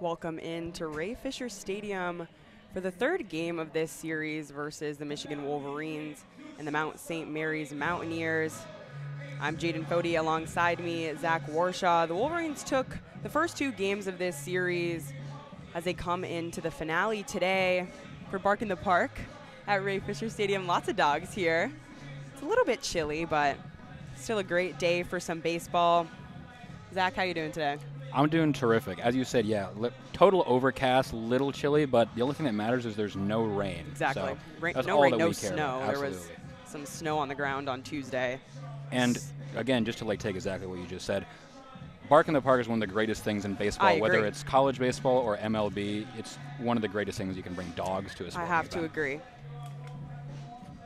Welcome into Ray Fisher Stadium for the third game of this series versus the Michigan Wolverines and the Mount St. Mary's Mountaineers. I'm Jaden Fode. Alongside me, Zach Warshaw. The Wolverines took the first two games of this series as they come into the finale today for Bark in the Park at Ray Fisher Stadium. Lots of dogs here. It's a little bit chilly, but still a great day for some baseball. Zach, how you doing today? I'm doing terrific. As you said, yeah, total overcast, little chilly, but the only thing that matters is there's no rain. Exactly. So no rain, no snow. There was some snow on the ground on Tuesday. And again, just to take exactly what you just said, Bark in the Park is one of the greatest things in baseball. Whether it's college baseball or MLB, it's one of the greatest things you can bring dogs to a sport. I have to agree.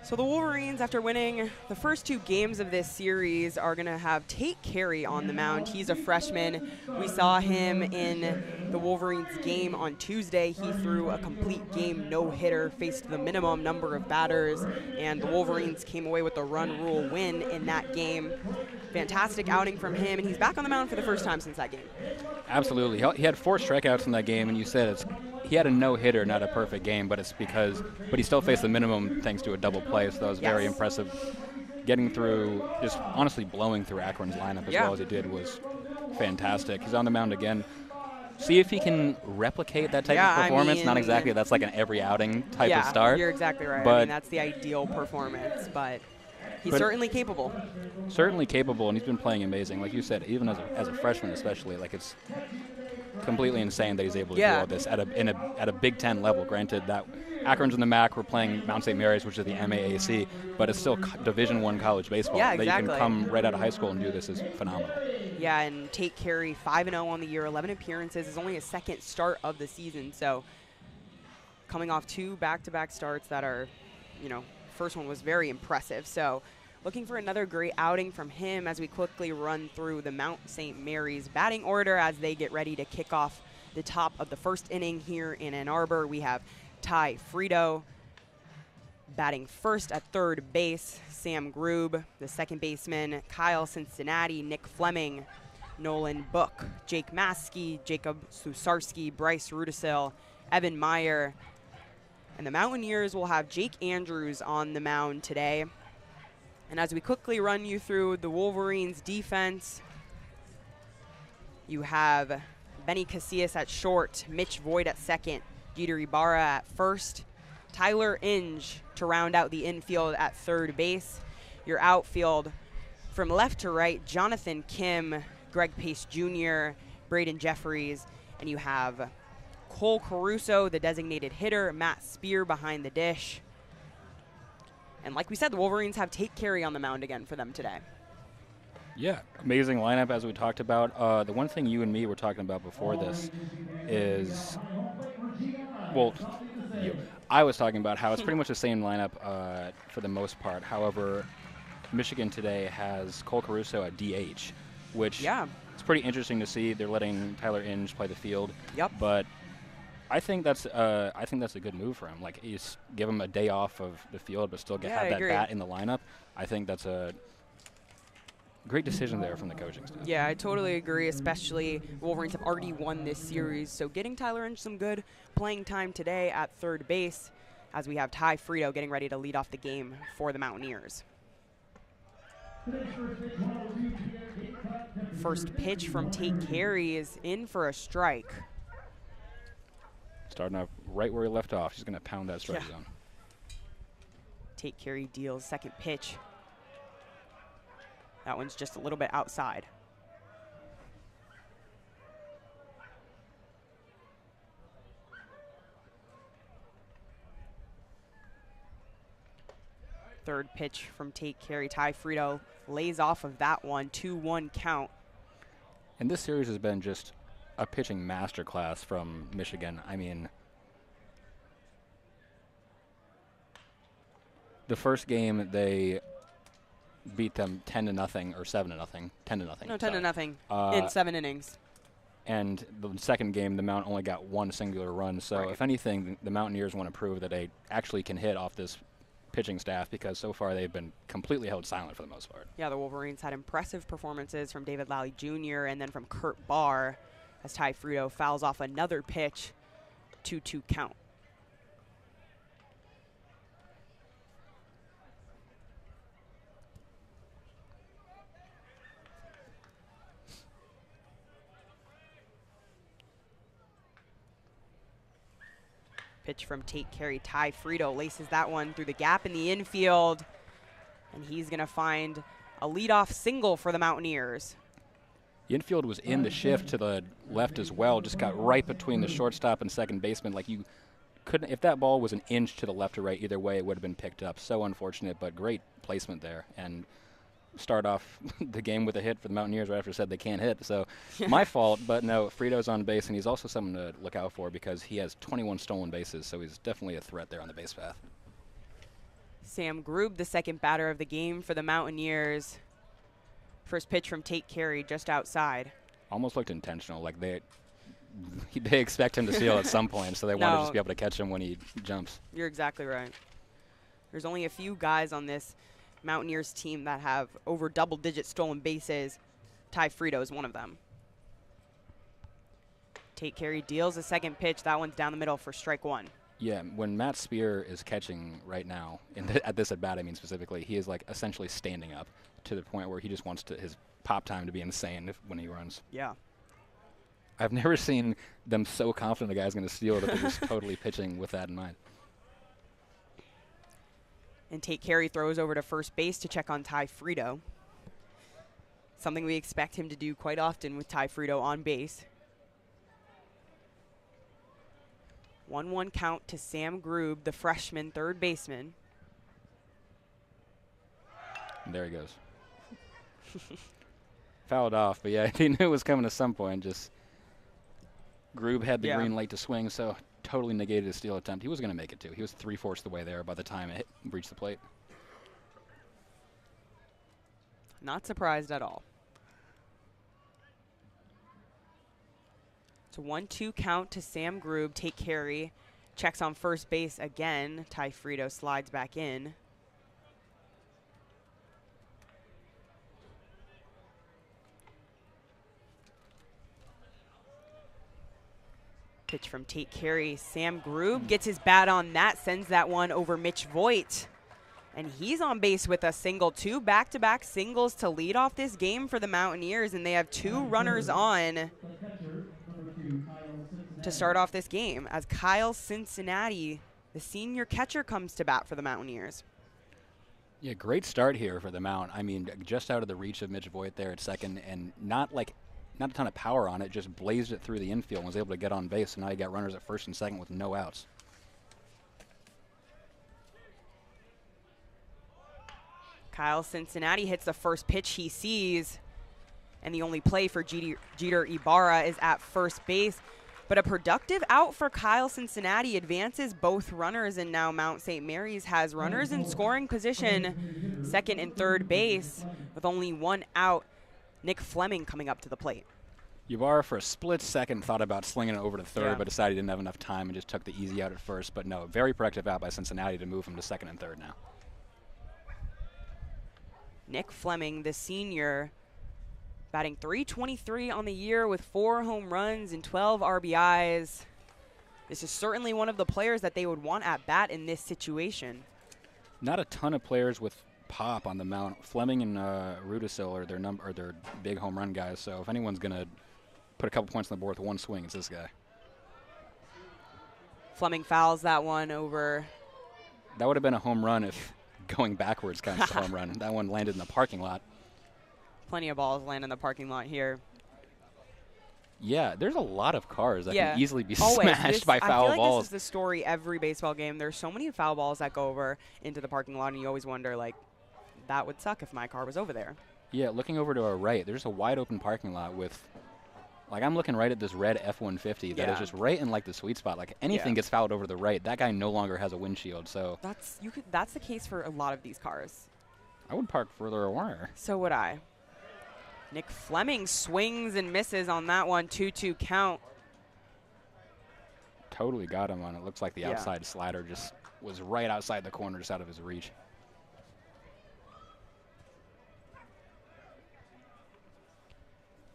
So the Wolverines, after winning the first two games of this series, are going to have Tate Carey on the mound. He's a freshman. We saw him in the Wolverines game on Tuesday. He threw a complete game no-hitter, faced the minimum number of batters, and the Wolverines came away with the run rule win in that game. Fantastic outing from him, and he's back on the mound for the first time since that game. Absolutely. He had 4 strikeouts in that game, and you said he had a no-hitter, not a perfect game, but he still faced the minimum thanks to a double play, so that was very impressive. Getting through, just honestly blowing through Akron's lineup as well as he did was fantastic. He's on the mound again. See if he can replicate that type of performance. Not exactly, that's like an every outing type of start. You're exactly right. I mean, that's the ideal performance, but he's certainly capable. Certainly capable, and he's been playing amazing. Like you said, even as a freshman especially, like it's completely insane that he's able to do all this at a Big Ten level. Granted, that Akron's in the MAC, we're playing Mount St. Mary's, which is the MAAC, but it's still Division I college baseball. Yeah, exactly. That you can come right out of high school and do this is phenomenal. Yeah, and Tate Carey, 5-0 on the year, 11 appearances, is only his second start of the season. So coming off 2 back-to-back starts that are, first one was very impressive. So looking for another great outing from him as we quickly run through the Mount St. Mary's batting order as they get ready to kick off the top of the first inning here in Ann Arbor. We have Ty Frito batting first at third base, Sam Grube, the second baseman, Kyle Cincinnati, Nick Fleming, Nolan Book, Jake Maskey, Jacob Susarski, Bryce Rudisil, Evan Meyer, and the Mountaineers will have Jake Andrews on the mound today. And as we quickly run you through the Wolverines defense, you have Benny Casillas at short, Mitch Voigt at second, Jeter Ibarra at first, Tyler Inge to round out the infield at third base. Your outfield from left to right, Jonathan Kim, Greg Pace Jr., Braden Jeffries, and you have Cole Caruso, the designated hitter, Matt Spear behind the dish. And like we said, the Wolverines have Tate Carey on the mound again for them today. Yeah, amazing lineup as we talked about. The one thing you and me were talking about before this is, I was talking about how it's pretty much the same lineup for the most part. However, Michigan today has Cole Caruso at DH, which it's pretty interesting to see. They're letting Tyler Inge play the field. Yep. But I think that's a good move for him. Like, you give him a day off of the field, but still have that bat in the lineup. I think that's a great decision there from the coaching staff. Yeah, I totally agree, especially Wolverines have already won this series. So getting Tyler Inge some good playing time today at third base as we have Ty Frito getting ready to lead off the game for the Mountaineers. First pitch from Tate Carey is in for a strike. Starting off right where he left off. He's going to pound that strike zone. Tate Carey deals second pitch. That one's just a little bit outside. Third pitch from Tate Carey. Ty Frito lays off of that one, 2-1 count. And this series has been just a pitching masterclass from Michigan. I mean, the first game they beat them 10-0 or 7-0, 10-0. No, 10-0 in 7 innings. And the second game, the Mount only got 1 singular run. So if anything, the Mountaineers want to prove that they actually can hit off this pitching staff, because so far they've been completely held silent for the most part. Yeah, the Wolverines had impressive performances from David Lally Jr. and then from Kurt Barr as Ty Frito fouls off another pitch, 2-2 count. Pitch from Tate Carey. Ty Frito laces that one through the gap in the infield, and he's going to find a leadoff single for the Mountaineers. The infield was in the shift to the left as well, just got right between the shortstop and second baseman. Like, you couldn't, if that ball was an inch to the left or right, either way it would have been picked up. So unfortunate, but great placement there. And start off the game with a hit for the Mountaineers right after I said they can't hit. So my fault, but no, Frito's on base, and he's also someone to look out for because he has 21 stolen bases, so he's definitely a threat there on the base path. Sam Grube, the second batter of the game for the Mountaineers. First pitch from Tate Carey just outside. Almost looked intentional, like they expect him to steal at some point, so they want to just be able to catch him when he jumps. You're exactly right. There's only a few guys on this Mountaineers team that have over double-digit stolen bases. Ty Frito is one of them. Tate Carey deals a second pitch. That one's down the middle for strike one. Yeah, when Matt Spear is catching right now, at this at-bat, I mean specifically, he is like essentially standing up to the point where he just wants his pop time to be insane when he runs. Yeah. I've never seen them so confident the guy's going to steal that they're just totally pitching with that in mind. And Tate Carey throws over to first base to check on Ty Frito. Something we expect him to do quite often with Ty Frito on base. 1-1 count to Sam Grube, the freshman third baseman. And there he goes. Fouled off, but yeah, he knew it was coming at some point. Just Grube had the green light to swing, so totally negated his steal attempt. He was going to make it, too. He was 3/4 the way there by the time it reached the plate. Not surprised at all. It's a 1-2 count to Sam Grube. Tate Carey checks on first base again. Ty Frito slides back in. Pitch from Tate Carey. Sam Grube gets his bat on that, sends that one over Mitch Voigt. And he's on base with a single. 2 back-to-back singles to lead off this game for the Mountaineers, and they have 2 runners on to start off this game as Kyle Cincinnati, the senior catcher, comes to bat for the Mountaineers. Yeah, great start here for the Mount. I mean, just out of the reach of Mitch Voigt there at second, and not a ton of power on it, just blazed it through the infield and was able to get on base, and now you got runners at first and second with no outs. Kyle Cincinnati hits the first pitch he sees, and the only play for Jeter Ibarra is at first base. But a productive out for Kyle Cincinnati advances both runners, and now Mount St. Mary's has runners in scoring position, second and third base, with only 1 out. Nick Fleming coming up to the plate. Ibarra for a split second thought about slinging it over to third, but decided he didn't have enough time and just took the easy out at first. But no, very productive out by Cincinnati to move him to second and third now. Nick Fleming, the senior, batting .323 on the year with 4 home runs and 12 RBIs. This is certainly one of the players that they would want at bat in this situation. Not a ton of players with pop on the Mount. Fleming and Rudisil are their big home run guys. So if anyone's gonna put a couple points on the board with one swing, it's this guy. Fleming fouls that one over. That would have been a home run if going backwards counts as a home run. That one landed in the parking lot. Plenty of balls land in the parking lot here. Yeah, there's a lot of cars that can easily be smashed by foul balls. I feel like balls. This is the story every baseball game. There's so many foul balls that go over into the parking lot, and you always wonder, like, that would suck if my car was over there. Yeah, looking over to our right, there's a wide open parking lot with, like, I'm looking right at this red F-150 that is just right in, like, the sweet spot. Like, anything gets fouled over to the right, that guy no longer has a windshield. So that's the case for a lot of these cars. I would park further away. So would I. Nick Fleming swings and misses on that one. 2-2 count. Totally got him on it. Looks like the outside slider just was right outside the corner, just out of his reach.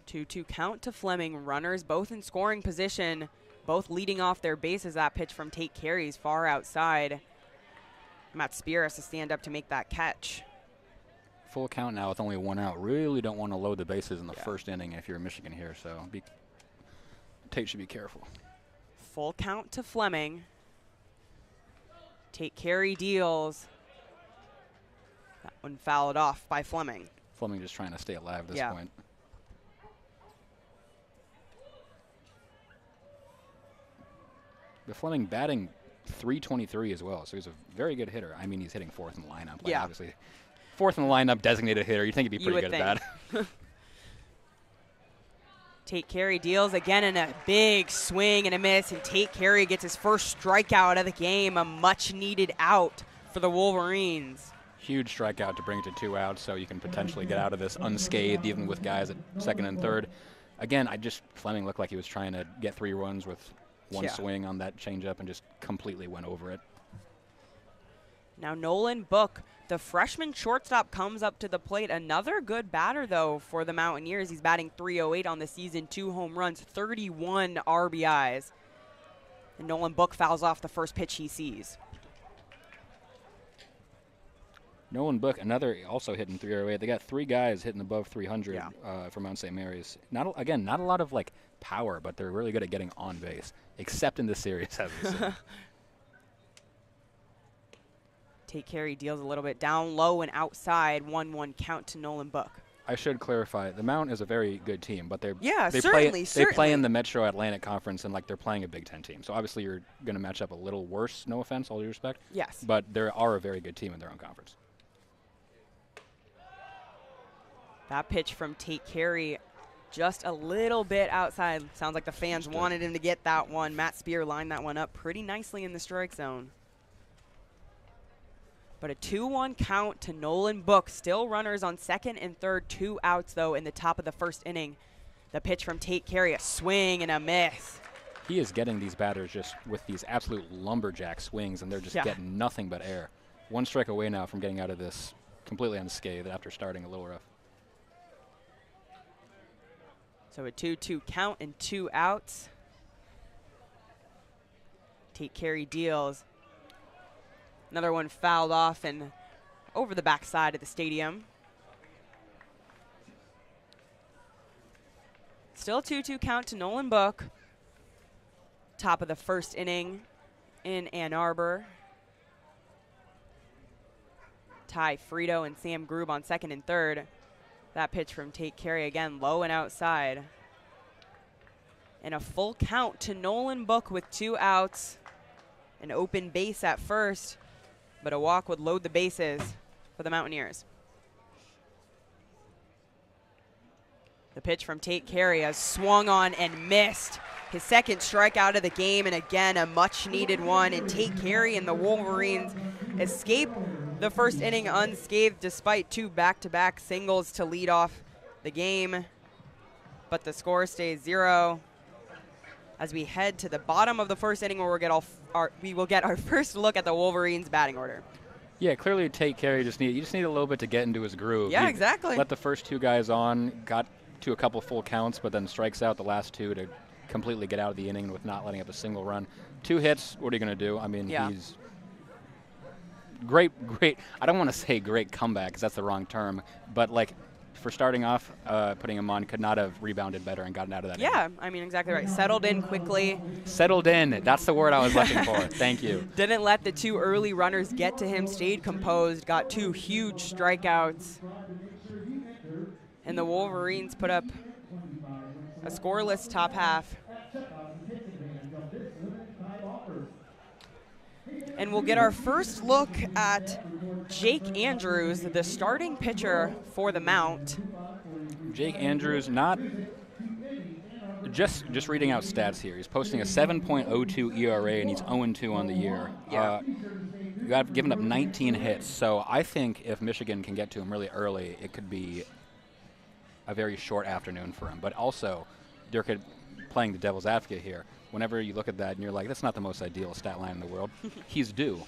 2-2 count to Fleming. Runners both in scoring position, both leading off their bases. That pitch from Tate Carey's far outside. Matt Spear has to stand up to make that catch. Full count now with only 1 out. Really don't want to load the bases in the first inning if you're Michigan here, so Tate should be careful. Full count to Fleming. Tate Carey deals. That one fouled off by Fleming. Fleming just trying to stay alive at this point. The Fleming batting .323 as well, so he's a very good hitter. I mean, he's hitting 4th in the lineup. Like obviously, 4th in the lineup, designated hitter. You'd think he'd be pretty good at that. Tate Carey deals again in a big swing and a miss, and Tate Carey gets his first strikeout of the game, a much-needed out for the Wolverines. Huge strikeout to bring it to 2 outs, so you can potentially get out of this unscathed, even with guys at 2nd and 3rd. Again, Fleming looked like he was trying to get 3 runs with one swing on that changeup and just completely went over it. Now Nolan Book, the freshman shortstop, comes up to the plate. Another good batter, though, for the Mountaineers. He's batting .308 on the season, 2 home runs, 31 RBIs. And Nolan Book fouls off the first pitch he sees. Nolan Book, another also hitting .308. They got 3 guys hitting above 300 for Mount St. Mary's. Not a lot of power, but they're really good at getting on base, except in this series, as we said. Tate Carey deals a little bit down low and outside. 1-1 count to Nolan Book. I should clarify, the Mount is a very good team, but they certainly play in the Metro Atlantic Conference, and they're playing a Big Ten team. So obviously you're going to match up a little worse. No offense, all due respect. Yes. But they are a very good team in their own conference. That pitch from Tate Carey just a little bit outside. Sounds like the fans wanted him to get that one. Matt Spear lined that one up pretty nicely in the strike zone. But a 2-1 count to Nolan Book. Still runners on 2nd and 3rd. 2 outs, though, in the top of the first inning. The pitch from Tate Carey, a swing and a miss. He is getting these batters just with these absolute lumberjack swings, and they're just getting nothing but air. 1 strike away now from getting out of this completely unscathed after starting a little rough. So a 2-2 count and 2 outs. Tate Carey deals. Another one fouled off and over the backside of the stadium. Still 2-2 count to Nolan Book. Top of the first inning in Ann Arbor. Ty Frito and Sam Grube on 2nd and 3rd. That pitch from Tate Carey again, low and outside. And a full count to Nolan Book with 2 outs. An open base at first, but a walk would load the bases for the Mountaineers. The pitch from Tate Carey has swung on and missed. His 2nd strikeout of the game, and again, a much-needed one. And Tate Carey and the Wolverines escape the first inning unscathed despite 2 back-to-back singles to lead off the game. But the score stays 0 as we head to the bottom of the first inning where we will get our first look at the Wolverines batting order. Yeah, clearly Tate Carey you just need a little bit to get into his groove. Yeah, exactly. Let the first 2 guys on, got to a couple full counts, but then strikes out the last 2 to completely get out of the inning with not letting up a single run. 2 hits, what are you going to do? I mean, he's great. I don't want to say great comeback because that's the wrong term, but for starting off, putting him on, could not have rebounded better and gotten out of that inning. I mean, exactly right. Settled in quickly. Settled in. That's the word I was looking for. Thank you. Didn't let the 2 early runners get to him. Stayed composed. Got 2 huge strikeouts. And the Wolverines put up a scoreless top half. And we'll get our first look at Jake Andrews, the starting pitcher for the Mount. Jake Andrews, not just reading out stats here. He's posting a 7.02 ERA, and he's 0-2 on the year. You have given up 19 hits, so I think if Michigan can get to him really early, it could be a very short afternoon for him. But also, Dirk playing the devil's advocate here. Whenever you look at that and you're like, that's not the most ideal stat line in the world, he's due.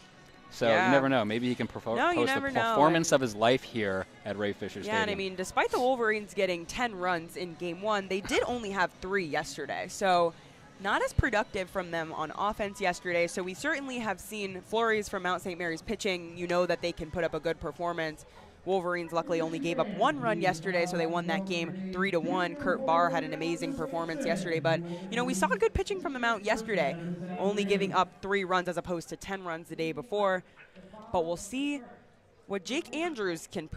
So you never know. Maybe he can post the performance of his life here at Ray Fisher Stadium. Yeah, and I mean, despite the Wolverines getting 10 runs in Game 1, they did only have 3 yesterday. So not as productive from them on offense yesterday. So we certainly have seen flurries from Mount St. Mary's pitching. You know that they can put up a good performance. Wolverines luckily only gave up 1 run yesterday, so they won that game 3-1. Kurt Barr had an amazing performance yesterday, but we saw good pitching from the Mount yesterday, only giving up 3 runs as opposed to 10 runs the day before. But we'll see what Jake Andrews can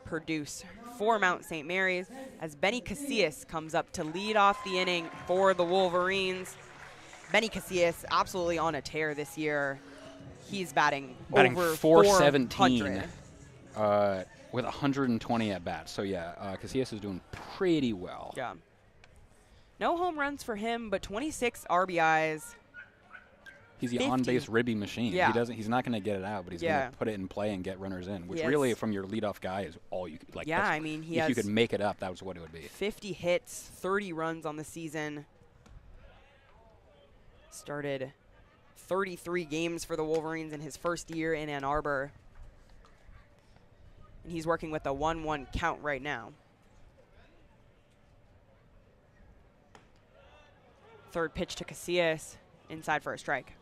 produce for Mount St. Mary's as Benny Casillas comes up to lead off the inning for the Wolverines. Benny Casillas absolutely on a tear this year. He's batting over 417. With 120 at bats. So, Casillas is doing pretty well. Yeah. No home runs for him, but 26 RBIs. He's the on-base ribby machine. Yeah. He's not going to get it out, but he's going to put it in play and get runners in, which really, from your leadoff guy, is all you could. Yeah, I mean, if you could make it up, that was what it would be. 50 hits, 30 runs on the season. Started 33 games for the Wolverines in his first year in Ann Arbor. And he's working with a 1-1 count right now. Third pitch to Casillas, inside for a strike.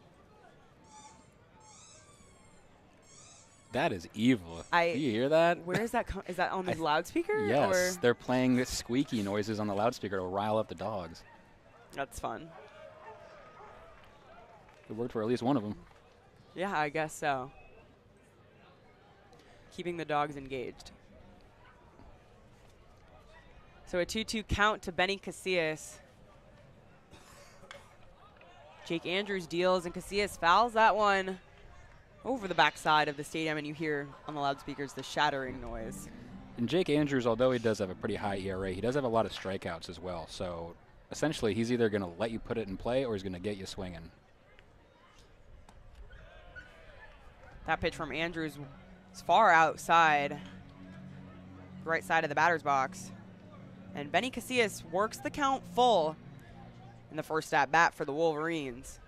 That is evil. Do you hear that? Where is that? Is that on the loudspeaker? Yes, they're playing squeaky noises on the loudspeaker to rile up the dogs. That's fun. It worked for at least one of them. Yeah, I guess so. Keeping the dogs engaged. So a 2-2 count to Benny Casillas. Jake Andrews deals, and Casillas fouls that one over the backside of the stadium, and you hear on the loudspeakers the shattering noise. And Jake Andrews, although he does have a pretty high ERA, he does have a lot of strikeouts as well. So essentially, he's either going to let you put it in play or he's going to get you swinging. That pitch from Andrews is far outside, right side of the batter's box. And Benny Casillas works the count full in the first at-bat for the Wolverines.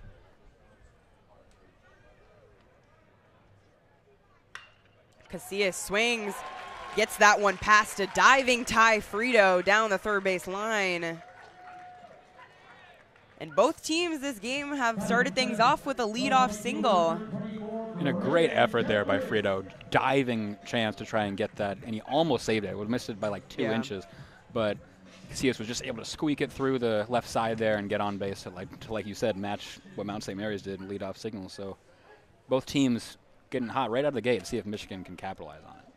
Casillas swings, gets that one past a diving Ty Frito down the third base line. And both teams this game have started things off with a leadoff single. And a great effort there by Frito, diving chance to try and get that, and he almost saved it. It would have missed it by like 2 inches, but Casillas was just able to squeak it through the left side there and get on base to like you said, match what Mount St. Mary's did in leadoff signals. So both teams getting hot right out of the gate to see if Michigan can capitalize on it.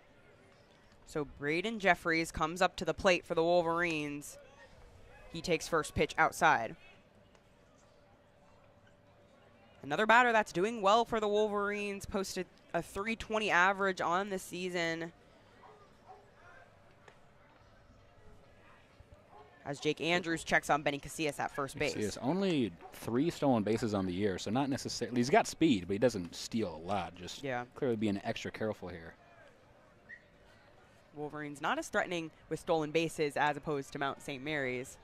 So Braden Jeffries comes up to the plate for the Wolverines. He takes first pitch outside. Another batter that's doing well for the Wolverines, posted a .320 average on the season. As Jake Andrews checks on Benny Casillas at first base. Casillas only 3 stolen bases on the year, so not necessarily. He's got speed, but he doesn't steal a lot. Just clearly being extra careful here. Wolverines not as threatening with stolen bases as opposed to Mount St. Mary's.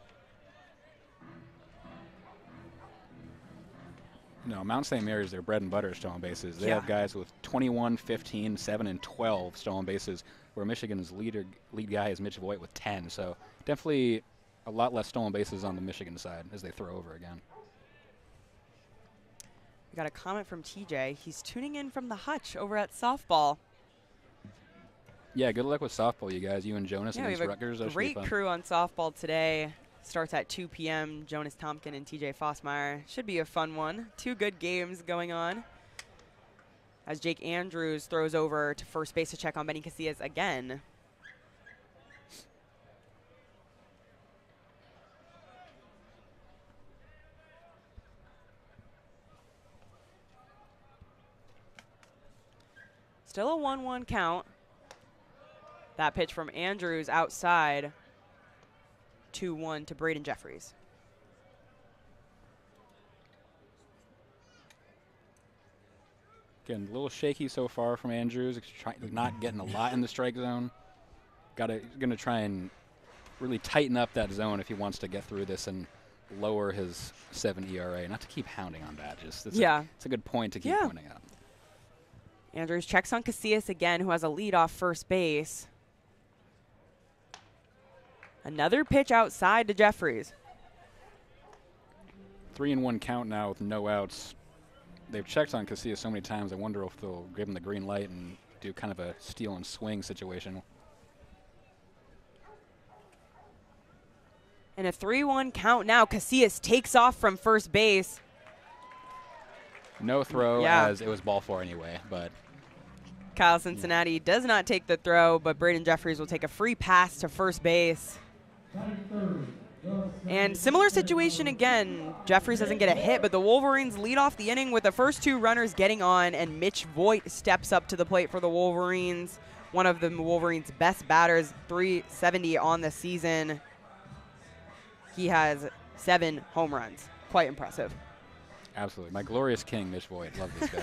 No, Mount St. Mary's, their bread and butter stolen bases. They have guys with 21, 15, 7, and 12 stolen bases, where Michigan's lead guy is Mitch Voigt with 10. So definitely a lot less stolen bases on the Michigan side as they throw over again. We got a comment from TJ. He's tuning in from the hutch over at softball. Yeah, good luck with softball, you guys. You and Jonas against Rutgers. We have a great crew on softball today. Starts at 2 p.m. Jonas Tompkin and TJ Fossmeyer. Should be a fun one. 2 good games going on. As Jake Andrews throws over to first base to check on Benny Casillas again. Still a 1-1 count. That pitch from Andrews outside. 2-1 to Braden Jeffries. Again, a little shaky so far from Andrews. Not getting a lot in the strike zone. Going to try and really tighten up that zone if he wants to get through this and lower his 7 ERA. Not to keep hounding on that. Just it's a good point to keep pointing out. 2-2 count. That pitch from Andrews outside. 2-1 to Braden Jeffries. Again, a little shaky so far from Andrews. Got to try and really tighten up that zone if he wants to get through this and lower his 7 ERA. Not to keep hounding on that. Just it's a good point to keep pointing out. Andrews checks on Casillas again, who has a lead off first base. Another pitch outside to Jeffries. 3-1 count now with no outs. They've checked on Casillas so many times, I wonder if they'll give him the green light and do kind of a steal and swing situation. And a 3-1 count now. Casillas takes off from first base. No throw, Yeah. as it was ball 4 anyway, but Kyle Cincinnati does not take the throw, but Braden Jeffries will take a free pass to first base. And similar situation again. Jeffries doesn't get a hit, but the Wolverines lead off the inning with the first 2 runners getting on, and Mitch Voigt steps up to the plate for the Wolverines. One of the Wolverines' best batters, .370 on the season. He has 7 home runs. Quite impressive. absolutely. My glorious king, Mitch Voigt. Love this guy.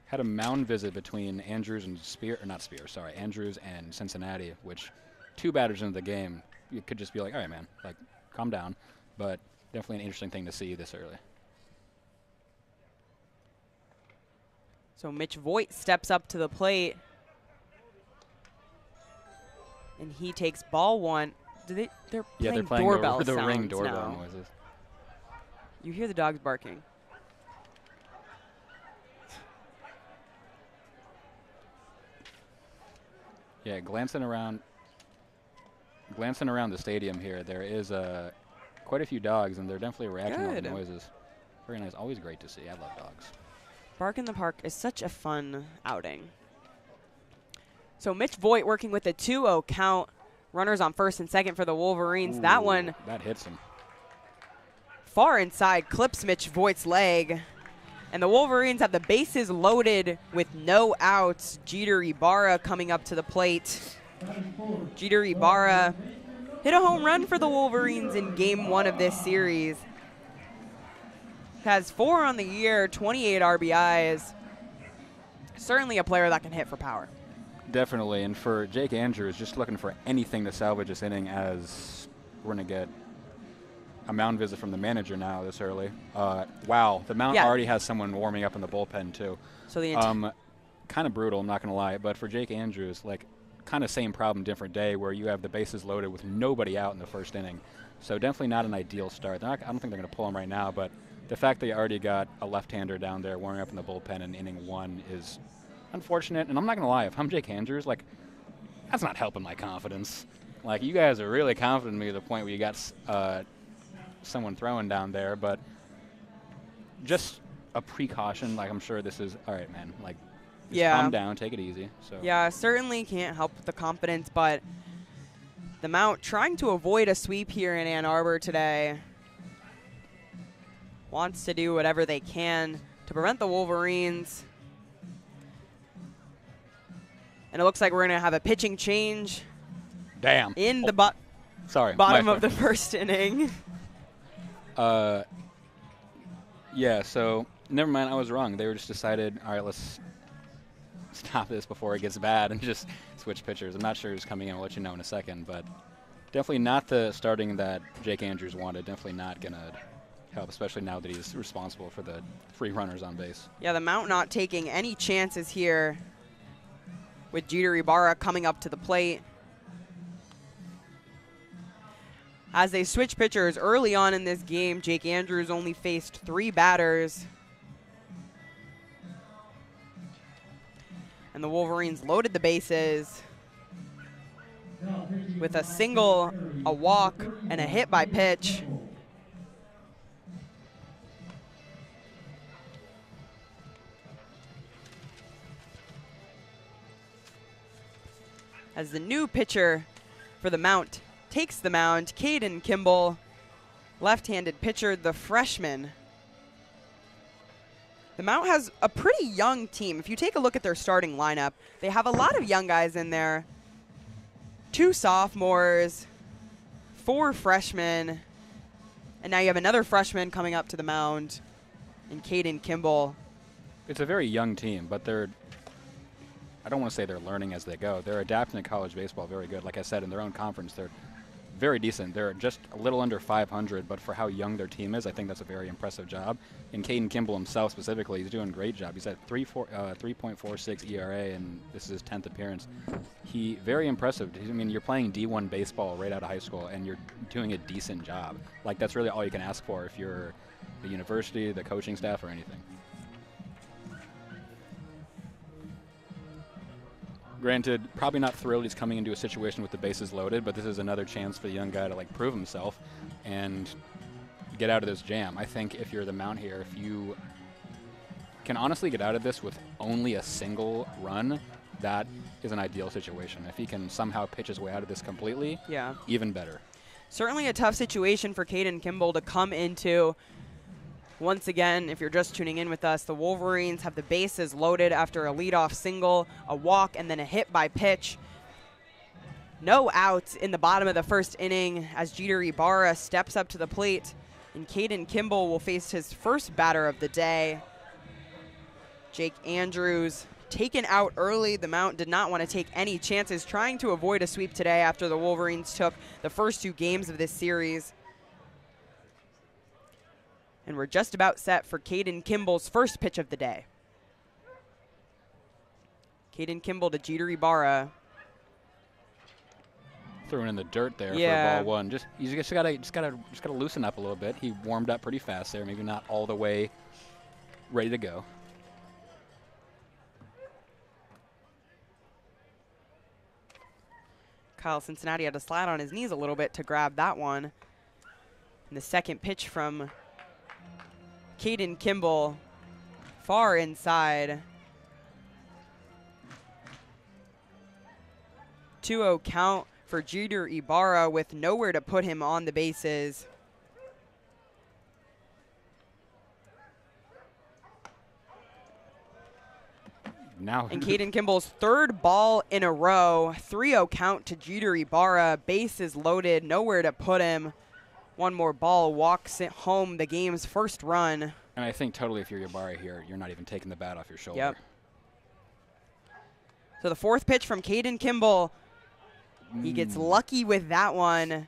Had a mound visit between Andrews and Andrews and Cincinnati, which 2 batters into the game, you could just be like, all right, man, like, calm down. But definitely an interesting thing to see this early. So Mitch Voigt steps up to the plate. And he takes ball 1. They're playing doorbell the ring sounds doorbell now. noises. You hear the dogs barking. Yeah, glancing around the stadium here, there is quite a few dogs, and they're definitely reacting to the noises. Very nice. Always great to see. I love dogs. Bark in the Park is such a fun outing. So Mitch Voigt working with a 2-0 count. Runners on first and second for the Wolverines. Ooh, that one that hits him. Far inside, clips Mitch Voigt's leg. And the Wolverines have the bases loaded with no outs. Jeter Ibarra coming up to the plate. Jeter Ibarra hit a home run for the Wolverines in game 1 of this series. Has 4 on the year, 28 RBIs. Certainly a player that can hit for power. Definitely, and for Jake Andrews, just looking for anything to salvage this inning, as we're going to get a mound visit from the manager now this early. Wow, the mound already has someone warming up in the bullpen too. So the kind of brutal, I'm not going to lie, but for Jake Andrews, like, kind of same problem, different day, where you have the bases loaded with nobody out in the first inning. So definitely not an ideal start. I don't think they're going to pull him right now, but the fact that you already got a left-hander down there warming up in the bullpen in inning 1 is unfortunate. And I'm not going to lie, if I'm Jake Andrews, like, that's not helping my confidence. Like, you guys are really confident in me to the point where you got someone throwing down there, but just a precaution. Like, I'm sure this is, all right, man, like, just calm down, take it easy. So yeah, certainly can't help with the confidence, but the Mount trying to avoid a sweep here in Ann Arbor today. Wants to do whatever they can to prevent the Wolverines. And it looks like we're going to have a pitching change. Damn. In the bottom of the first inning. Yeah, so never mind, I was wrong. They were just decided, all right, let's stop this before it gets bad and just switch pitchers. I'm not sure who's coming in. I'll let you know in a second, but definitely not the starting that Jake Andrews wanted. Definitely not going to help, especially now that he's responsible for the 3 runners on base. Yeah, the Mount not taking any chances here with Jeter Ibarra coming up to the plate. As they switch pitchers early on in this game, Jake Andrews only faced 3 batters. And the Wolverines loaded the bases with a single, a walk, and a hit by pitch. As the new pitcher for the Mount takes the mound, Caden Kimball, left-handed pitcher, the freshman. The Mount has a pretty young team. If you take a look at their starting lineup, they have a lot of young guys in there. 2 sophomores, 4 freshmen, and now you have another freshman coming up to the mound in Caden Kimball. It's a very young team, but I don't want to say they're learning as they go. They're adapting to college baseball very good. Like I said, in their own conference, they're very decent. They're just a little under 500, but for how young their team is, I think that's a very impressive job. And Caden Kimball himself specifically, he's doing a great job. He's at 3.46 ERA, and this is his 10th appearance. Very impressive. I mean, you're playing D1 baseball right out of high school, and you're doing a decent job. Like, that's really all you can ask for if you're the university, the coaching staff, or anything. Granted, probably not thrilled he's coming into a situation with the bases loaded, but this is another chance for the young guy to like prove himself and get out of this jam. I think if you're the Mount here, if you can honestly get out of this with only a single run, that is an ideal situation. If he can somehow pitch his way out of this completely, even better. Certainly a tough situation for Caden Kimball to come into. Once again, if you're just tuning in with us, the Wolverines have the bases loaded after a leadoff single, a walk, and then a hit by pitch. No outs in the bottom of the first inning as Jeter Ibarra steps up to the plate, and Caden Kimball will face his first batter of the day. Jake Andrews taken out early. The Mount did not want to take any chances, trying to avoid a sweep today after the Wolverines took the first 2 games of this series. And we're just about set for Caden Kimball's first pitch of the day. Caden Kimball to Jeter Ibarra. Throwing in the dirt there for ball 1. You just gotta loosen up a little bit. He warmed up pretty fast there, maybe not all the way ready to go. Kyle Cincinnati had to slide on his knees a little bit to grab that one. And the second pitch from Caden Kimball, far inside. 2-0 count for Jeter Ibarra with nowhere to put him on the bases. And Caden Kimball's 3rd ball in a row. 3-0 count to Jeter Ibarra. Bases loaded, nowhere to put him. One more ball walks it home, the game's first run. And I think totally if you're Ibarra here, you're not even taking the bat off your shoulder. Yep. So the 4th pitch from Caden Kimball. He gets lucky with that one.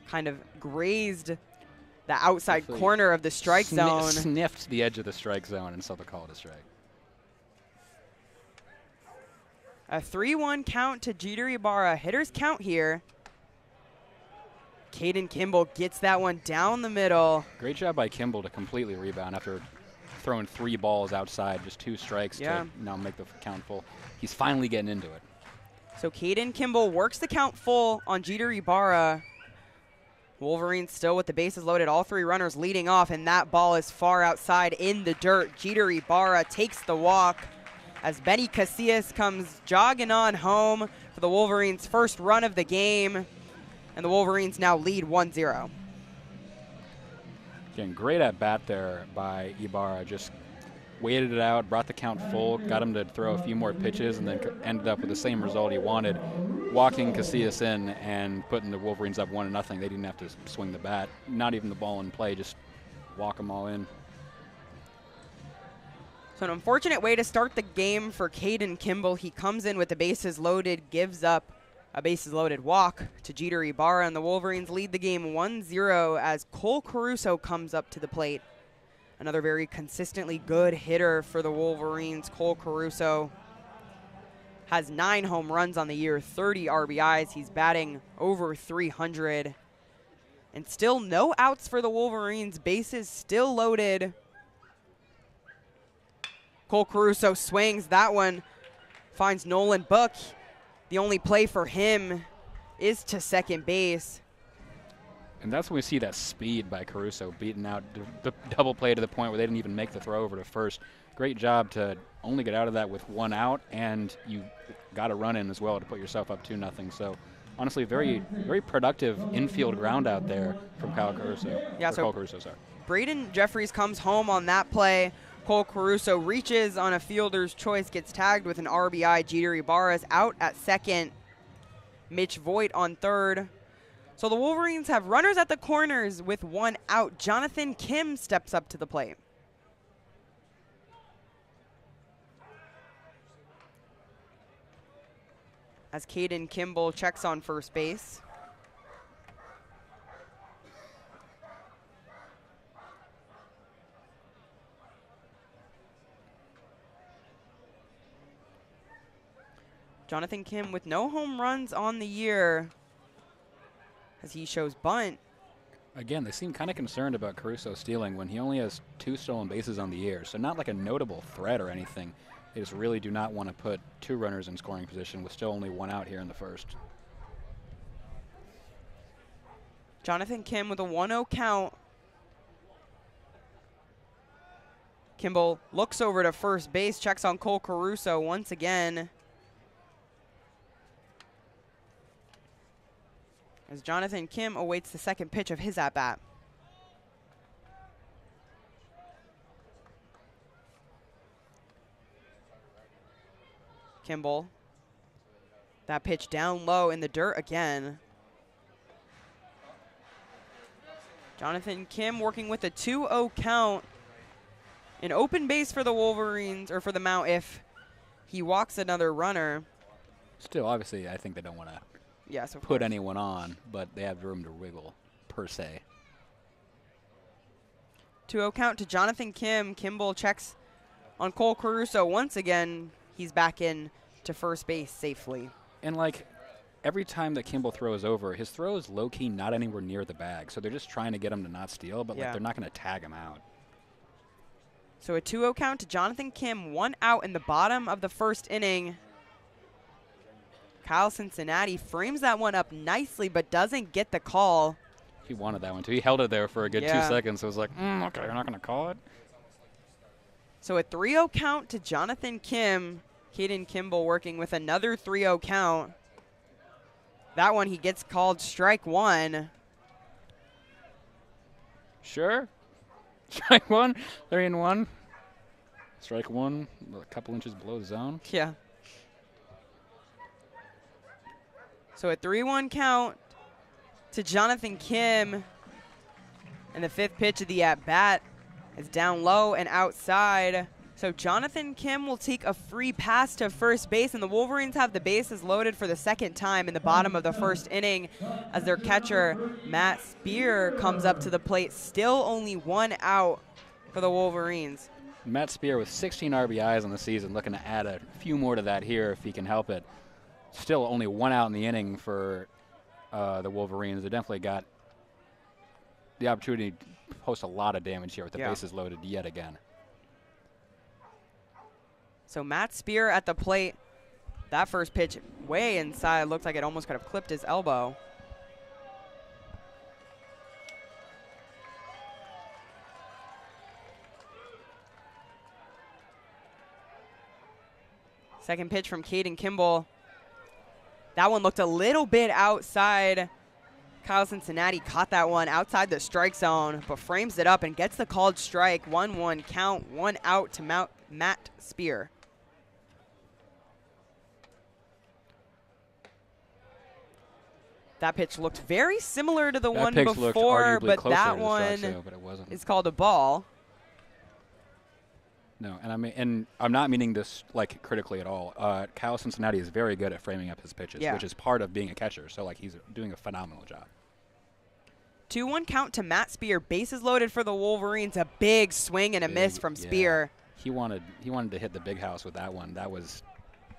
Kind of grazed the outside corner of the strike zone. Sniffed the edge of the strike zone and so they call it a strike. A 3-1 count to Jeter Ibarra. Hitters count here. Caden Kimball gets that one down the middle. Great job by Kimball to completely rebound after throwing 3 balls outside, just 2 strikes to now make the count full. He's finally getting into it. So Caden Kimball works the count full on Jeter Ibarra. Wolverines still with the bases loaded, all 3 runners leading off, and that ball is far outside in the dirt. Jeter Ibarra takes the walk as Benny Casillas comes jogging on home for the Wolverines' first run of the game. And the Wolverines now lead 1-0. Again, great at bat there by Ibarra. Just waited it out, brought the count full, got him to throw a few more pitches, and then ended up with the same result he wanted, walking Casillas in and putting the Wolverines up 1-0. They didn't have to swing the bat, not even the ball in play, just walk them all in. So an unfortunate way to start the game for Caden Kimball. He comes in with the bases loaded, gives up a bases-loaded walk to Jeter Ibarra, and the Wolverines lead the game 1-0 as Cole Caruso comes up to the plate. Another very consistently good hitter for the Wolverines. Cole Caruso has 9 home runs on the year, 30 RBIs. He's batting over 300. And still no outs for the Wolverines. Bases still loaded. Cole Caruso swings. That one finds Nolan Book. The only play for him is to second base. And that's when we see that speed by Caruso beating out the double play to the point where they didn't even make the throw over to first. Great job to only get out of that with 1 out, and you got a run in as well to put yourself up 2-0. So honestly, very, very productive infield ground out there from Kyle Caruso. Yeah, so Cole Caruso, sorry. Braden Jeffries comes home on that play. Cole Caruso reaches on a fielder's choice, gets tagged with an RBI. Jeter Ibarra's out at second. Mitch Voigt on third. So the Wolverines have runners at the corners with 1 out. Jonathan Kim steps up to the plate. As Caden Kimball checks on first base. Jonathan Kim with no home runs on the year as he shows bunt. Again, they seem kind of concerned about Caruso stealing when he only has 2 stolen bases on the year. So not like a notable threat or anything. They just really do not want to put 2 runners in scoring position with still only 1 out here in the first. Jonathan Kim with a 1-0 count. Kimball looks over to first base, checks on Cole Caruso once again. As Jonathan Kim awaits the second pitch of his at-bat. Kimball. That pitch down low in the dirt again. Jonathan Kim working with a 2-0 count. An open base for the Wolverines, or for the Mount, if he walks another runner. Still, obviously, I think they don't want to put anyone on, but they have room to wiggle, per se. 2-0 count to Jonathan Kim. Kimball checks on Cole Caruso. Once again, he's back in to first base safely. And, like, every time that Kimball throws over, his throw is low-key not anywhere near the bag. So they're just trying to get him to not steal, but like, they're not going to tag him out. So a 2-0 count to Jonathan Kim. 1 out in the bottom of the first inning. Kyle Cincinnati frames that one up nicely, but doesn't get the call. He wanted that one, too. He held it there for a good 2 seconds. So it was like, okay, you're not going to call it. So a 3-0 count to Jonathan Kim. Caden Kimball working with another 3-0 count. That one he gets called strike 1. Sure. Strike 1, 3-1. Strike 1, a couple inches below the zone. Yeah. So a 3-1 count to Jonathan Kim. And the 5th pitch of the at-bat is down low and outside. So Jonathan Kim will take a free pass to first base, and the Wolverines have the bases loaded for the 2nd time in the bottom of the first inning as their catcher, Matt Spear, comes up to the plate. Still only 1 out for the Wolverines. Matt Spear with 16 RBIs on the season, looking to add a few more to that here if he can help it. Still only 1 out in the inning for the Wolverines. They definitely got the opportunity to post a lot of damage here with the bases loaded yet again. So Matt Spear at the plate. That first pitch way inside. Looked like it almost could have clipped his elbow. Second pitch from Caden Kimball. That one looked a little bit outside. Kyle Cincinnati caught that one outside the strike zone, but frames it up and gets the called strike. 1-1 count, 1 out to Matt Spear. That pitch looked very similar to the one before, but that one is called a ball. No, and I'm not meaning this like critically at all. Kyle Cincinnati is very good at framing up his pitches, which is part of being a catcher. So like he's doing a phenomenal job. 2-1 count to Matt Spear. Bases loaded for the Wolverines. A big swing and a miss from Spear. He wanted to hit the big house with that one. That was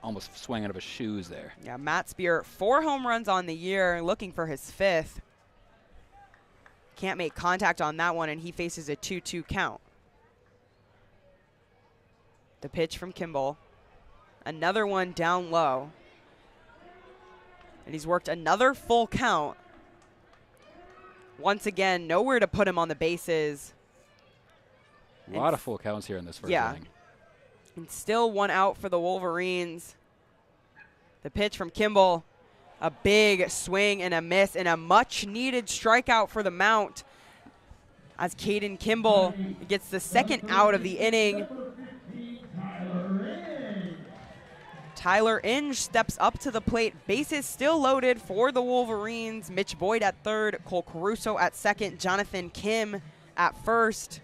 almost swinging out of his shoes there. Yeah, Matt Spear, 4 home runs on the year, looking for his 5th. Can't make contact on that one, and he faces a 2-2 count. The pitch from Kimball. Another one down low. And he's worked another full count. Once again, nowhere to put him on the bases. A lot of full counts here in this first inning. And still 1 out for the Wolverines. The pitch from Kimball. A big swing and a miss and a much-needed strikeout for the Mount as Caden Kimball gets the 2nd out of the inning. Tyler Inge steps up to the plate. Bases still loaded for the Wolverines. Mitch Boyd at 3rd, Cole Caruso at 2nd, Jonathan Kim at 1st.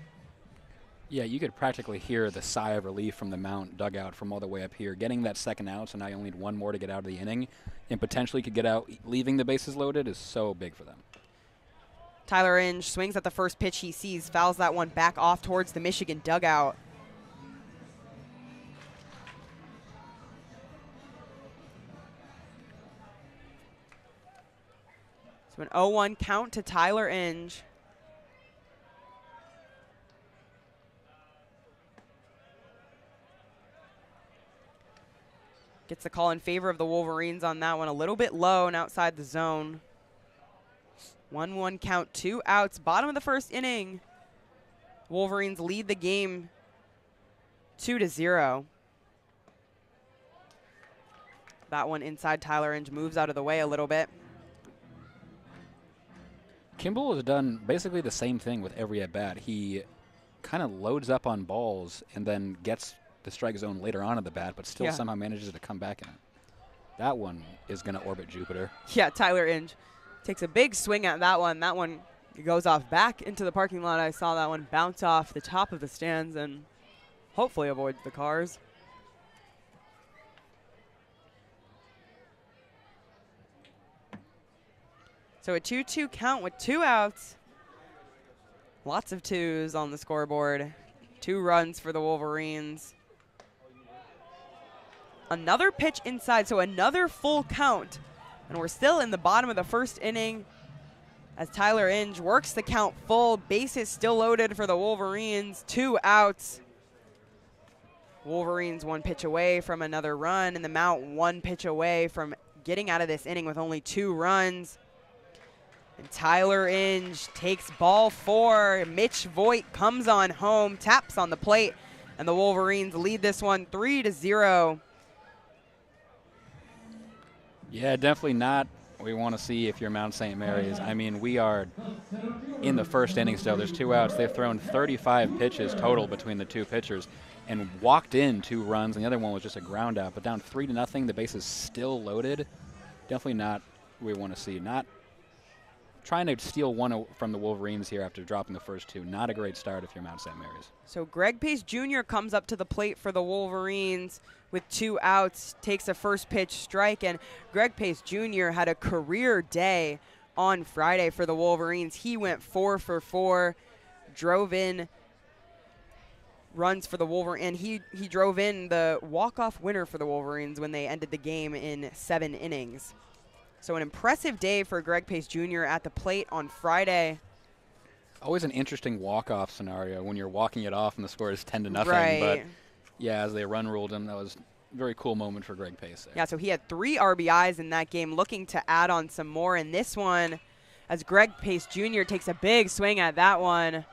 Yeah, you could practically hear the sigh of relief from the Mount dugout from all the way up here. Getting that 2nd out, so now you only need 1 more to get out of the inning, and potentially could get out leaving the bases loaded is so big for them. Tyler Inge swings at the first pitch he sees, fouls that one back off towards the Michigan dugout. So an 0-1 count to Tyler Inge. Gets the call in favor of the Wolverines on that one. A little bit low and outside the zone. 1-1 count, 2 outs. Bottom of the first inning. Wolverines lead the game 2-0. That one inside Tyler Inge moves out of the way a little bit. Kimball has done basically the same thing with every at-bat. He kind of loads up on balls and then gets the strike zone later on in the bat, but still somehow manages to come back in it. That one is going to orbit Jupiter. Yeah, Tyler Inge takes a big swing at that one. That one goes off back into the parking lot. I saw that one bounce off the top of the stands and hopefully avoids the cars. So a 2-2 count with 2 outs. Lots of 2s on the scoreboard. 2 runs for the Wolverines. Another pitch inside, so another full count. And we're still in the bottom of the first inning as Tyler Inge works the count full. Bases still loaded for the Wolverines. 2 outs. Wolverines 1 pitch away from another run, and the Mount 1 pitch away from getting out of this inning with only 2 runs. And Tyler Inge takes ball 4. Mitch Voigt comes on home, taps on the plate, and the Wolverines lead this one 3-0. Yeah, definitely not what we want to see if you're Mount St. Mary's. I mean, we are in the first inning still. There's 2 outs. They've thrown 35 pitches total between the 2 pitchers and walked in 2 runs, and the other one was just a ground out. But down 3-0, the base is still loaded. Definitely not what we want to see. Not trying to steal one from the Wolverines here after dropping the first 2. Not a great start if you're Mount St. Mary's. So Greg Pace Jr. comes up to the plate for the Wolverines with 2 outs, takes a first pitch strike, and Greg Pace Jr. had a career day on Friday for the Wolverines. He went 4 for 4, drove in runs for the Wolverines, and he drove in the walk-off winner for the Wolverines when they ended the game in 7 innings. So an impressive day for Greg Pace Jr. at the plate on Friday. Always an interesting walk-off scenario when you're walking it off and the score is 10-0. Right. But yeah, as they run ruled him, that was a very cool moment for Greg Pace there. Yeah, so he had 3 RBIs in that game, looking to add on some more in this one as Greg Pace Jr. takes a big swing at that one.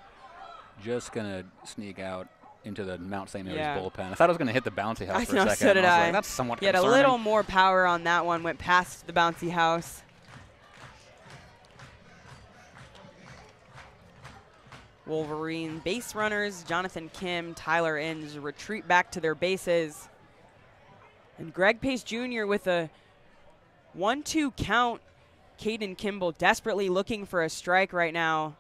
Just going to sneak out into the Mount St. Mary's bullpen. I thought it was going to hit the bouncy house for a second. So did I. Like, that's somewhat concerning. He had a little more power on that one, went past the bouncy house. Wolverine base runners, Jonathan Kim, Tyler Inge retreat back to their bases. And Greg Pace Jr. with a 1-2 count. Caden Kimball desperately looking for a strike right now.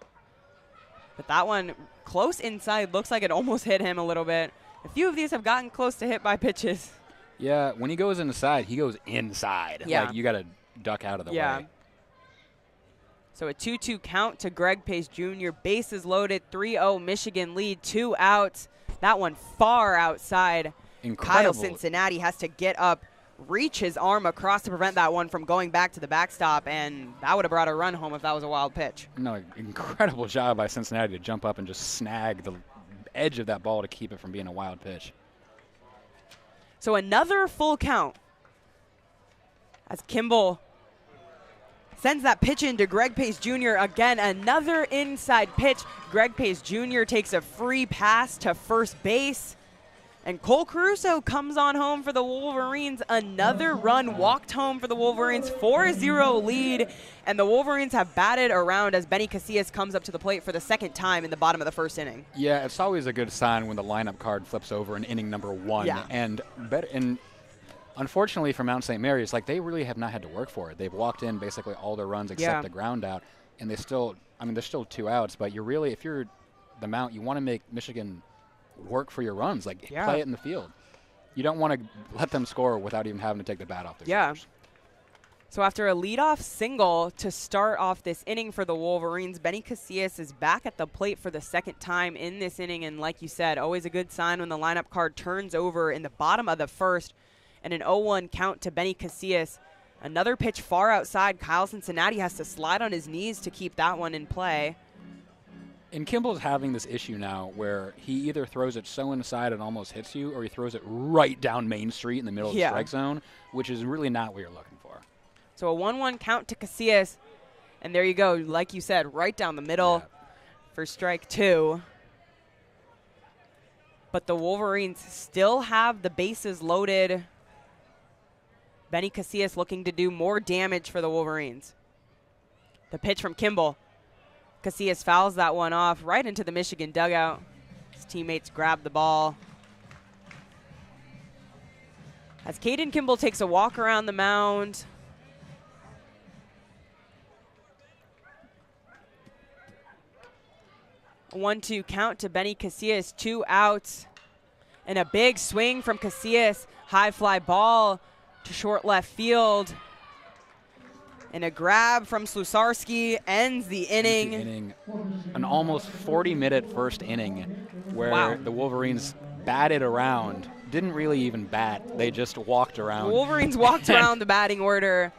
But that one close inside, looks like it almost hit him a little bit. A few of these have gotten close to hit by pitches. Yeah, when he goes inside, he goes inside. Yeah. Like, you got to duck out of the way. So a 2-2 count to Greg Pace Jr. Bases loaded, 3-0 Michigan lead, 2 outs. That one far outside. Incredible. Kyle Cincinnati has to get up, reach his arm across to prevent that one from going back to the backstop, and that would have brought a run home if that was a wild pitch. No, incredible job by Cincinnati to jump up and just snag the edge of that ball to keep it from being a wild pitch. So another full count as Kimball sends that pitch into Greg Pace Jr. Again, another inside pitch. Greg Pace Jr. takes a free pass to first base. And Cole Caruso comes on home for the Wolverines. Another run walked home for the Wolverines. 4-0 lead. And the Wolverines have batted around as Benny Casillas comes up to the plate for the 2nd time in the bottom of the 1st inning. Yeah, it's always a good sign when the lineup card flips over in inning number 1. Yeah. And unfortunately for Mount St. Mary's, like, they really have not had to work for it. They've walked in basically all their runs except the ground out. And they still, I mean, there's still 2 outs. But you're really, if you're the Mount, you want to make Michigan work for your runs, like play it in the field. You don't want to let them score without even having to take the bat off their shoulders. So after a leadoff single to start off this inning for the Wolverines, Benny Casillas is back at the plate for the 2nd time in this inning, and like you said, always a good sign when the lineup card turns over in the bottom of the 1st, and an 0-1 count to Benny Casillas Another pitch far outside. Kyle Cincinnati has to slide on his knees to keep that one in play. And Kimball's having this issue now where he either throws it so inside it almost hits you, or he throws it right down Main Street in the middle of the strike zone, which is really not what you're looking for. So a 1-1 count to Casillas. And there you go, like you said, right down the middle for strike 2. But the Wolverines still have the bases loaded. Benny Casillas looking to do more damage for the Wolverines. The pitch from Kimball. Casillas fouls that one off right into the Michigan dugout. His teammates grab the ball. As Caden Kimball takes a walk around the mound. A 1-2 count to Benny Casillas, 2 outs. And a big swing from Casillas. High fly ball to short left field. And a grab from Slusarski ends the inning. An almost 40-minute first inning where the Wolverines batted around. Didn't really even bat. They just walked around. The Wolverines walked around the batting order.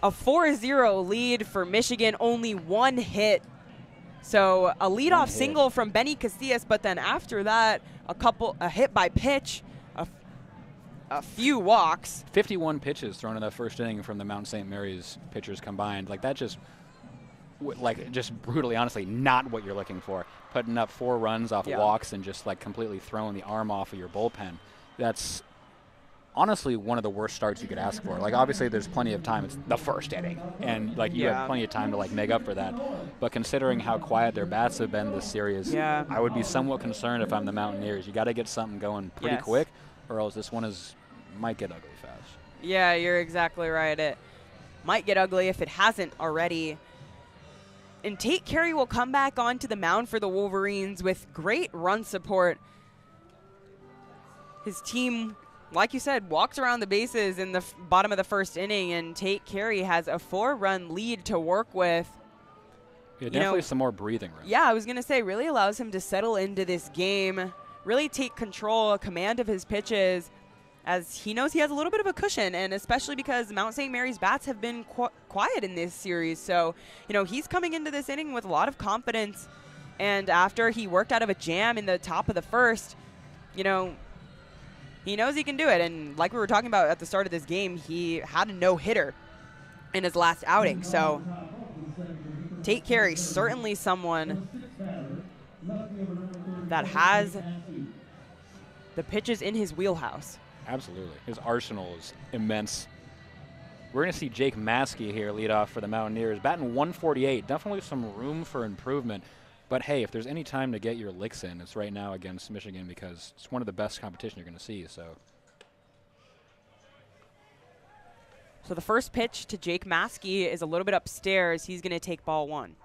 A 4-0 lead for Michigan. Only 1 hit. So a leadoff single from Benny Casillas, but then after that, a hit by pitch, a few walks. 51 pitches thrown in that first inning from the Mount St. Mary's pitchers combined. Like that just brutally, honestly, not what you're looking for. Putting up 4 runs off walks and just like completely throwing the arm off of your bullpen. That's honestly one of the worst starts you could ask for. Like obviously there's plenty of time. It's the first inning, and like you have plenty of time to like make up for that. But considering how quiet their bats have been this series, I would be somewhat concerned if I'm the Mountaineers. You got to get something going pretty quick, or else this one might get ugly fast. Yeah, you're exactly right. It might get ugly if it hasn't already. And Tate Carey will come back onto the mound for the Wolverines with great run support. His team, like you said, walks around the bases in the bottom of the first inning, and Tate Carey has a 4-run lead to work with. Yeah, definitely some more breathing room. Yeah, I was going to say, really allows him to settle into this game, really take control, command of his pitches, as he knows he has a little bit of a cushion, and especially because Mount St. Mary's bats have been quiet in this series. So, he's coming into this inning with a lot of confidence, and after he worked out of a jam in the top of the first, he knows he can do it. And like we were talking about at the start of this game, he had a no-hitter in his last outing. So Tate Carey, certainly someone that has the pitches in his wheelhouse. Absolutely. His arsenal is immense. We're going to see Jake Maskey here lead off for the Mountaineers. Batting 148. Definitely some room for improvement. But, hey, if there's any time to get your licks in, it's right now against Michigan, because it's one of the best competition you're going to see. So the first pitch to Jake Maskey is a little bit upstairs. He's going to take ball 1.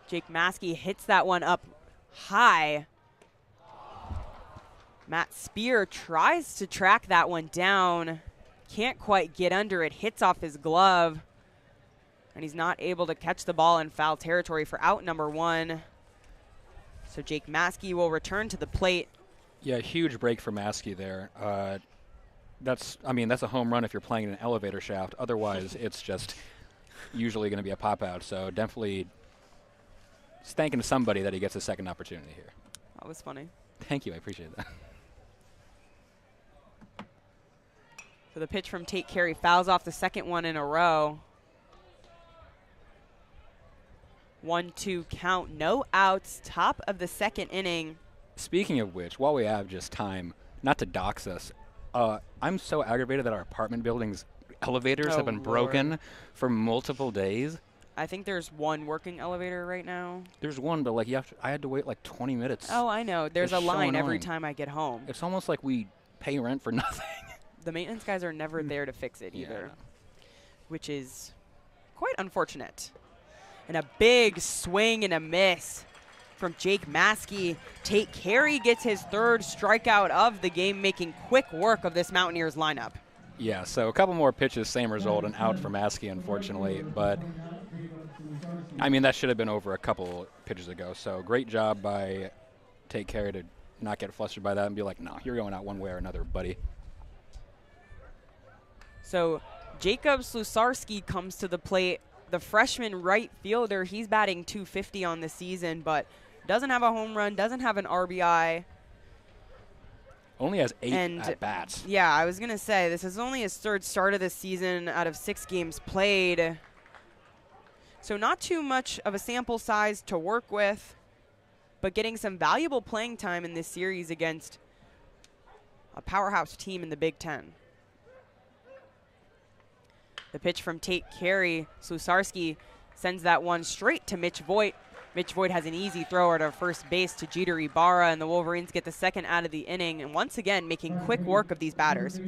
Jake Maskey hits that one up high. Matt Spear tries to track that one down. Can't quite get under it. Hits off his glove. And he's not able to catch the ball in foul territory for out number 1. So Jake Maskey will return to the plate. Yeah, huge break for Maskey there. That's a home run if you're playing in an elevator shaft. Otherwise, it's just usually going to be a pop-out. So definitely thanking somebody that he gets a second opportunity here. That was funny. Thank you. I appreciate that. So the pitch from Tate Carey fouls off the second one in a row. 1-2 count, no outs, top of the second inning. Speaking of which, while we have just time, not to dox us, I'm so aggravated that our apartment building's elevators have been broken for multiple days. I think there's one working elevator right now. There's one, but I had to wait like 20 minutes. Oh, I know. There's a line every time I get home. It's almost like we pay rent for nothing. The maintenance guys are never there to fix it either, which is quite unfortunate. And a big swing and a miss from Jake Maskey. Tate Carey gets his 3rd strikeout of the game, making quick work of this Mountaineers lineup. Yeah, so a couple more pitches, same result, and out for Maskey, unfortunately. But I mean, that should have been over a couple pitches ago. So great job by Tate Carey to not get flustered by that and be like, no, you're going out one way or another, buddy. So Jacob Slusarski comes to the plate. The freshman right fielder, he's batting .250 on the season, but doesn't have a home run, doesn't have an RBI. Only has 8 at-bats. Yeah, I was going to say, this is only his 3rd start of the season out of 6 games played. So not too much of a sample size to work with, but getting some valuable playing time in this series against a powerhouse team in the Big Ten. The pitch from Tate Carey. Slusarski sends that one straight to Mitch Voigt. Mitch Voigt has an easy throw at our first base to Jeter Ibarra, and the Wolverines get the 2nd out of the inning, and once again making quick work of these batters.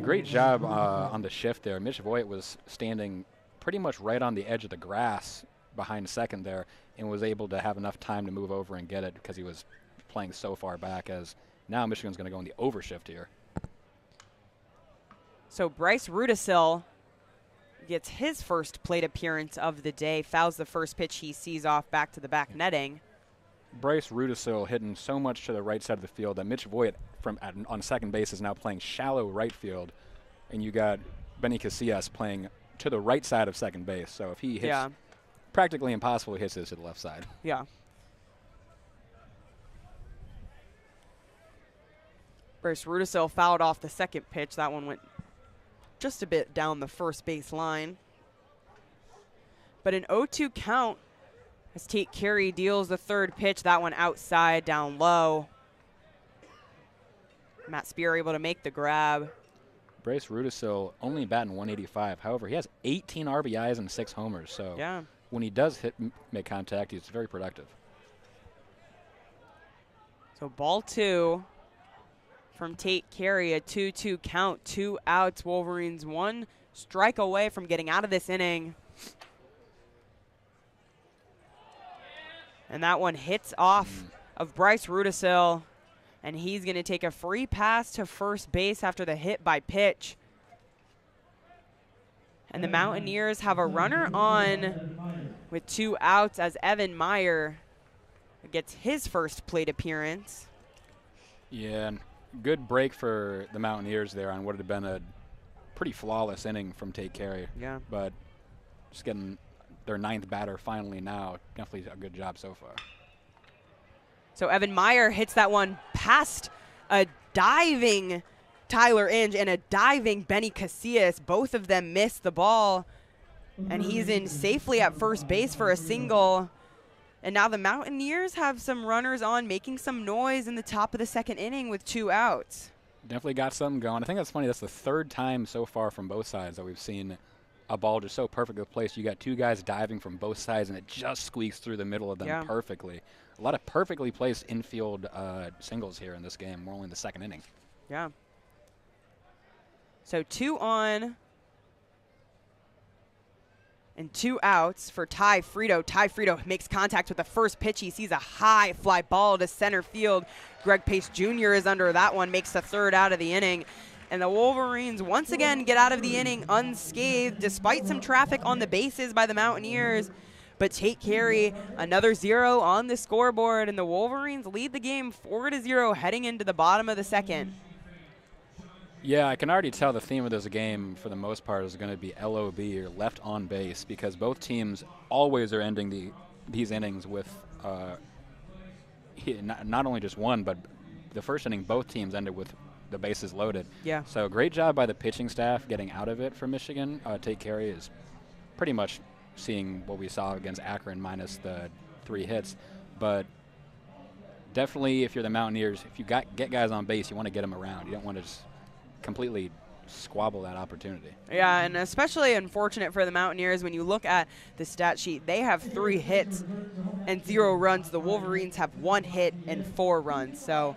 Great job on the shift there. Mitch Voigt was standing pretty much right on the edge of the grass behind second there and was able to have enough time to move over and get it because he was playing so far back, as now Michigan's going to go in the overshift here. So Bryce Rudisil gets his first plate appearance of the day, fouls the first pitch he sees off back to the back netting. Bryce Rudisil hitting so much to the right side of the field that Mitch Voigt on second base is now playing shallow right field, and you got Benny Casillas playing to the right side of second base. So if he hits, practically impossible, he hits this to the left side. Yeah. Bryce Rudisil fouled off the second pitch. That one went just a bit down the first base line. But an 0-2 count as Tate Carey deals the 3rd pitch. That one outside, down low. Matt Spear able to make the grab. Bryce Rudisil only batting 185. However, he has 18 RBIs and 6 homers. So when he does make contact, he's very productive. So ball 2. From Tate Carey, a 2-2 count, 2 outs. Wolverines 1 strike away from getting out of this inning. And that one hits off of Bryce Rudisil, and he's going to take a free pass to first base after the hit by pitch. And the Mountaineers have a runner on with 2 outs as Evan Meyer gets his first plate appearance. Yeah. Good break for the Mountaineers there on what had been a pretty flawless inning from Tate Carey. Yeah. But just getting their 9th batter finally now. Definitely a good job so far. So Evan Meyer hits that one past a diving Tyler Inge and a diving Benny Casillas. Both of them missed the ball, and he's in safely at first base for a single. And now the Mountaineers have some runners on, making some noise in the top of the 2nd inning with 2 outs. Definitely got something going. I think that's funny. That's the 3rd time so far from both sides that we've seen a ball just so perfectly placed. You got 2 guys diving from both sides, and it just squeaks through the middle of them perfectly. A lot of perfectly placed infield singles here in this game. We're only in the 2nd inning. Yeah. So 2 on and 2 outs for Ty Frito. Ty Frito makes contact with the first pitch. He sees a high fly ball to center field. Greg Pace Jr. is under that one, makes the 3rd out of the inning. And the Wolverines once again get out of the inning unscathed, despite some traffic on the bases by the Mountaineers. But Tate Carey, another 0 on the scoreboard, and the Wolverines lead the game 4-0 heading into the bottom of the 2nd. Yeah, I can already tell the theme of this game, for the most part, is going to be LOB, or left on base, because both teams always are ending these innings with not only just one, but the first inning, both teams ended with the bases loaded. Yeah. So great job by the pitching staff getting out of it for Michigan. Tate Carey is pretty much seeing what we saw against Akron minus the 3 hits. But definitely, if you're the Mountaineers, if you get guys on base, you want to get them around. You don't want to just completely squabble that opportunity. Yeah, and especially unfortunate for the Mountaineers when you look at the stat sheet. They have 3 hits and 0 runs. The Wolverines have 1 hit and 4 runs. So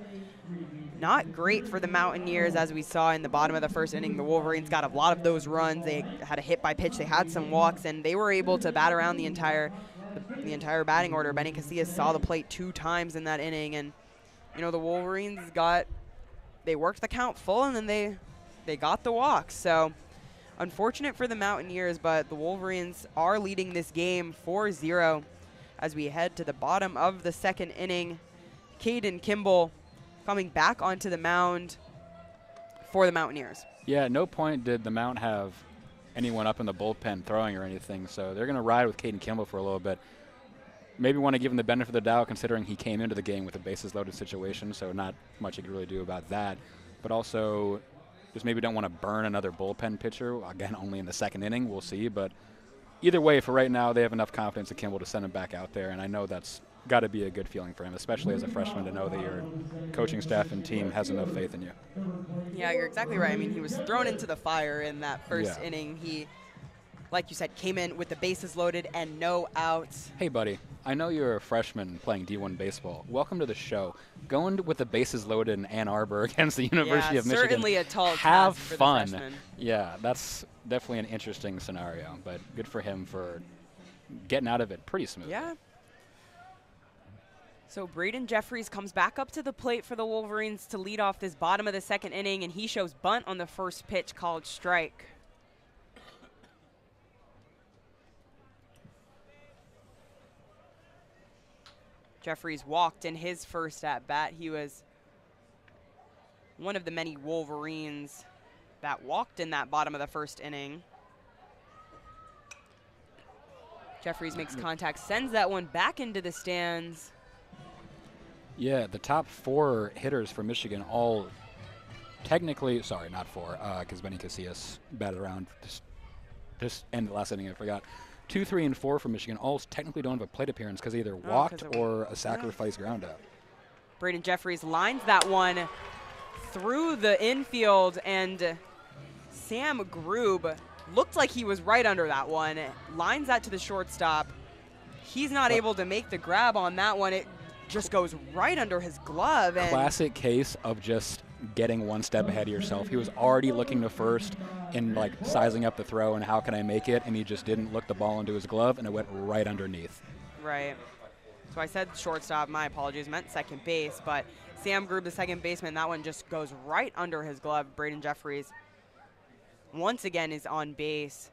not great for the Mountaineers, as we saw in the bottom of the 1st inning. The Wolverines got a lot of those runs. They had a hit by pitch. They had some walks, and they were able to bat around the entire batting order. Benny Casillas saw the plate 2 times in that inning, and you know the Wolverines they worked the count full, and then they got the walk. So unfortunate for the Mountaineers, but the Wolverines are leading this game 4-0 as we head to the bottom of the second inning. Caden Kimball coming back onto the mound for the Mountaineers. Yeah, at no point did the Mount have anyone up in the bullpen throwing or anything, so they're going to ride with Caden Kimball for a little bit. Maybe want to give him the benefit of the doubt considering he came into the game with a bases-loaded situation, so not much you could really do about that. But also just maybe don't want to burn another bullpen pitcher. Again, only in the second inning, we'll see. But either way, for right now, they have enough confidence in Kimball to send him back out there, and I know that's got to be a good feeling for him, especially as a freshman, to know that your coaching staff and team has enough faith in you. Yeah, you're exactly right. I mean, he was thrown into the fire in that first inning. He, like you said, came in with the bases loaded and no outs. Hey, buddy, I know you're a freshman playing D1 baseball. Welcome to the show. Going with the bases loaded in Ann Arbor against the University of Michigan. Certainly a tall Have task for fun. the freshman. Yeah, that's definitely an interesting scenario, but good for him for getting out of it pretty smooth. Yeah. So Braden Jeffries comes back up to the plate for the Wolverines to lead off this bottom of the second inning, and he shows bunt on the first pitch, called strike. Jeffries walked in his first at-bat. He was one of the many Wolverines that walked in that bottom of the first inning. Jeffries makes contact, sends that one back into the stands. Yeah, the top four hitters for Michigan all technically, sorry, not four, because Benny Casillas batted around this end of the last inning, I forgot. 2, 3, and 4 for Michigan all technically don't have a plate appearance because they either walked or a sacrifice ground out. Braden Jeffries lines that one through the infield, and Sam Grube looked like he was right under that one. Lines that to the shortstop. He's not able to make the grab on that one. It just goes right under his glove. And classic case of just getting one step ahead of yourself. He was already looking to first and like sizing up the throw and how can I make it, and he just didn't look the ball into his glove, and it went right underneath. Right. So I said shortstop, my apologies, meant second base, but Sam Grube, the second baseman, that one just goes right under his glove. Braden Jeffries once again is on base.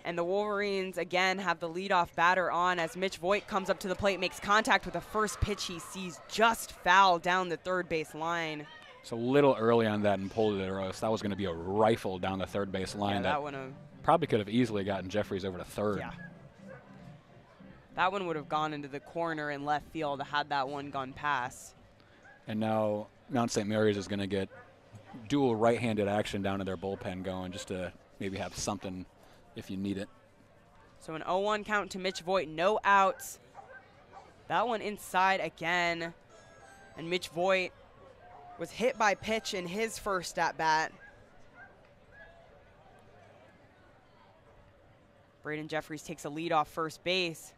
And the Wolverines again have the leadoff batter on as Mitch Voigt comes up to the plate, makes contact with the first pitch he sees just foul down the third base line. So a little early on that and pulled it, or else that was going to be a rifle down the third base line. Yeah, that one probably could have easily gotten Jeffries over to third. Yeah. That one would have gone into the corner in left field had that one gone past. And now Mount St. Mary's is going to get dual right-handed action down in their bullpen going just to maybe have something if you need it. So an 0-1 count to Mitch Voigt, no outs. That one inside again. And Mitch Voigt was hit by pitch in his first at-bat. Braden Jeffries takes a lead off first base.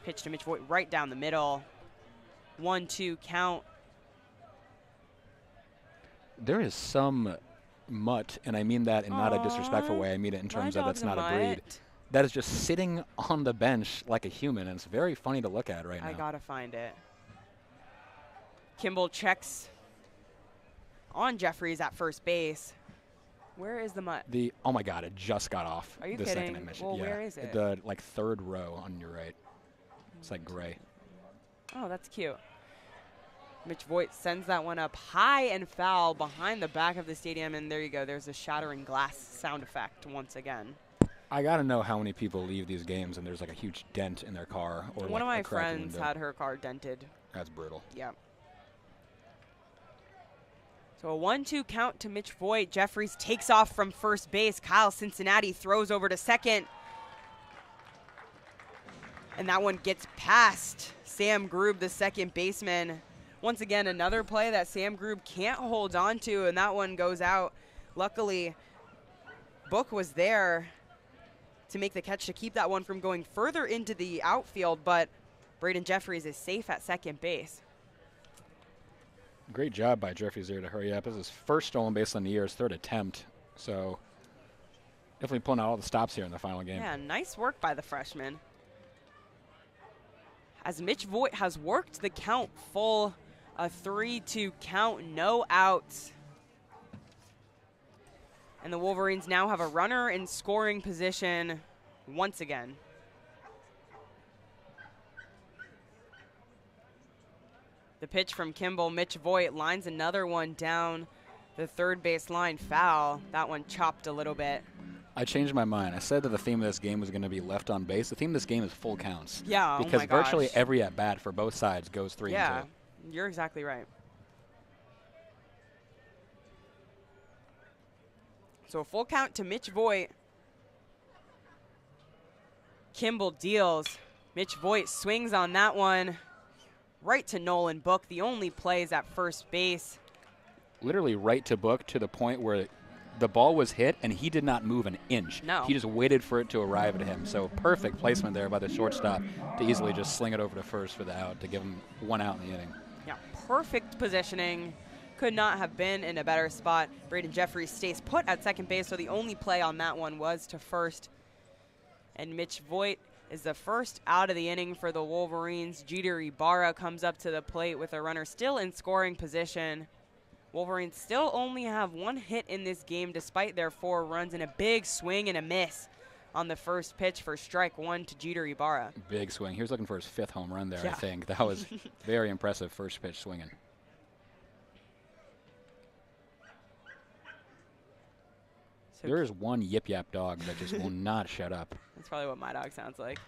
Pitch to Mitch Voigt right down the middle. 1-2 count. There is some mutt, and I mean that in not a disrespectful way. I mean it in terms of that's not a breed. That is just sitting on the bench like a human, and it's very funny to look at right now. I gotta find it. Kimball checks on Jeffries at first base. Where is the mutt? Oh my God, it just got off. Are you the kidding? Second I mentioned. Well, yeah, where is it? The third row on your right. It's like gray. Oh, that's cute. Mitch Voigt sends that one up high and foul behind the back of the stadium, and there you go. There's a shattering glass sound effect once again. I got to know how many people leave these games and there's like a huge dent in their car. Or one like of my a cracked friends window. had her car dented. That's brutal. Yeah. So a 1-2 count to Mitch Voigt. Jeffries takes off from first base. Kyle Cincinnati throws over to second. And that one gets past Sam Grube, the second baseman. Once again, another play that Sam Grube can't hold on to, and that one goes out. Luckily, Book was there to make the catch to keep that one from going further into the outfield, but Braden Jeffries is safe at second base. Great job by Jeffries there to hurry up. This is his first stolen base on the year, his third attempt. So definitely pulling out all the stops here in the final game. Yeah, nice work by the freshman. As Mitch Voigt has worked the count full, a 3-2 count, no outs. And the Wolverines now have a runner in scoring position once again. The pitch from Kimball. Mitch Voigt lines another one down the third base line. Foul. That one chopped a little bit. I changed my mind. I said that the theme of this game was going to be left on base. The theme of this game is full counts. Yeah, because oh my gosh. virtually every at-bat for both sides goes 3 and 2. You're exactly right. So a full count to Mitch Voigt. Kimball deals. Mitch Voigt swings on that one. Right to Nolan Book. The only plays at first base. Literally right to Book, to the point where the ball was hit and he did not move an inch. No. He just waited for it to arrive at him. So perfect placement there by the shortstop to easily just sling it over to first for the out to give him 1 out in the inning. Yeah, perfect positioning. Could not have been in a better spot. Braden Jeffries stays put at second base, so the only play on that one was to first. And Mitch Voigt is the first out of the inning for the Wolverines. Jeter Ibarra comes up to the plate with a runner still in scoring position. Wolverines still only have 1 hit in this game despite their 4 runs, and a big swing and a miss on the first pitch for strike 1 to Jeter Ibarra. Big swing. He was looking for his 5th home run there, yeah. I think. That was very impressive first pitch swinging. So there is one yip-yap dog that just will not shut up. That's probably what my dog sounds like.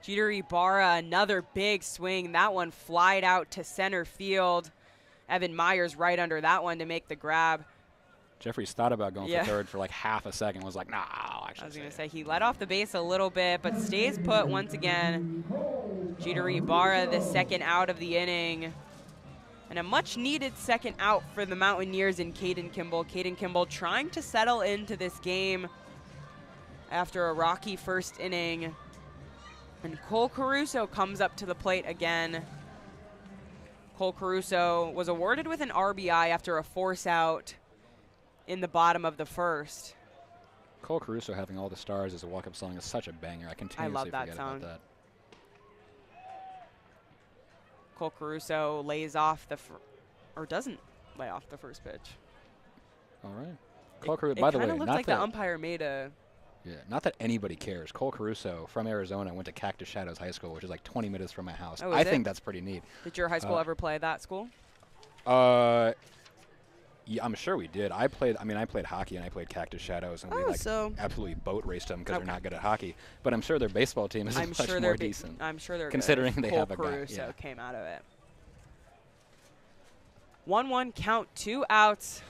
Jeter Ibarra, another big swing. That one flied out to center field. Evan Myers right under that one to make the grab. Jeffries thought about going for third for like half a second. Was like, nah, I was going to say he let off the base a little bit, but stays put once again. Jeter Ibarra, the second out of the inning. And a much-needed second out for the Mountaineers in Caden Kimball. Caden Kimball trying to settle into this game after a rocky first inning. And Cole Caruso comes up to the plate again. Cole Caruso was awarded with an RBI after a force out in the bottom of the first. Cole Caruso having all the stars as a walk-up song is such a banger. I continuously forget about that. Cole Caruso lays off the, or doesn't lay off the first pitch. All right. Cole Caruso, by the way, it kind of looked like the umpire made a. Yeah, not that anybody cares. Cole Caruso from Arizona went to Cactus Shadows High School, which is like 20 minutes from my house. Oh, I think that's pretty neat. Did your high school ever play that school? Yeah, I'm sure we did. I played hockey and I played Cactus Shadows, and we absolutely boat raced them because they're not good at hockey. But I'm sure their baseball team is much more decent. I'm sure they're considering good. they Cole have a guy. Caruso came out of it. 1-1 count, 2 outs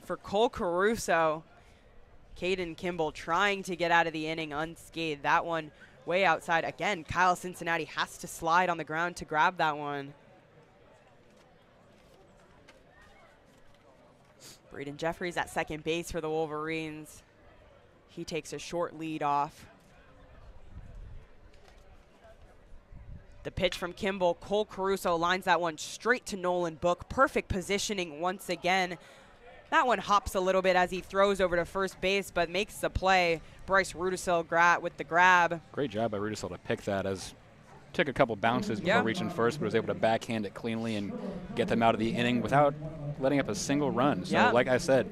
for Cole Caruso. Caden Kimball trying to get out of the inning unscathed. That one way outside. Again, Kyle Cincinnati has to slide on the ground to grab that one. Braden Jeffries at second base for the Wolverines. He takes a short lead off. The pitch from Kimball. Cole Caruso lines that one straight to Nolan Book. Perfect positioning once again. That one hops a little bit as he throws over to first base, but makes the play. Bryce Rudisill with the grab. Great job by Rudisill to pick that, as took a couple bounces before reaching first, but was able to backhand it cleanly and get them out of the inning without letting up a single run. So like I said,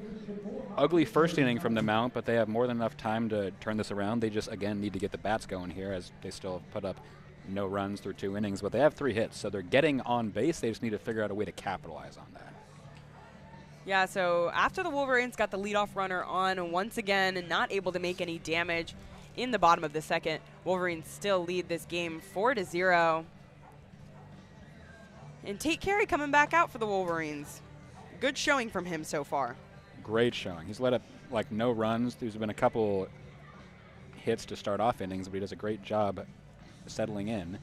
ugly first inning from the Mount, but they have more than enough time to turn this around. They just, again, need to get the bats going here, as they still have put up no runs through 2 innings, but they have 3 hits, so they're getting on base. They just need to figure out a way to capitalize on that. Yeah, so after the Wolverines got the leadoff runner on once again and not able to make any damage in the bottom of the second, Wolverines still lead this game 4-0. And Tate Carey coming back out for the Wolverines. Good showing from him so far. Great showing. He's let up like no runs. There's been a couple hits to start off innings, but he does a great job settling in.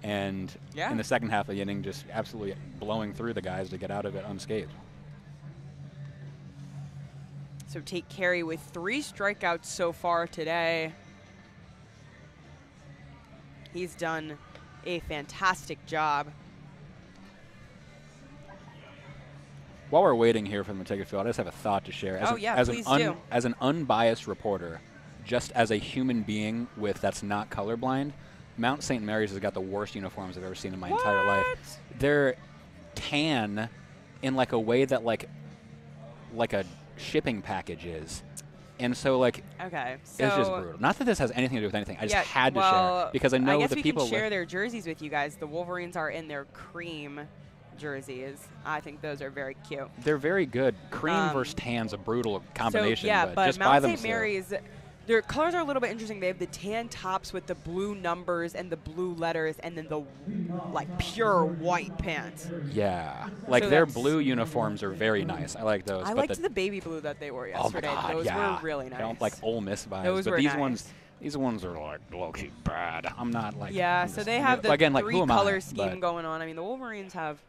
And in the second half of the inning, just absolutely blowing through the guys to get out of it unscathed. So Tate Carey with 3 strikeouts so far today. He's done a fantastic job. While we're waiting here for them to take a field, I just have a thought to share. As an unbiased reporter, just as a human being that's not colorblind, Mount St. Mary's has got the worst uniforms I've ever seen in my entire life. They're tan in like a way that like a shipping package is. And so, like, okay, so it's just brutal. Not that this has anything to do with anything. I just yeah, had to well, share because I know guess the we people. can share their jerseys with you guys. The Wolverines are in their cream jerseys. I think those are very cute. They're very good. Cream versus tan's a brutal combination. So, yeah, but just Mount by St. Mary's, their colors are a little bit interesting. They have the tan tops with the blue numbers and the blue letters, and then the like pure white pants. Yeah, like So their that's- blue uniforms are very nice. I like those. I but liked the baby blue that they wore oh my yesterday. God, Those yeah. were really nice. I don't like Ole Miss vibes. Those but were these nice. These ones are like low-key bad. I'm not like. Yeah, I'm so just- they have the again, like, who am I? three-color scheme But going on. I mean, the Wolverines have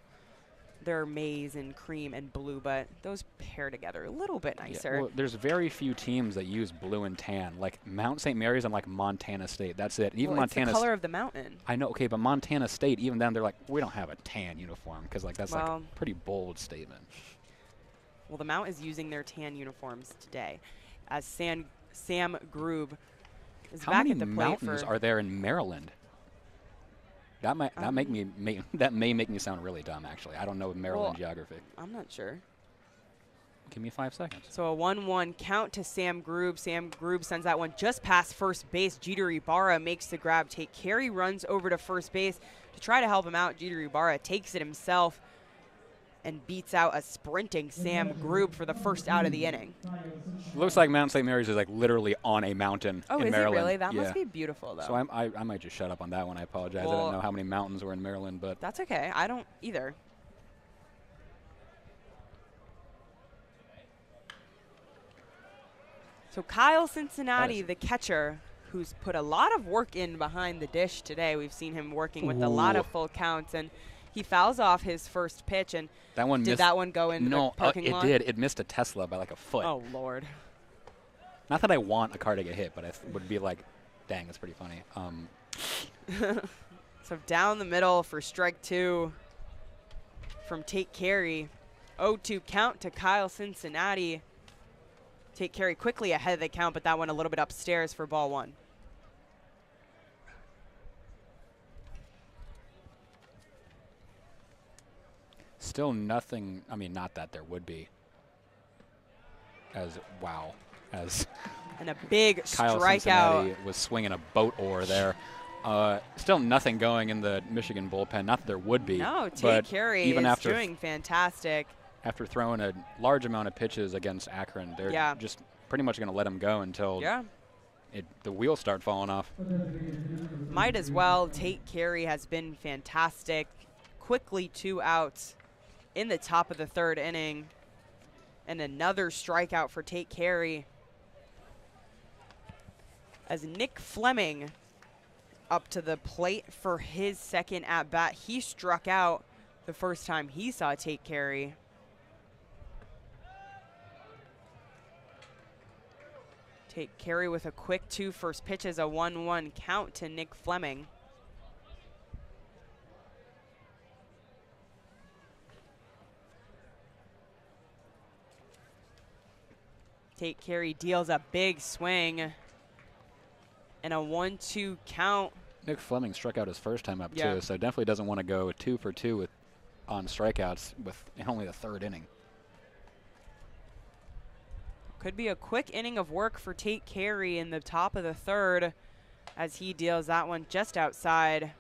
their maize and cream and blue, but those pair together a little bit yeah, nicer. well, there's very few teams that use blue and tan, like Mount St. Mary's and like Montana State. That's it. And even Well, it's the Montana. color of the mountain. I know, okay, but Montana State, even then, they're like, we don't have a tan uniform because like that's like Well- a pretty bold statement. Well, the Mount is using their tan uniforms today, as Sam Grube is How back many at the plate mountains for. are there in Maryland? That might that may make me sound really dumb. Actually, I don't know Maryland geography. I'm not sure. Give me 5 seconds. So a 1-1 count to Sam Grube. Sam Grube sends that one just past first base. Jeter Ibarra makes the grab. Tate Carey runs over to first base to try to help him out. Jeter Ibarra takes it himself and beats out a sprinting Sam Grube for the first out of the inning. Looks like Mount St. Mary's is like literally on a mountain Oh, in is Maryland. it really? That yeah. must be beautiful, though. So I might just shut up on that one. I apologize. I Well, don't know how many mountains were in Maryland, but That's okay. I don't either. So Kyle Cincinnati, the catcher, who's put a lot of work in behind the dish today. We've seen him working with a lot of full counts, and he fouls off his first pitch. And that one did missed. that one go into No, the parking it lot? did. It missed a Tesla by like a foot. Oh, Lord. Not that I want a car to get hit, but I would be like, dang, that's pretty funny. So down the middle for strike two from Tate Carey. 0-2 count to Kyle Cincinnati. Tate Carey quickly ahead of the count, but that one a little bit upstairs for ball one. Still nothing. I mean, not that there would be. As And a big Kyle strikeout. Cincinnati was swinging a boat oar there. Still nothing going in the Michigan bullpen. Not that there would be. No, Tate but Carey even is after doing fantastic. after throwing a large amount of pitches against Akron, they're just pretty much going to let him go until the wheels start falling off. Might as well. Tate Carey has been fantastic. Quickly 2 outs in the top of the third inning. And another strikeout for Tate Carey. As Nick Fleming up to the plate for his second at-bat. He struck out the first time he saw Tate Carey. Tate Carey with a quick 2 first pitches, a 1-1 count to Nick Fleming. Tate Carey deals a big swing and a 1-2 count. Nick Fleming struck out his first time up Yeah. too, so definitely doesn't want to go 2 for 2 on strikeouts in only the third inning. Could be a quick inning of work for Tate Carey in the top of the third as he deals that one just outside.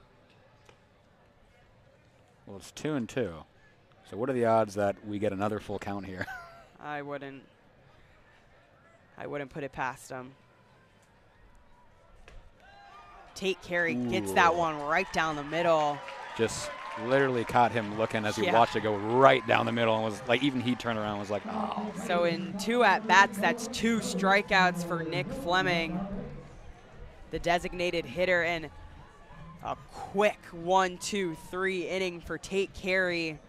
Well, it's 2-2. So what are the odds that we get another full count here? I wouldn't put it past him. Tate Carey gets that one right down the middle. Just literally caught him looking as he Yeah. watched it go right down the middle and was like, even he turned around and was like, oh. So in 2 at-bats, that's 2 strikeouts for Nick Fleming, the designated hitter, and a quick 1-2-3 inning for Tate Carey.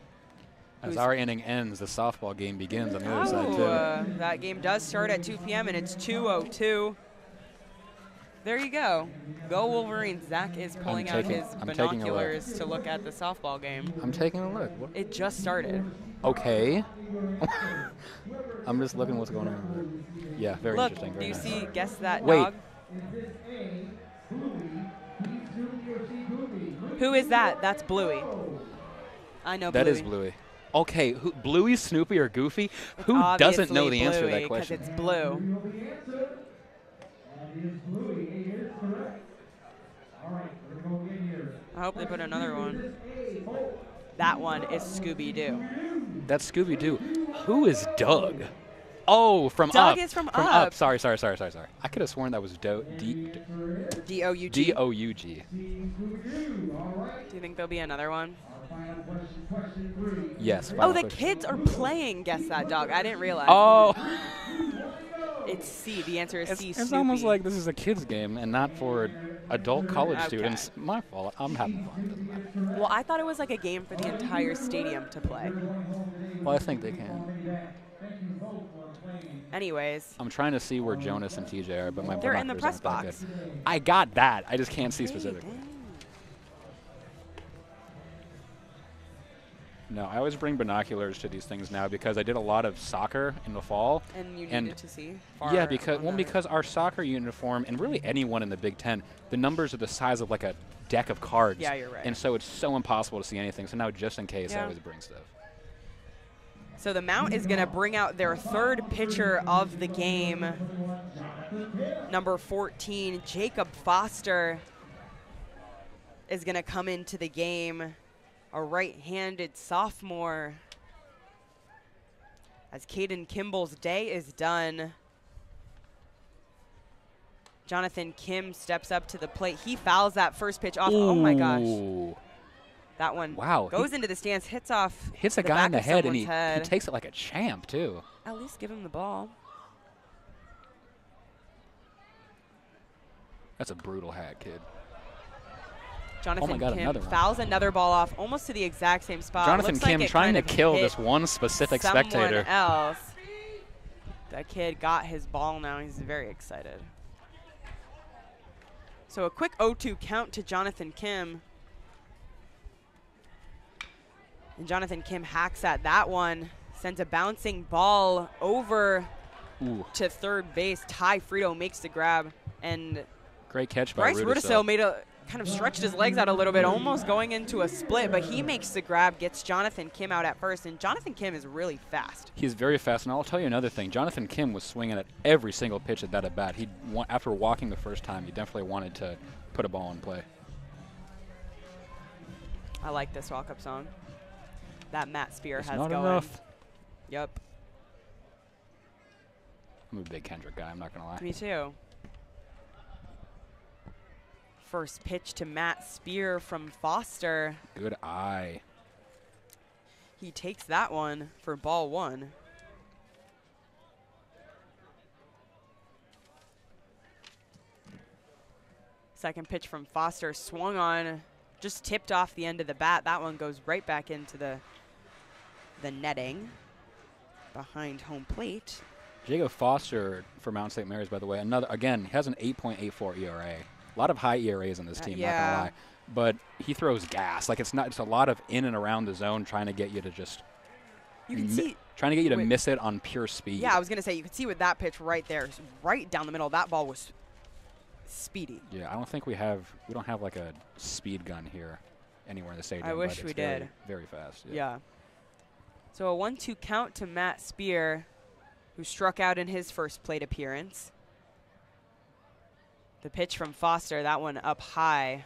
As our inning ends, the softball game begins on the other side too. That game does start at 2 p.m. and it's 2:02. There you go. Go Wolverines. Zach is pulling out his binoculars to look at the softball game. I'm taking a look. What? It just started. Okay. I'm just looking what's going on. Yeah, very Look, interesting. do Very you nice. see, guess that Wait. dog? Who is that? That's Bluey. I know That Bluey. is Bluey. Okay, Bluey, Snoopy, or Goofy? Who doesn't know the answer to that question? Because it's blue. I hope they put another one. That one is Scooby-Doo. That's Scooby-Doo. Who is Doug? Oh, from Doug Up. is from Up. Up. Sorry. I could have sworn that was D-O-U-G. D-O-U-G. Do you think there'll be another one? Yes. Oh, the kids are playing Guess That Dog. I didn't realize. Oh. It's C. The answer is C, It's Snoopy. almost like this is a kid's game and not for adult college students. My fault. I'm having fun. Doesn't matter. Well, I thought it was like a game for the entire stadium to play. Well, I think they can. Anyways. I'm trying to see where Jonas and TJ are, but my They're in the binoculars press aren't that box. good. I got that. I just can't see specifically. No, I always bring binoculars to these things now because I did a lot of soccer in the fall. And you needed to see? Yeah, because our soccer uniform, and really anyone in the Big Ten, the numbers are the size of like a deck of cards. Yeah, you're right. And so it's so impossible to see anything. So now just in case, I always bring stuff. So the Mount is going to bring out their third pitcher of the game, number 14, Jacob Foster, is going to come into the game, a right-handed sophomore. As Caden Kimball's day is done, Jonathan Kim steps up to the plate. He fouls that first pitch off. Ooh. Oh, my gosh. That one goes into the stands, hits a guy in the head, and he head. takes it like a champ, too. At least give him the ball. That's a brutal hat, kid. Jonathan Kim another fouls another ball off almost to the exact same spot. Jonathan Looks Kim like trying to kind of kill hit this one specific spectator. someone else. That kid got his ball now. He's very excited. So a quick 0-2 count to Jonathan Kim. And Jonathan Kim hacks at that one, sends a bouncing ball over to third base. Ty Frito makes the grab, and great catch by Bryce Rudisil kind of stretched his legs out a little bit, almost going into a split, but he makes the grab, gets Jonathan Kim out at first, and Jonathan Kim is really fast. He's very fast, and I'll tell you another thing. Jonathan Kim was swinging at every single pitch at that at-bat. After walking the first time, he definitely wanted to put a ball in play. I like this walk-up song that Matt Spear has not going. Enough. Yep. I'm a big Kendrick guy, I'm not going to lie. Me too. First pitch to Matt Spear from Foster. Good eye. He takes that one for ball one. Second pitch from Foster, swung on, just tipped off the end of the bat. That one goes right back into the netting behind home plate. Jacob Foster for Mount St. Mary's, by the way, again, has an 8.84 ERA. A lot of high ERAs on this team, not gonna lie. But he throws gas. Like it's a lot of in and around the zone trying to get you to just miss it on pure speed. Yeah, I was gonna say you could see with that pitch right there, right down the middle. That ball was speedy. Yeah, I don't think we don't have like a speed gun here anywhere in the stadium. I wish we did. Very fast. Yeah. So a 1-2 count to Matt Spear, who struck out in his first plate appearance. The pitch from Foster, that one up high.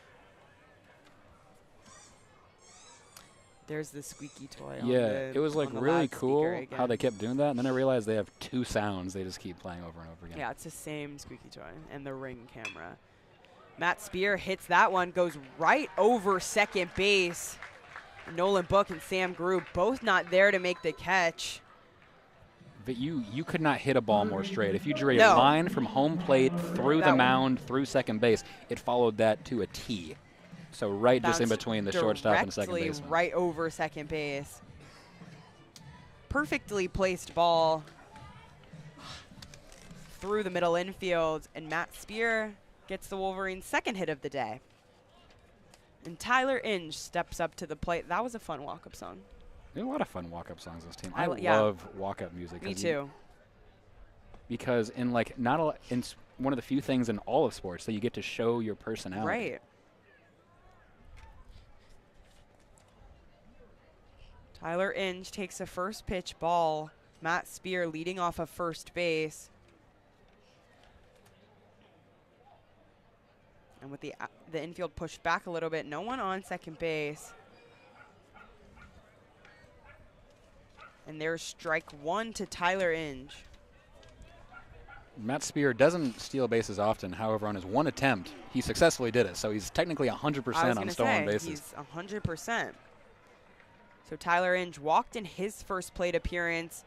There's the squeaky toy. Yeah, it was like really cool how they kept doing that, and then I realized they have two sounds they just keep playing over and over again. Yeah, it's the same squeaky toy and the ring camera. Matt Spear hits that one, goes right over second base. Nolan Book and Sam Grew both not there to make the catch. But you could not hit a ball more straight. If you drew a line from home plate through the mound, through second base, it followed that to a T. So right just in between the shortstop and second baseman. Right over second base. Perfectly placed ball through the middle infield, and Matt Spear gets the Wolverines' second hit of the day. And Tyler Inge steps up to the plate. That was a fun walk-up song. There's a lot of fun walk-up songs on this team. I love walk-up music. Me too. Because in it's one of the few things in all of sports that you get to show your personality. Right. Tyler Inge takes a first pitch ball. Matt Spear leading off of first base. And with the infield pushed back a little bit, no one on second base. And there's strike one to Tyler Inge. Matt Spear doesn't steal bases often. However, on his one attempt, he successfully did it. So he's technically 100% on stolen bases. He's 100%. So Tyler Inge walked in his first plate appearance,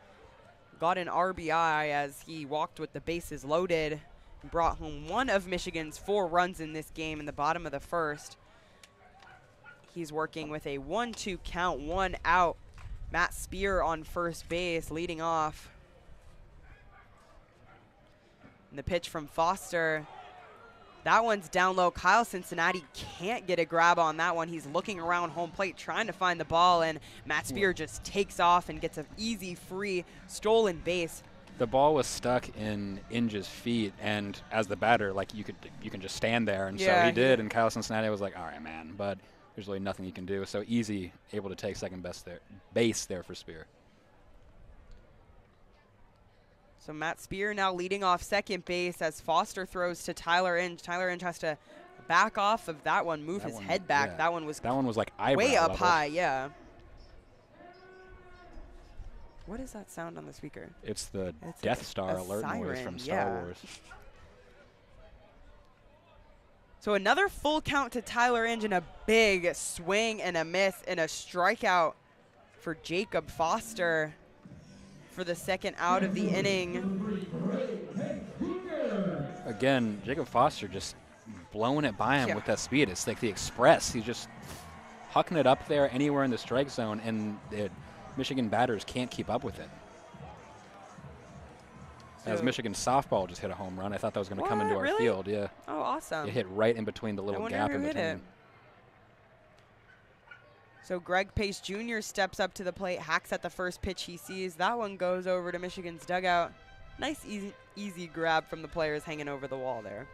got an RBI as he walked with the bases loaded, and brought home one of Michigan's 4 runs in this game in the bottom of the first. He's working with a 1-2 count, 1 out. Matt Spear on first base, leading off. And the pitch from Foster, that one's down low. Kyle Cincinnati can't get a grab on that one. He's looking around home plate trying to find the ball, and Matt Spear just takes off and gets an easy, free, stolen base. The ball was stuck in Inge's feet, and as the batter, like you can just stand there, and so he did. And Kyle Cincinnati was like, "All right, man," but there's really nothing you can do. So easy, able to take second base there for Spear. So Matt Spear now leading off second base as Foster throws to Tyler Inge. Tyler Inge has to back off of that one, move his head back. Yeah. That one was like eyebrow way up level. high, yeah. What is that sound on the speaker? It's the Death Star alert noise from Star Wars. So another full count to Tyler Inge and a big swing and a miss and a strikeout for Jacob Foster for the second out of the inning. Again, Jacob Foster just blowing it by him with that speed. It's like the express. He's just hucking it up there anywhere in the strike zone, and the Michigan batters can't keep up with it. As Michigan softball just hit a home run. I thought that was going to come into our field. Yeah. Oh, awesome. It hit right in between the little gap in between. So Greg Pace Jr. steps up to the plate, hacks at the first pitch he sees. That one goes over to Michigan's dugout. Nice, easy grab from the players hanging over the wall there.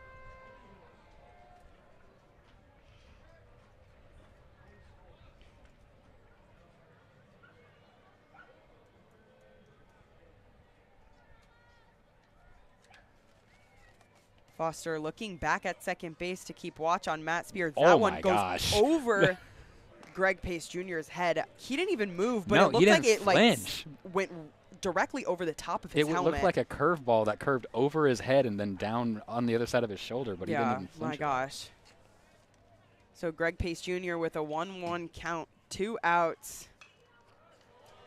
Foster looking back at second base to keep watch on Matt Spear. That one goes over Greg Pace Jr.'s head. He didn't even move, but it looked like it went directly over the top of his helmet. It looked like a curveball that curved over his head and then down on the other side of his shoulder, but he didn't even flinch. My gosh. So Greg Pace Jr. with a 1-1 count, 2 outs,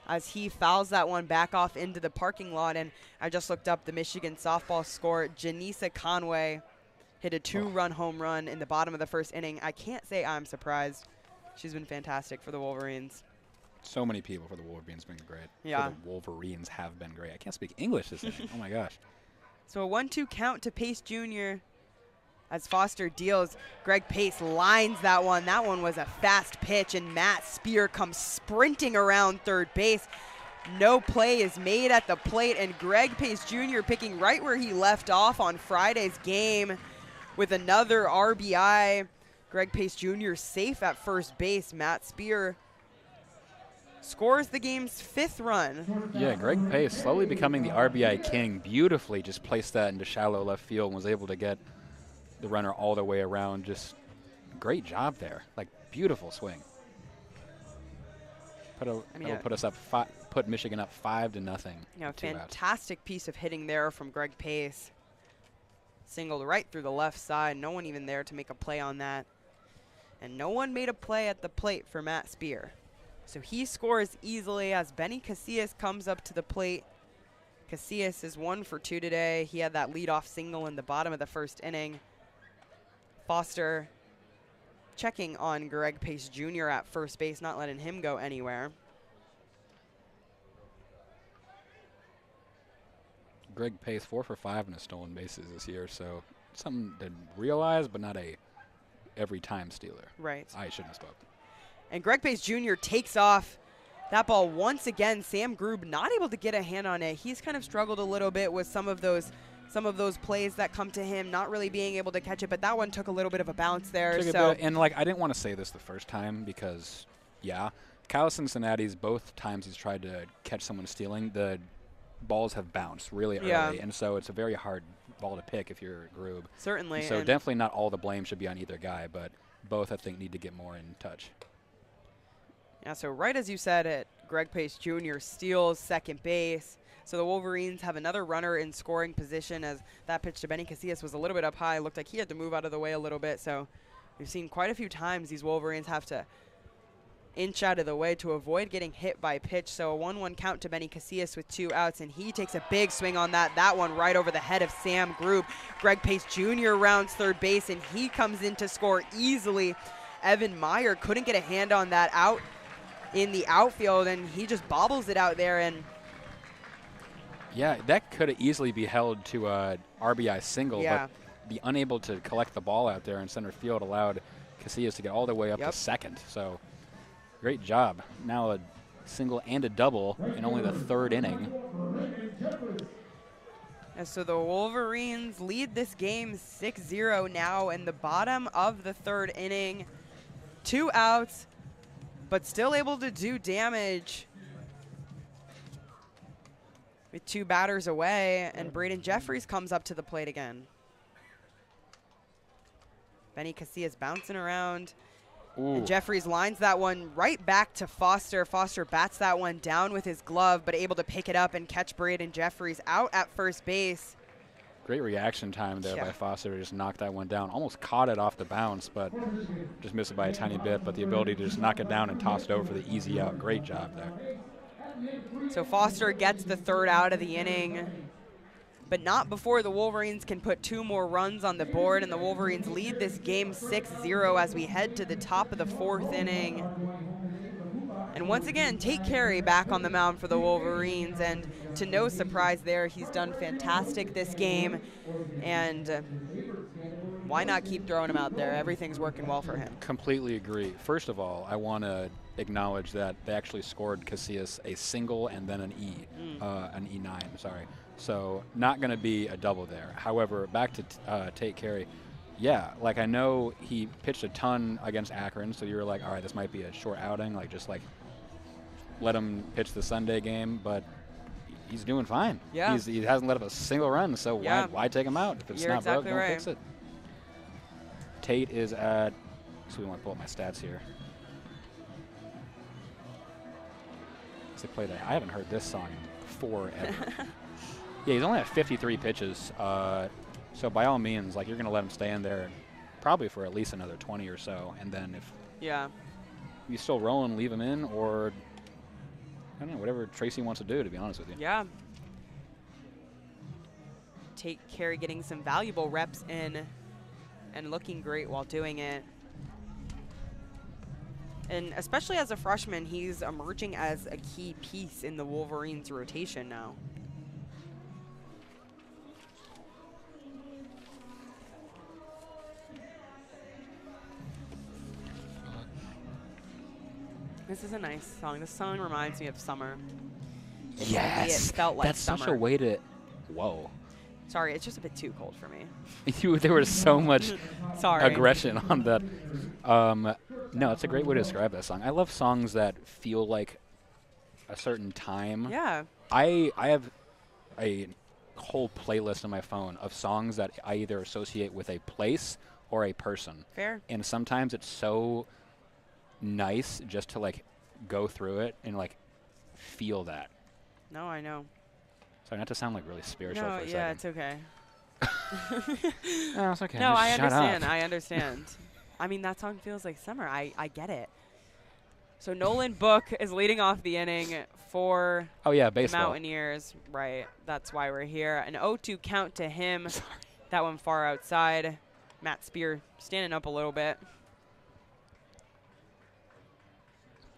as he fouls that one back off into the parking lot. And I just looked up the Michigan softball score. Janisa Conway hit a 2-run home run in the bottom of the first inning. I can't say I'm surprised. She's been fantastic for the Wolverines. So many people for the Wolverines have been great. Yeah. For the Wolverines have been great. I can't speak English this inning. Oh, my gosh. So a 1-2 count to Pace Jr. as Foster deals. Greg Pace lines that one. That one was a fast pitch, and Matt Spear comes sprinting around third base. No play is made at the plate, and Greg Pace Jr. picking right where he left off on Friday's game with another RBI. Greg Pace Jr. safe at first base. Matt Spear scores the game's 5th run. Yeah, Greg Pace slowly becoming the RBI king. Beautifully just placed that into shallow left field and was able to get the runner all the way around. Just great job there. Like, beautiful swing. Put Michigan up 5-0. Yeah, fantastic piece of hitting there from Greg Pace. Singled right through the left side. No one even there to make a play on that. And no one made a play at the plate for Matt Spear. So he scores easily as Benny Casillas comes up to the plate. Casillas is 1 for 2 today. He had that leadoff single in the bottom of the first inning. Foster checking on Greg Pace Jr. at first base, not letting him go anywhere. Greg Pace 4 for 5 in his stolen bases this year, so something to realize, but not a every-time stealer. Right. I shouldn't have spoken. And Greg Pace Jr. takes off that ball once again. Sam Grube not able to get a hand on it. He's kind of struggled a little bit with some of those plays that come to him, not really being able to catch it, but that one took a little bit of a bounce there. And like, I didn't want to say this the first time because, Cal Cincinnati's, both times he's tried to catch someone stealing, the balls have bounced really early, and so it's a very hard ball to pick if you're Grube. Certainly. So definitely not all the blame should be on either guy, but both, I think, need to get more in touch. Yeah, so right as you said it, Greg Pace Jr. steals second base. So the Wolverines have another runner in scoring position, as that pitch to Benny Casillas was a little bit up high. Looked like he had to move out of the way a little bit. So we've seen quite a few times these Wolverines have to inch out of the way to avoid getting hit by pitch. So a 1-1 count to Benny Casillas with 2 outs, and he takes a big swing on that. That one right over the head of Sam Grube. Greg Pace Jr. rounds third base, and he comes in to score easily. Evan Meyer couldn't get a hand on that out in the outfield, and he just bobbles it out there. And yeah, that could have easily be held to a RBI single, but be unable to collect the ball out there in center field allowed Casillas to get all the way up to second. So great job. Now a single and a double in only the 3rd inning. And so the Wolverines lead this game 6-0 now in the bottom of the 3rd inning. 2 outs, but still able to do damage with 2 batters away, and Braden Jeffries comes up to the plate again. Benny Casillas bouncing around. And Jeffries lines that one right back to Foster. Foster bats that one down with his glove, but able to pick it up and catch Braden Jeffries out at first base. Great reaction time there by Foster to just knock that one down. Almost caught it off the bounce, but just missed it by a tiny bit. But the ability to just knock it down and toss it over for the easy out. Great job there. So Foster gets the 3rd out of the inning, but not before the Wolverines can put 2 more runs on the board, and the Wolverines lead this game 6-0 as we head to the top of the 4th inning. And once again, Tate Carey back on the mound for the Wolverines, and to no surprise there, he's done fantastic this game, and why not keep throwing him out there? Everything's working well for him. Completely agree. First of all, I want to acknowledge that they actually scored Casillas a single and then an E9, sorry. So not going to be a double there. However, back to Tate Carey. Yeah, like I know he pitched a ton against Akron, so you were like, all right, this might be a short outing, like just like let him pitch the Sunday game, but he's doing fine. Yeah. He hasn't let up a single run, so why take him out? If it's not broke, don't fix it. Tate is at, so we want to pull up my stats here. They played I haven't heard this song forever. Yeah, he's only at 53 pitches. So by all means, like, you're going to let him stay in there probably for at least another 20 or so. And then if you still rolling, leave him in, or I don't know, whatever Tracy wants to do, to be honest with you. Yeah. Tate Carey getting some valuable reps in and looking great while doing it. And especially as a freshman, he's emerging as a key piece in the Wolverines' rotation now. This is a nice song. This song reminds me of summer. Yes. It felt like that's summer. Such a way to, whoa. Sorry, it's just a bit too cold for me. There was so much aggression on that. No, it's a great way to describe that song. I love songs that feel like a certain time. Yeah. I have a whole playlist on my phone of songs that I either associate with a place or a person. Fair. And sometimes it's so nice just to like go through it and like feel that. No, I know. Sorry, not to sound like really spiritual for a second. Yeah, it's okay. No, it's okay. No, I understand. I understand. I mean, that song feels like summer. I get it. So Nolan Book is leading off the inning for baseball. the Mountaineers. Right. That's why we're here. An 0-2 count to him. Sorry. That one far outside. Matt Spear standing up a little bit.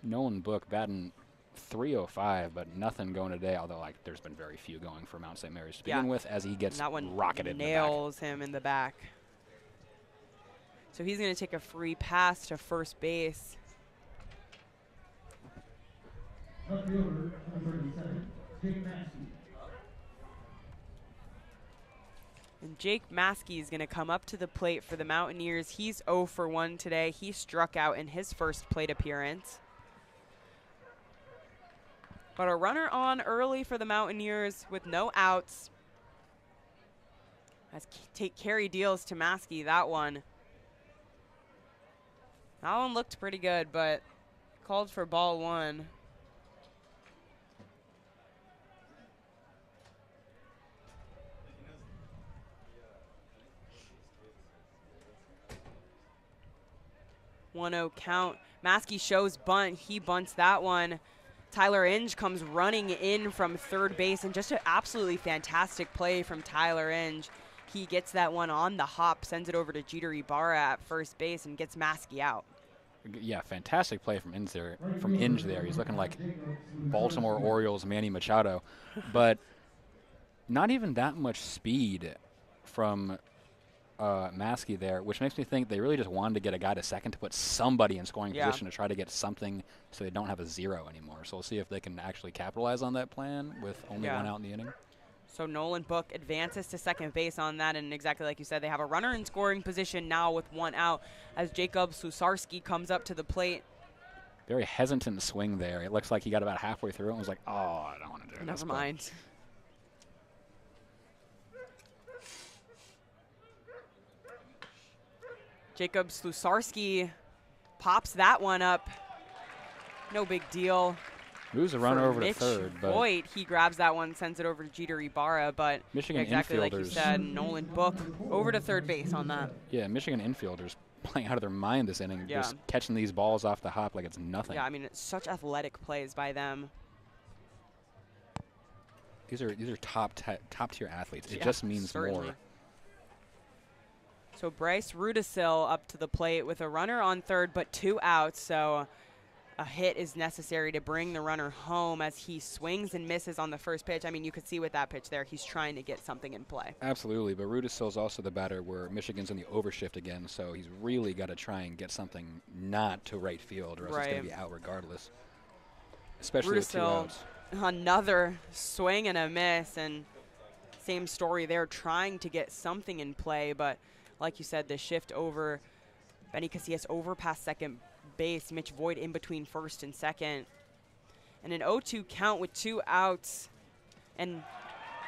Nolan Book batting .305, but nothing going today, although like there's been very few going for Mount St. Mary's to begin with, as he gets that one rocketed nails him in the back. So he's going to take a free pass to first base. And Jake Maskey is going to come up to the plate for the Mountaineers. He's 0 for 1 today. He struck out in his first plate appearance. But a runner on early for the Mountaineers with no outs. As Tate Carey deals to Maskey that one. That one looked pretty good, but called for ball 1. (1-0) count. Maskey shows bunt. He bunts that one. Tyler Inge comes running in from third base, and just an absolutely fantastic play from Tyler Inge. He gets that one on the hop, sends it over to Jeter Ibarra at first base, and gets Maskey out. Yeah, fantastic play from Inge there. He's looking like Baltimore Orioles Manny Machado. But not even that much speed from Maskey there, which makes me think they really just wanted to get a guy to second to put somebody in scoring position to try to get something so they don't have a 0 anymore. So we'll see if they can actually capitalize on that plan with only 1 out in the inning. So Nolan Book advances to second base on that, and exactly like you said, they have a runner in scoring position now with 1 out as Jacob Susarski comes up to the plate. Very hesitant swing there. It looks like he got about halfway through and was like, oh, I don't want to do this. Never mind. Jacob Susarski pops that one up. No big deal. Moves a runner over to third. But Voigt, he grabs that one, sends it over to Jeter Ibarra, but Michigan exactly infielders, like you said, Nolan Book over to third base on that. Yeah, Michigan infielders playing out of their mind this inning, just catching these balls off the hop like it's nothing. Yeah, I mean, it's such athletic plays by them. These are top tier athletes. It just means more. So Bryce Rudisil up to the plate with a runner on third, but 2 outs. So a hit is necessary to bring the runner home as he swings and misses on the first pitch. I mean, you could see with that pitch there, he's trying to get something in play. Absolutely, but Rudisil's also the batter where Michigan's in the overshift again, so he's really got to try and get something not to right field, or else it's going to be out regardless. Especially with 2 outs. Another swing and a miss, and same story there, trying to get something in play, but like you said, the shift over, Benny Casillas over past second base, Mitch Voigt in between first and second. And an 0-2 count with 2 outs. And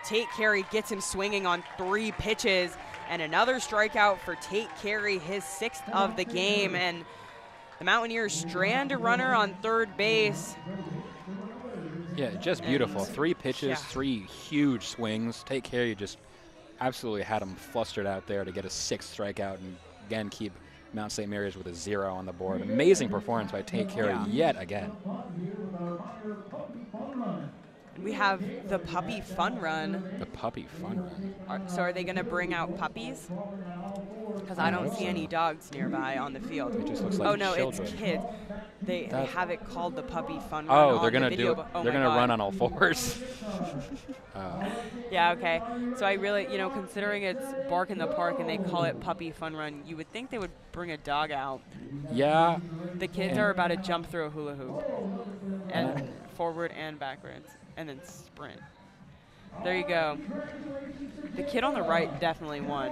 Tate Carey gets him swinging on 3 pitches. And another strikeout for Tate Carey, his 6th of the game. And the Mountaineers strand a runner on third base. Yeah, just beautiful. 3 pitches, 3 huge swings. Tate Carey just absolutely had him flustered out there to get a 6th strikeout and, again, keep Mount St. Mary's with a 0 on the board. Amazing performance by Tate Carey yet again. We have the puppy fun run. The puppy fun run. So are they going to bring out puppies? Because I don't see any dogs nearby on the field. It just looks like it's kids. They have it called the puppy fun run. Oh, they're going to do it. They're going to run on all 4s. Yeah, okay. So I really, considering it's Bark in the Park and they call it puppy fun run, you would think they would bring a dog out. Yeah. The kids are about to jump through a hula hoop. And forward and backwards. And then sprint. There you go. The kid on the right definitely won.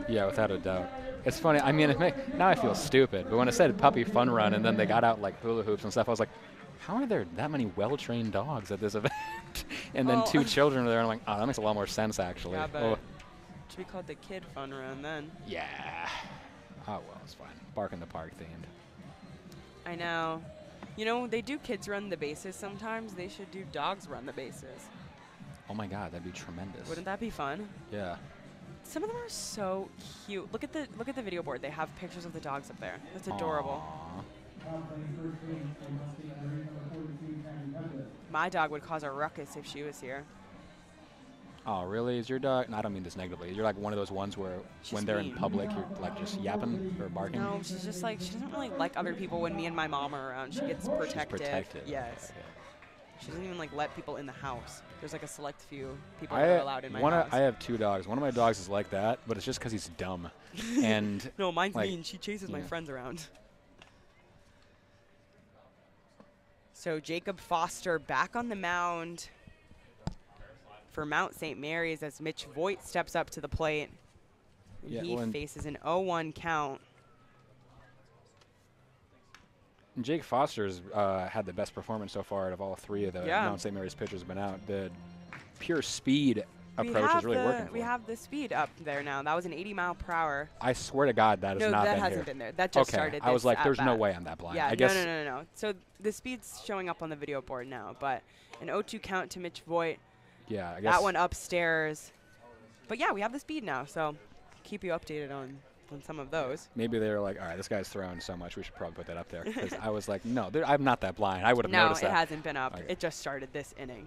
Yeah, without a doubt. It's funny. I mean, now I feel stupid. But when it said puppy fun run and then they got out like hula hoops and stuff, I was like, how are there that many well-trained dogs at this event? And then 2 children are there, and I'm like, oh, that makes a lot more sense, actually. Yeah, but it should be called the kid fun run then. Yeah. Oh, well, it's fine. Bark in the Park themed. I know. They do kids run the bases sometimes. They should do dogs run the bases. Oh, my God, that'd be tremendous. Wouldn't that be fun? Yeah. Some of them are so cute. Look at the video board. They have pictures of the dogs up there. That's adorable. Aww. My dog would cause a ruckus if she was here. Oh, really? Is your dog? No, I don't mean this negatively. You're like one of those ones where when they're in public, you're like just yapping or barking? No, she's just like, she doesn't really like other people when me and my mom are around. She gets protective. She's protective. Yes. Okay. She doesn't even like let people in the house. There's like a select few people that are allowed in my house. I have 2 dogs. One of my dogs is like that, but it's just because he's dumb. And no, mine's mean. She chases my friends around. So Jacob Foster back on the mound for Mount St. Mary's as Mitch Voigt steps up to the plate. He faces an 0-1 count. Jake Foster's had the best performance so far out of all 3 of the Mount St. Mary's pitchers have been out. The pure speed approach is really working for We him. have the speed up there now. That was an 80-mile-per-hour. I swear to God that has not been here. No, that hasn't been there. That just started. I was like, there's no way I'm that blind. Yeah, I guess no. So the speed's showing up on the video board now, but an 0-2 count to Mitch Voigt. Yeah, I guess. That one upstairs. But yeah, we have the speed now, so keep you updated on some of those. Maybe they were like, all right, this guy's throwing so much, we should probably put that up there. Because I was like, no, I'm not that blind. I would have noticed that. No, it hasn't been up. Okay. It just started this inning.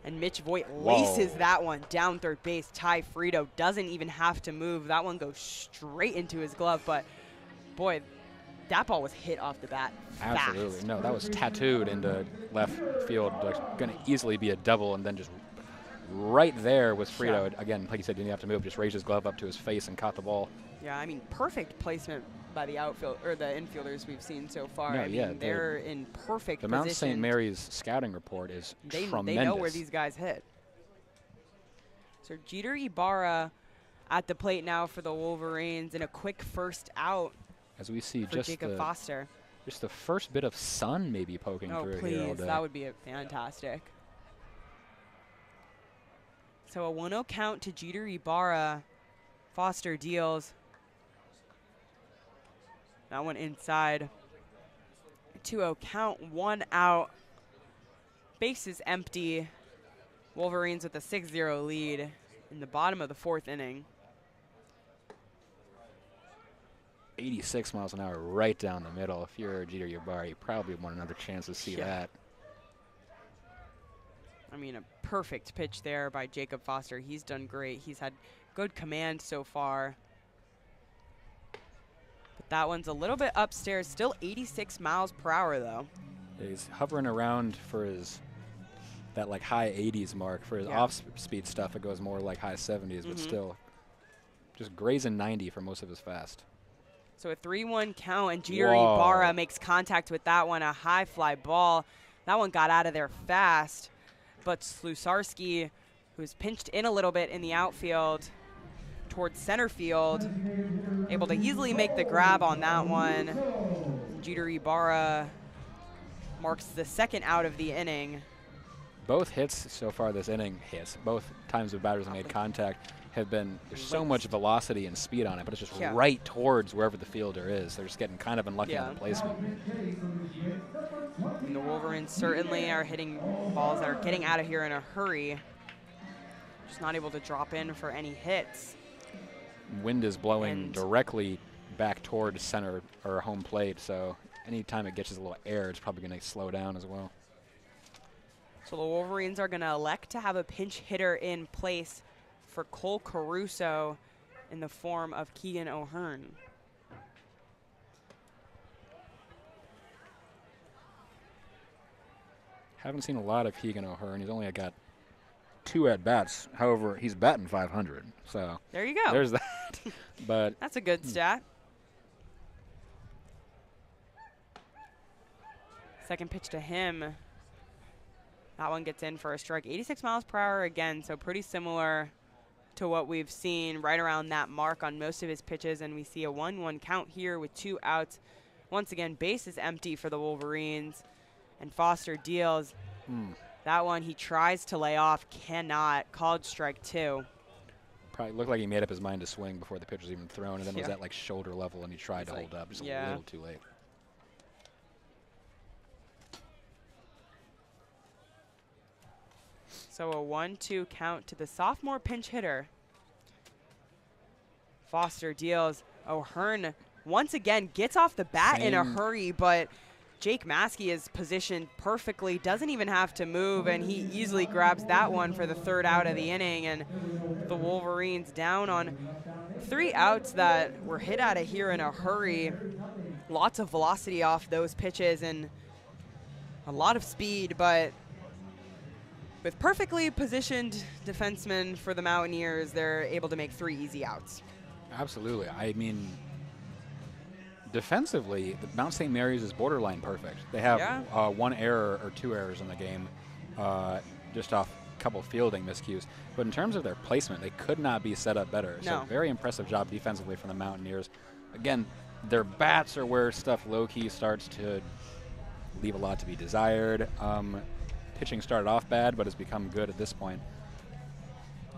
And Mitch Voigt laces that one down third base. Ty Frito doesn't even have to move. That one goes straight into his glove. But, boy, that ball was hit off the bat Absolutely. fast. No, that was tattooed into left field. Like, going to easily be a double, and then just right there was Frito. Again, like you said, didn't have to move. Just raised his glove up to his face and caught the ball. Yeah, I mean, perfect placement by the outfield or the infielders we've seen so far. No, I mean, they're in perfect the position. Mount St. Mary's scouting report is tremendous. They know where these guys hit. So Jeter Ibarra at the plate now for the Wolverines, and a quick first out. As we see for Jacob Foster. Just the first bit of sun maybe poking through here. Oh, please, that would be fantastic. So a 1-0 count to Jeter Ibarra. Foster deals. That one inside. 2-0 count, 1 out. Bases empty. Wolverines with a 6-0 lead in the bottom of the 4th inning. 86 miles an hour right down the middle. If you're Jeter Ibarra, you probably want another chance to see that. I mean, a perfect pitch there by Jacob Foster. He's done great. He's had good command so far. But that one's a little bit upstairs. Still 86 miles per hour, though. He's hovering around for that like high 80s mark. For his off-speed stuff, it goes more like high 70s, but still just grazing 90 for most of his fast. So a 3-1 count, and Jeter Ibarra makes contact with that one, a high fly ball. That one got out of there fast, but Slusarski, who's pinched in a little bit in the outfield towards center field, able to easily make the grab on that one. Jeter Ibarra marks the 2nd out of the inning. Both hits so far this inning, both times the batters have made contact, have been, there's so much velocity and speed on it, but it's just right towards wherever the fielder is. They're just getting kind of unlucky on the placement. And the Wolverines certainly are hitting balls that are getting out of here in a hurry. Just not able to drop in for any hits. Wind is blowing directly back toward center or home plate, so anytime it gets a little air, it's probably going to slow down as well. So the Wolverines are going to elect to have a pinch hitter in place for Cole Caruso in the form of Keegan O'Hearn. Haven't seen a lot of Keegan O'Hearn. He's only got 2 at-bats. However, he's batting 500. So there you go. There's that. But that's a good stat. Second pitch to him. That one gets in for a strike. 86 miles per hour again, so pretty similar to what we've seen right around that mark on most of his pitches, and we see a 1-1 count here with 2 outs. Once again, base is empty for the Wolverines, and Foster deals. That one he tries to lay off, cannot. Called strike 2. Probably looked like he made up his mind to swing before the pitch was even thrown, and then was at like shoulder level, and he tried to hold up just a little too late. So a 1-2 count to the sophomore pinch hitter. Foster deals. O'Hearn once again gets off the bat in a hurry, but Jake Maskey is positioned perfectly, doesn't even have to move, and he easily grabs that one for the 3rd out of the inning, and the Wolverines down on 3 outs that were hit out of here in a hurry. Lots of velocity off those pitches and a lot of speed, but with perfectly positioned defensemen for the Mountaineers, they're able to make 3 easy outs. Absolutely. I mean, defensively, the Mount St. Mary's is borderline perfect. They have 1 error or 2 errors in the game, just off a couple fielding miscues. But in terms of their placement, they could not be set up better. So very impressive job defensively from the Mountaineers. Again, their bats are where stuff low-key starts to leave a lot to be desired. Pitching started off bad, but has become good at this point.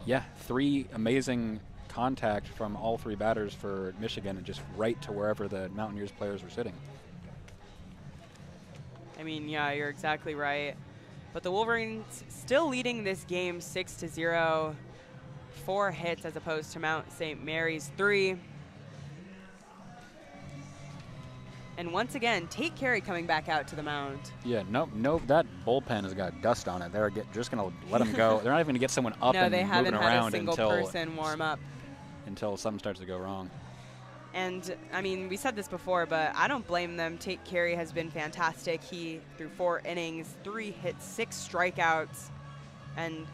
Yeah, 3 amazing contact from all 3 batters for Michigan, and just right to wherever the Mountaineers players were sitting. I mean, yeah, you're exactly right. But the Wolverines still leading this game 6-0. 4 hits as opposed to Mount St. Mary's 3. And once again, Tate Carey coming back out to the mound. Yeah, no, that bullpen has got dust on it. They're just going to let him go. They're not even going to get someone up and moving around No, they haven't had a single person warm up. Until something starts to go wrong. And, I mean, we said this before, but I don't blame them. Tate Carey has been fantastic. He threw 4 innings, 3 hits, 6 strikeouts, and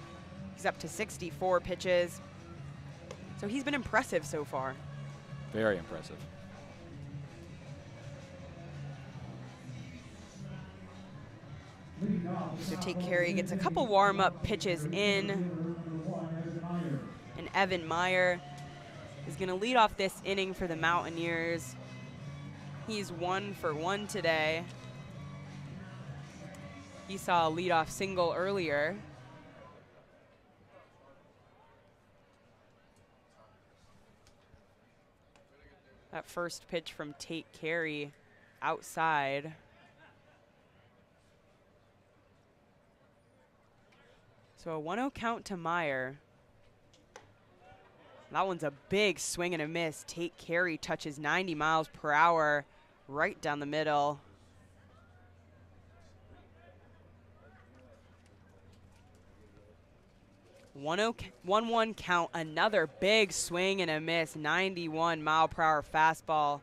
he's up to 64 pitches. So he's been impressive so far. Very impressive. So Tate Carey gets a couple warm-up pitches in. And Evan Meyer is going to lead off this inning for the Mountaineers. He's 1 for 1 today. He saw a leadoff single earlier. That first pitch from Tate Carey outside. So a 1-0 count to Meyer. That one's a big swing and a miss. Tate Carey touches 90 miles per hour right down the middle. 1-1 count, another big swing and a miss. 91 mile per hour fastball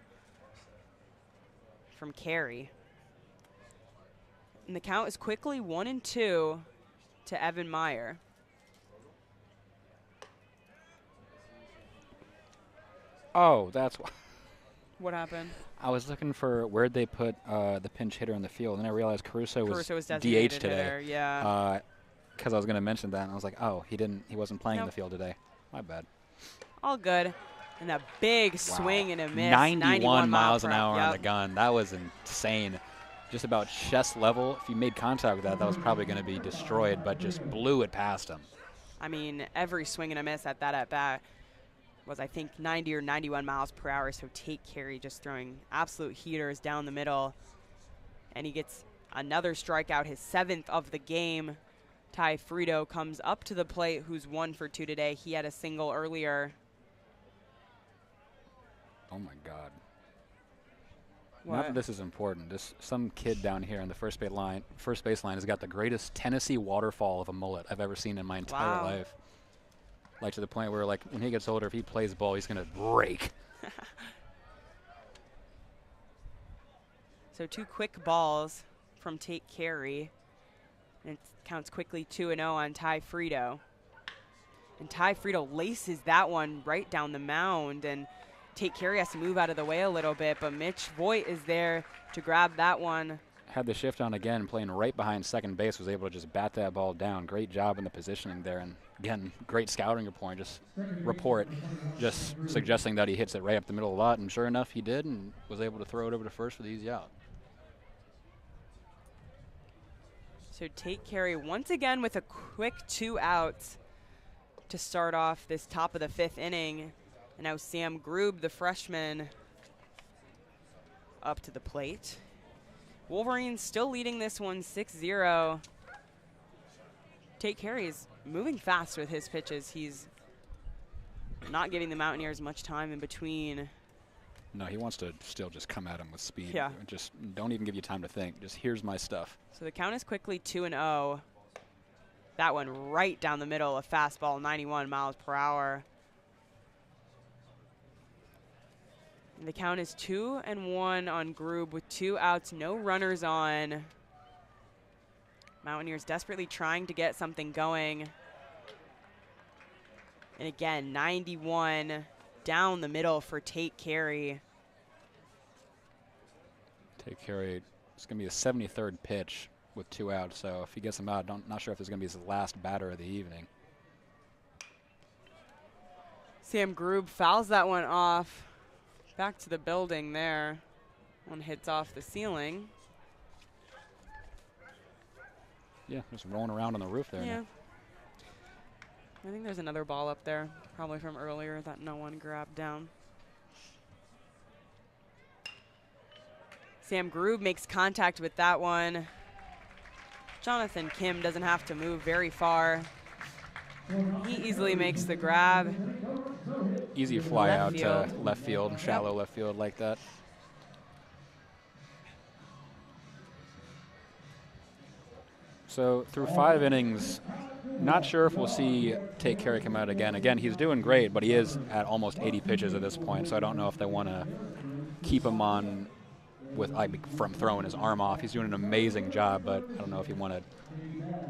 from Carey. And the count is quickly 1-2 to Evan Meyer. Oh, that's why. What happened? I was looking for where'd they put the pinch hitter in the field, and I realized Caruso was DH today. Hitter, yeah. Because I was going to mention that, and I was like, oh, he wasn't playing in the field today. My bad. All good. And a big swing and a miss. 91 miles an hour on the gun. That was insane. Just about chest level. If you made contact with that, that was probably going to be destroyed, but just blew it past him. I mean, every swing and a miss at that at-bat was, I think, 90 or 91 miles per hour. So Tate Carey just throwing absolute heaters down the middle. And he gets another strikeout, his 7th of the game. Ty Frito comes up to the plate, who's 1 for 2 today. He had a single earlier. Oh, my God. What? Not that this is important. Some kid down here on the first base line has got the greatest Tennessee waterfall of a mullet I've ever seen in my entire life. Like, to the point where, like, when he gets older, if he plays ball, he's going to break. So 2 quick balls from Tate Carey. And it counts quickly 2-0 on Ty Frito. And Ty Frito laces that one right down the mound. And Tate Carey has to move out of the way a little bit, but Mitch Voigt is there to grab that one. Had the shift on again, playing right behind second base, was able to just bat that ball down. Great job in the positioning there. And again, great scouting report, just suggesting that he hits it right up the middle a lot. And sure enough, he did, and was able to throw it over to first for the easy out. So Tate Carey once again with a quick 2 outs to start off this top of the 5th inning. And now Sam Grube, the freshman, up to the plate. Wolverines still leading this one 6-0. Tate Carey is moving fast with his pitches. He's not giving the Mountaineers much time in between. No, he wants to still just come at him with speed. Yeah. Just don't even give you time to think. Just here's my stuff. So the count is quickly 2-0. That one right down the middle, a fastball, 91 miles per hour. And the count is 2-1 on Grube with 2 outs, no runners on. Mountaineers desperately trying to get something going. And again, 91 down the middle for Tate Carey. Tate Carey, it's going to be a 73rd pitch with 2 outs, so if he gets them out, not sure if it's going to be his last batter of the evening. Sam Grube fouls that one off. Back to the building there. One hits off the ceiling. Yeah, just rolling around on the roof there. Yeah. I think there's another ball up there, probably from earlier that no one grabbed down. Sam Grube makes contact with that one. Jonathan Kim doesn't have to move very far. He easily makes the grab. Easy fly Left out field. to left field, shallow left field like that. So through 5 innings, not sure if we'll see Tate Carey come out again. Again, he's doing great, but he is at almost 80 pitches at this point, so I don't know if they want to keep him on from throwing his arm off. He's doing an amazing job, but I don't know if you want to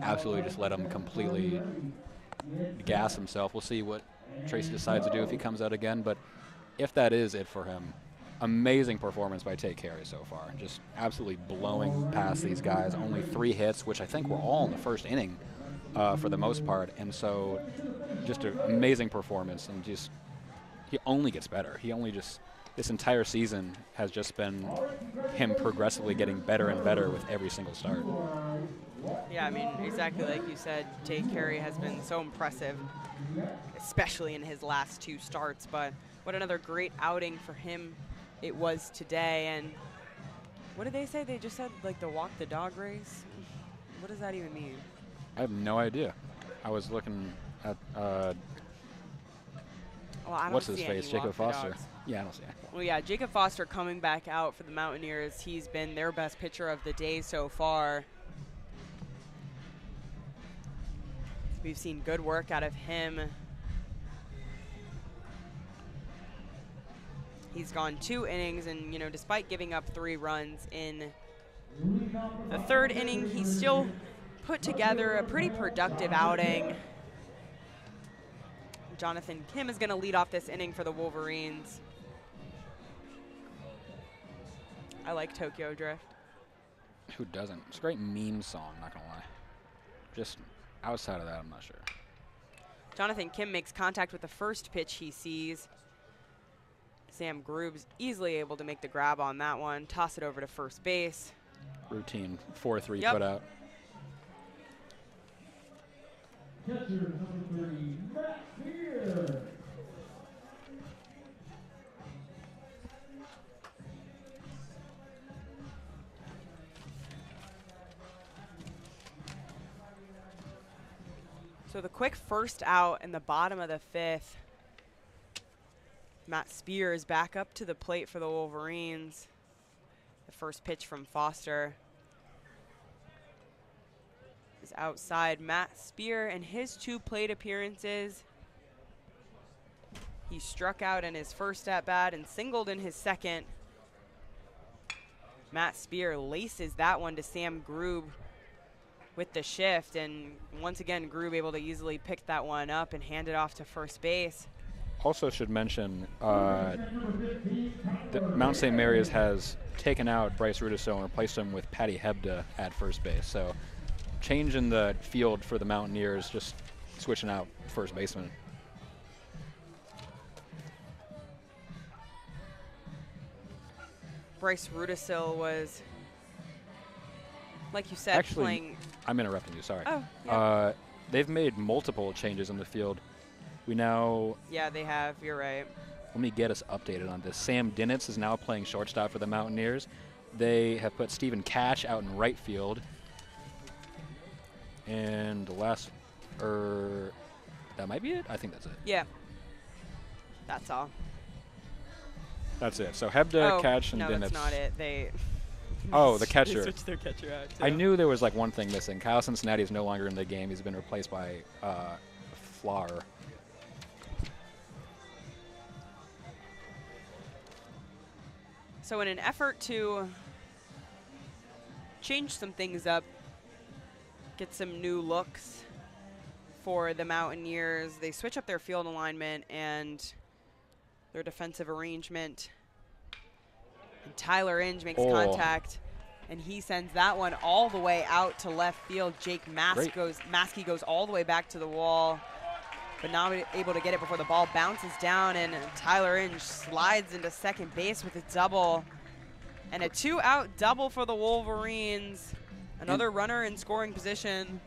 absolutely just let him completely gas himself. We'll see what Tracy decides to do if he comes out again, but if that is it for him, amazing performance by Tate Carey so far. Just absolutely blowing past these guys. Only 3 hits, which I think were all in the first inning for the most part, and so just an amazing performance, and just he only gets better. This entire season has just been him progressively getting better and better with every single start. Yeah, I mean, exactly like you said, Tate Carey has been so impressive, especially in his last 2 starts, but what another great outing for him it was today. And what did they say? They just said, like, the walk the dog race? What does that even mean? I have no idea. I was looking at what's his face, Jacob Foster. Yeah, I don't see it. Well, yeah, Jacob Foster coming back out for the Mountaineers. He's been their best pitcher of the day so far. We've seen good work out of him. He's gone 2 innings, and, you know, despite giving up 3 runs in the 3rd inning, he still put together a pretty productive outing. Jonathan Kim is going to lead off this inning for the Wolverines. I like Tokyo Drift. Who doesn't? It's a great meme song, not going to lie. Just outside of that, I'm not sure. Jonathan Kim makes contact with the first pitch he sees. Sam Grube's easily able to make the grab on that one, toss it over to first base. Routine 4-3 Yep. put out. Catcher number 3, Matt Spear. So the quick first out in the bottom of the 5th. Matt Spear is back up to the plate for the Wolverines. The first pitch from Foster is outside. Matt Spear, in his 2 plate appearances, he struck out in his first at-bat and singled in his second. Matt Spear laces that one to Sam Grube with the shift, and once again, Grube able to easily pick that one up and hand it off to first base. Also should mention that Mount St. Mary's has taken out Bryce Rudisil and replaced him with Patty Hebda at first base. So change in the field for the Mountaineers, just switching out first baseman. Bryce Rudisil was, like you said, Actually, playing. I'm interrupting you, sorry. Oh, yeah. They've made multiple changes in the field. We now, Yeah, they have. You're right. let me get us updated on this. Sam Dinitz is now playing shortstop for the Mountaineers. They have put Stephen Cash out in right field. And the last, that might be it? I think that's it. Yeah. That's all. That's it. So Hebda, Cash, and no, Dinitz. that's not it. They. Oh, the They catcher. switched their catcher out. I too. knew there was like one thing missing. Kyle Cincinnati is no longer in the game. He's been replaced by Flower. So in an effort to change some things up, get some new looks for the Mountaineers, they switch up their field alignment and their defensive arrangement. And Tyler Inge makes contact, and he sends that one all the way out to left field. Jake Maskey goes all the way back to the wall. but not able to get it before the ball bounces down, and Tyler Inge slides into second base with a double. And a 2-out double for the Wolverines. Another runner in scoring position.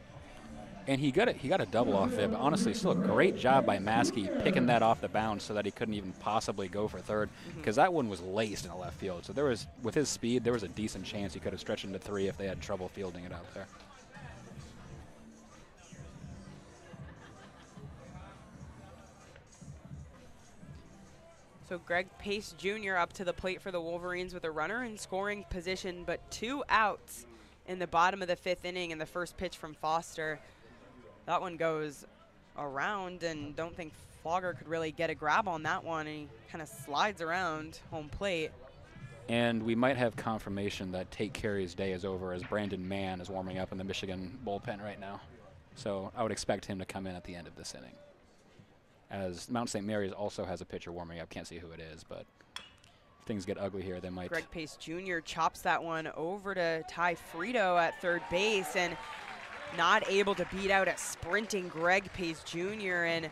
And he got a double off there, but honestly, still a great job by Maskey picking that off the bounce so that he couldn't even possibly go for third, because that one was laced in the left field. So there was, with his speed, there was a decent chance he could have stretched into 3 if they had trouble fielding it out there. So Greg Pace Jr. up to the plate for the Wolverines with a runner in scoring position, but 2 outs in the bottom of the 5th inning, and the first pitch from Foster. That one goes around, and don't think Flogger could really get a grab on that one, and he kind of slides around home plate. And we might have confirmation that Tate Carey's day is over, as Brandon Mann is warming up in the Michigan bullpen right now. So I would expect him to come in at the end of this inning. As Mount St. Mary's also has a pitcher warming up. Can't see who it is, but if things get ugly here, they might. Greg Pace Jr. chops that one over to Ty Frito at third base, and not able to beat out a sprinting Greg Pace Jr. And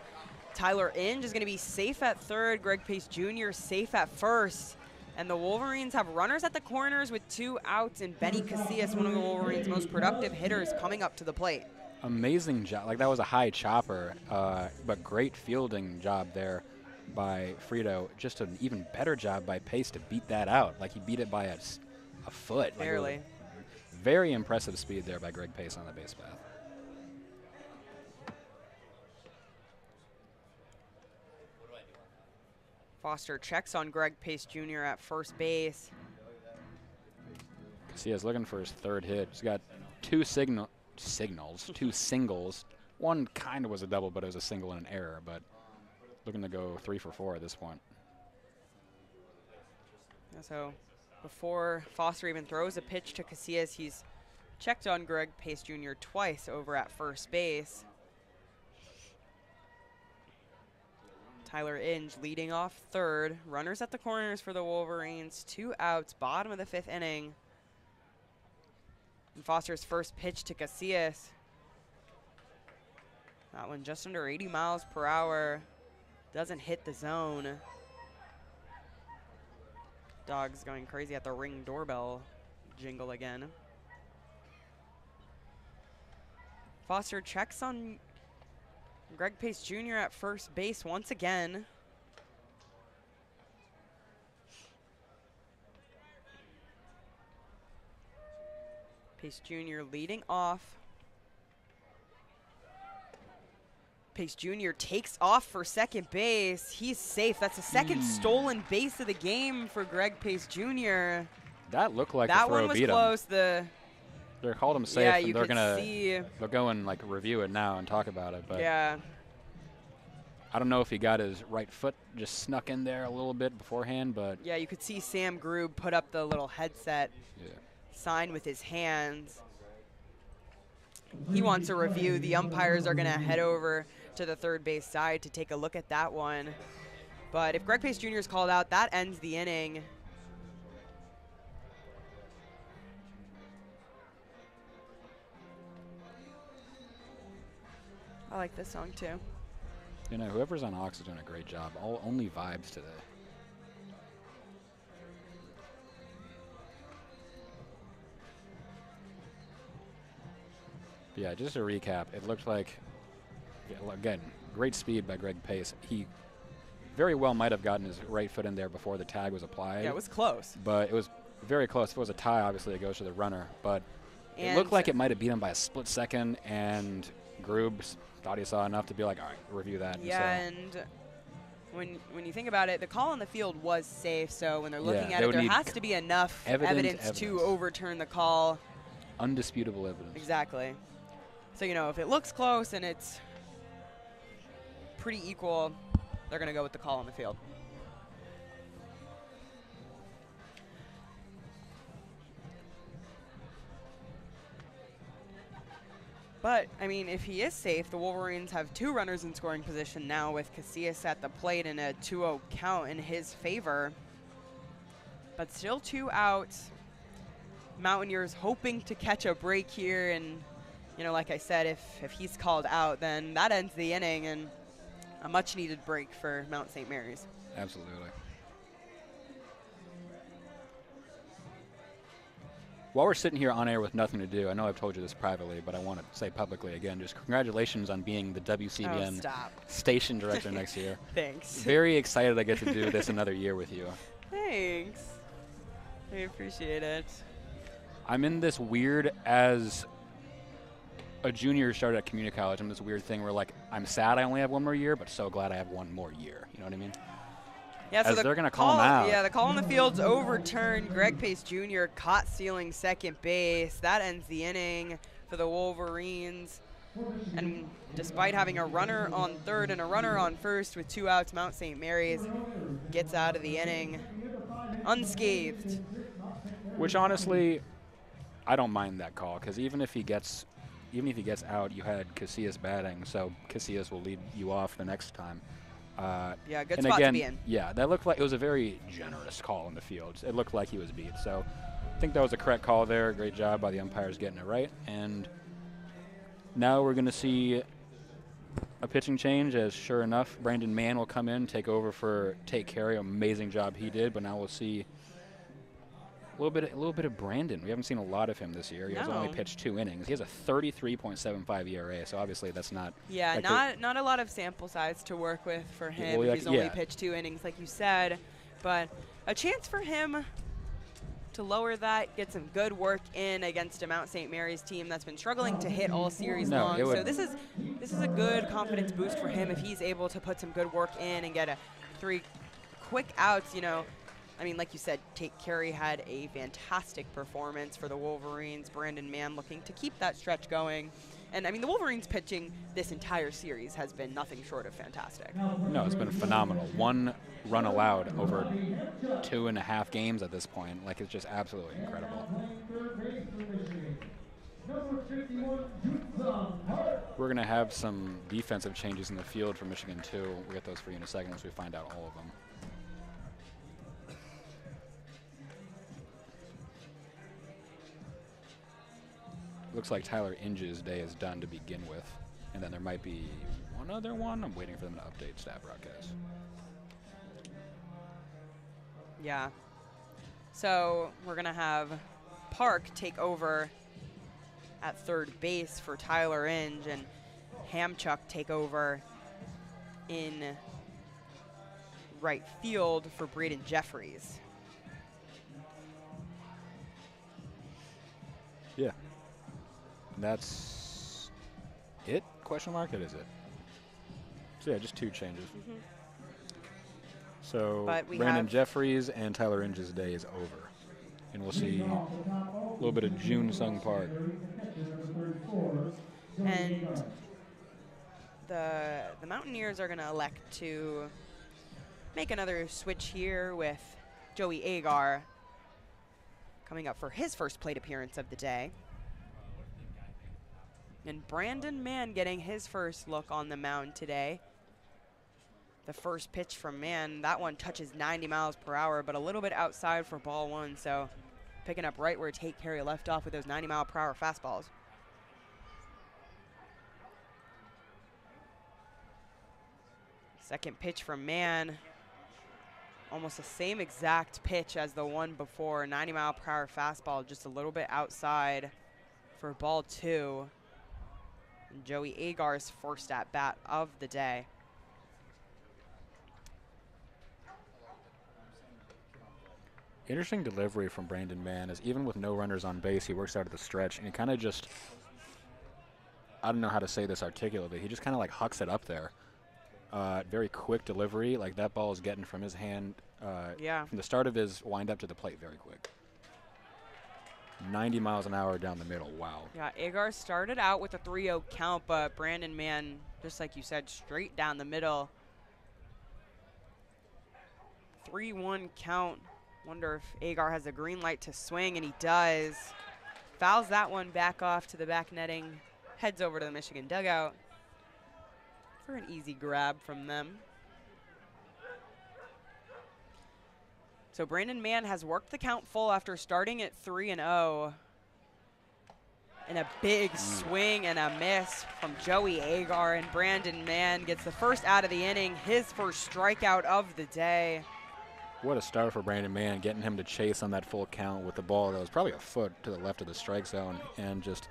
Tyler Inge is going to be safe at third. Greg Pace Jr. safe at first. And the Wolverines have runners at the corners with 2 outs, and Benny Casillas, one of the Wolverines' most productive hitters, coming up to the plate. Amazing job. Like, that was a high chopper, but great fielding job there by Frito. Just an even better job by Pace to beat that out. Like, he beat it by a foot. Barely. Like, very impressive speed there by Greg Pace on the base path. Foster checks on Greg Pace Jr. at first base. Casillas looking for his 3rd hit. He's got 2 two singles. One kind of was a double, but it was a single and an error. But looking to go 3 for 4 at this point. So before Foster even throws a pitch to Casillas, he's checked on Greg Pace Jr. twice over at first base. Tyler Inge leading off third. Runners at the corners for the Wolverines. 2 outs, bottom of the 5th inning. And Foster's first pitch to Casillas. That one just under 80 miles per hour. Doesn't hit the zone. Dog's going crazy at the Ring doorbell jingle again. Foster checks on Greg Pace Jr. at first base once again. Pace Jr. leading off. Pace Jr. takes off for second base. He's safe. That's the second stolen base of the game for Greg Pace Jr. That looked like that the throw one was beat close. They called him safe, yeah, and you they're could see. they'll go and like review it now and talk about it. But Yeah. I don't know if he got his right foot just snuck in there a little bit beforehand, but Yeah, you could see Sam Grube put up the little headset yeah. sign with his hands. He wants a review. The umpires are going to head over to the third base side to take a look at that one. But if Greg Pace Jr. is called out, that ends the inning. I like this song too. You know, whoever's on Ox is doing a great job. Only vibes today. But yeah, just to recap, it looked like, again, great speed by Greg Pace. He very well might have gotten his right foot in there before the tag was applied. Yeah, it was close. But it was very close. If it was a tie, obviously it goes to the runner. But it looked like it might have beat him by a split second, and Grube thought he saw enough to be like, all right, review that. Yeah, and when you think about it, the call on the field was safe, so when they're looking at it, there has to be enough evidence to overturn the call. Undisputable evidence. Exactly. So, you know, if it looks close and it's pretty equal, they're going to go with the call on the field. But, I mean, if he is safe, the Wolverines have 2 runners in scoring position now with Casillas at the plate and a 2-0 count in his favor. But still 2 outs. Mountaineers hoping to catch a break here. And, you know, like I said, if he's called out, then that ends the inning. And a much-needed break for Mount St. Mary's. Absolutely. While we're sitting here on air with nothing to do, I know I've told you this privately, but I want to say publicly again, just congratulations on being the WCBN station director next year. Thanks. Very excited I get to do this another year with you. Thanks. I appreciate it. I'm in this weird, as a junior started at community college, I'm in this weird thing where, like, I'm sad I only have one more year, but so glad I have one more year. You know what I mean? Yeah, so they're going to call him out. Yeah, the call on the field's overturned. Greg Pace Jr. caught stealing second base. That ends the inning for the Wolverines. And despite having a runner on third and a runner on first with 2 outs, Mount St. Mary's gets out of the inning unscathed. Which, honestly, I don't mind that call, because even if he gets out, you had Casillas batting, so Casillas will lead you off the next time. Yeah, good spot to be in. Yeah, that looked like it was a very generous call in the field. It looked like he was beat. So I think that was a correct call there. Great job by the umpires getting it right. And now we're going to see a pitching change, as sure enough, Brandon Mann will come in, take over for Tate Carey. Amazing job he did, but now we'll see a little bit of Brandon. We haven't seen a lot of him this year. He has only pitched 2 innings. He has a 33.75 ERA, so obviously that's not. Yeah, like not a lot of sample size to work with for him. Well, He's only pitched 2 innings, like you said, but a chance for him to lower that, get some good work in against a Mount St. Mary's team that's been struggling to hit all series long. So this is a good confidence boost for him if he's able to put some good work in and get 3 quick outs. You know, I mean, like you said, Tate Carey had a fantastic performance for the Wolverines. Brandon Mann looking to keep that stretch going. And, I mean, the Wolverines pitching this entire series has been nothing short of fantastic. No, it's been phenomenal. 1 run allowed over 2.5 games at this point. Like, it's just absolutely incredible. We're going to have some defensive changes in the field for Michigan, too. We'll get those for you in a second once we find out all of them. Looks like Tyler Inge's day is done to begin with, and then there might be one other one. I'm waiting for them to update staff broadcast. Yeah. So we're going to have Park take over at third base for Tyler Inge, and Hamchuk take over in right field for Braden Jeffries. Yeah. That's it? Question mark? It is it. So yeah, just 2 changes. So Brandon Jeffries and Tyler Inge's day is over. And we'll see a little bit of June Sung Park. And the Mountaineers are going to elect to make another switch here with Joey Agar coming up for his first plate appearance of the day. And Brandon Mann getting his first look on the mound today. The first pitch from Mann, that one touches 90 miles per hour, but a little bit outside for ball 1. So picking up right where Tate Carey left off with those 90 mile per hour fastballs. Second pitch from Mann. Almost the same exact pitch as the one before. 90 mile per hour fastball, just a little bit outside for ball 2. And Joey Agar's first at bat of the day. Interesting delivery from Brandon Mann is even with no runners on base, he works out of the stretch and he kind of just, I don't know how to say this articulately, he just kind of like hucks it up there. Very quick delivery, like that ball is getting from his hand from the start of his wind up to the plate very quick. 90 miles an hour down the middle, wow. Yeah, Agar started out with a 3-0 count, but Brandon Mann, just like you said, straight down the middle. 3-1 count. Wonder if Agar has a green light to swing, and he does. Fouls that one back off to the back netting, heads over to the Michigan dugout for an easy grab from them. So Brandon Mann has worked the count full after starting at 3-0. And And a big swing and a miss from Joey Agar, and Brandon Mann gets the first out of the inning, his first strikeout of the day. What a start for Brandon Mann, getting him to chase on that full count with the ball that was probably a foot to the left of the strike zone, and just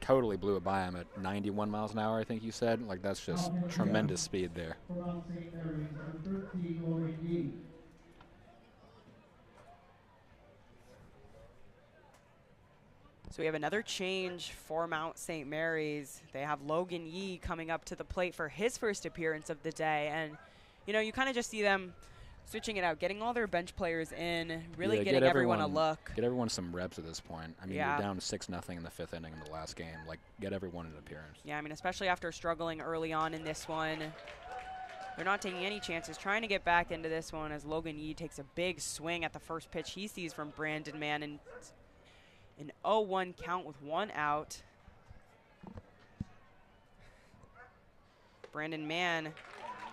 totally blew it by him at 91 miles an hour, I think you said. Like, that's just tremendous speed there. So we have another change for Mount St. Mary's. They have Logan Yee coming up to the plate for his first appearance of the day. And, you know, you kind of just see them switching it out, getting all their bench players in, really getting everyone a look. Get everyone some reps at this point. I mean, Yeah. you're down 6-0 in the 5th inning in the last game. Like, get everyone an appearance. Yeah, I mean, especially after struggling early on in this one. They're not taking any chances, trying to get back into this one as Logan Yee takes a big swing at the first pitch he sees from Brandon Mann, and an 0-1 count with 1 out. Brandon Mann,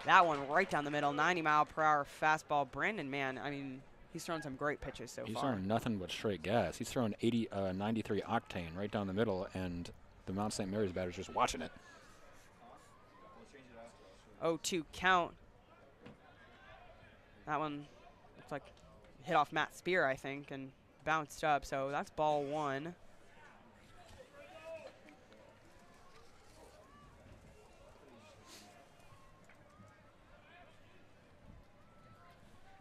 that one right down the middle, 90-mile-per-hour fastball. Brandon Mann, I mean, he's thrown some great pitches so far. He's throwing nothing but straight gas. He's throwing 93 octane right down the middle, and the Mount St. Mary's batter's just watching it. 0-2 count. That one looks like hit off Matt Spear, I think, and bounced up, so that's ball 1.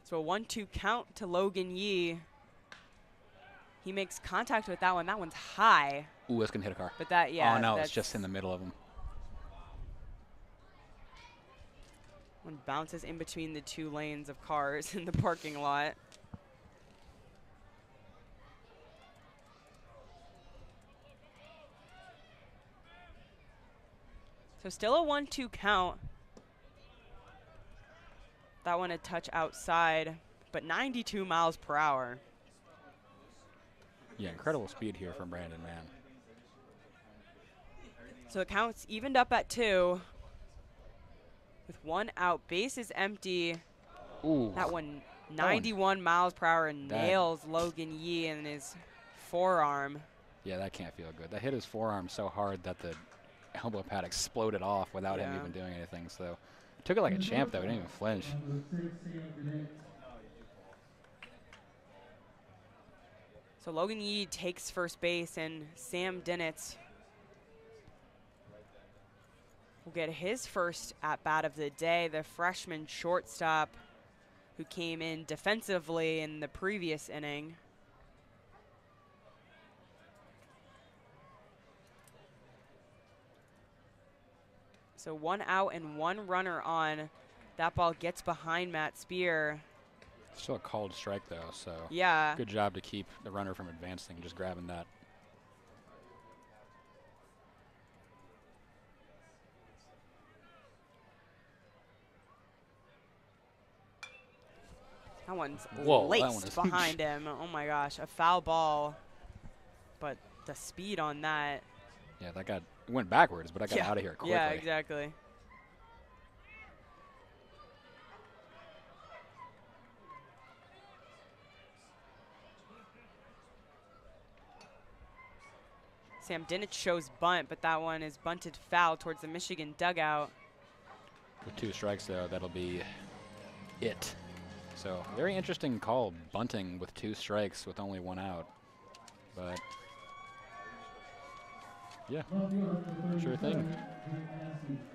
So a 1-2 count to Logan Yee. He makes contact with that one. That one's high. Ooh, this can hit a car. But that, yeah. Oh, no, it's just in the middle of him. One bounces in between the 2 lanes of cars in the parking lot. So still a 1-2 count. That one a touch outside, but 92 miles per hour. Yeah, incredible speed here from Brandon Mann. So the count's evened up at 2. With 1 out, bases empty. Ooh. That one 91 miles per hour and nails Logan Yee in his forearm. Yeah, that can't feel good. That hit his forearm so hard that the elbow pad exploded off without him even doing anything. So took it like a champ, though. He didn't even flinch. So Logan Yee takes first base, and Sam Dinitz will get his first at-bat of the day, the freshman shortstop who came in defensively in the previous inning. So 1 out and 1 runner on. That ball gets behind Matt Spear. Still a called strike, though, so yeah. Good job to keep the runner from advancing, just grabbing that. That one's Whoa, laced behind him. Oh, my gosh. A foul ball, but the speed on that. Yeah, it went backwards, but I got out of here quickly. Yeah, exactly. Sam Dinitz shows bunt, but that one is bunted foul towards the Michigan dugout. With 2 strikes, though, that'll be it. So very interesting call, bunting with 2 strikes with only 1 out. But yeah, sure thing.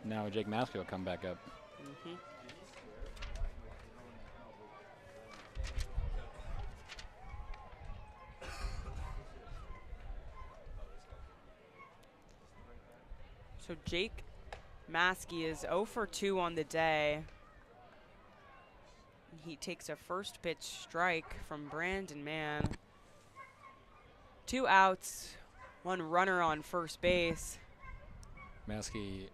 Now Jake Maskey will come back up. Mm-hmm. So Jake Maskey is 0 for 2 on the day. He takes a first pitch strike from Brandon Mann. 2 outs, 1 runner on first base. Maskey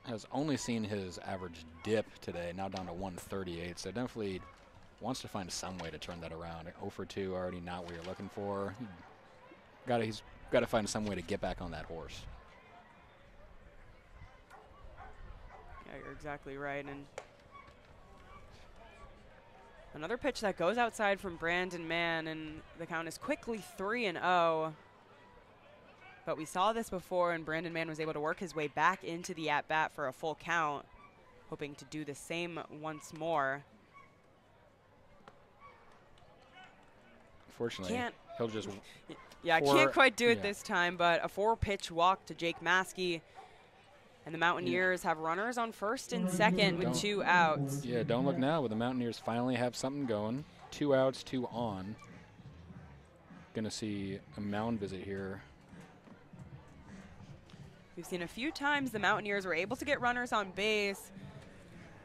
has only seen his average dip today, now down to 138, so definitely wants to find some way to turn that around. 0 for 2, already not what you're looking for. He's got to find some way to get back on that horse. Yeah, you're exactly right. And another pitch that goes outside from Brandon Mann, and the count is quickly 3-0. But we saw this before, and Brandon Mann was able to work his way back into the at-bat for a full count, hoping to do the same once more. Fortunately, he'll just... Yeah, I can't quite do it this time, but a 4-pitch walk to Jake Maskey. And the Mountaineers have runners on first and second with 2 outs. Yeah, don't look now, but the Mountaineers finally have something going. 2 outs, 2 on. Going to see a mound visit here. We've seen a few times the Mountaineers were able to get runners on base,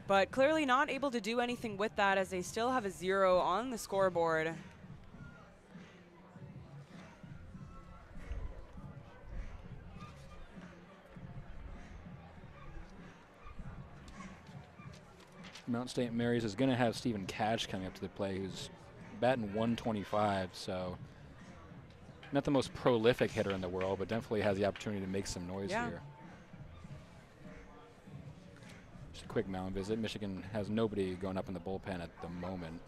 but clearly not able to do anything with that as they still have a 0 on the scoreboard. Mount St. Mary's is going to have Stephen Cash coming up to the plate, who's batting 125, so not the most prolific hitter in the world, but definitely has the opportunity to make some noise here. Just a quick mound visit. Michigan has nobody going up in the bullpen at the moment,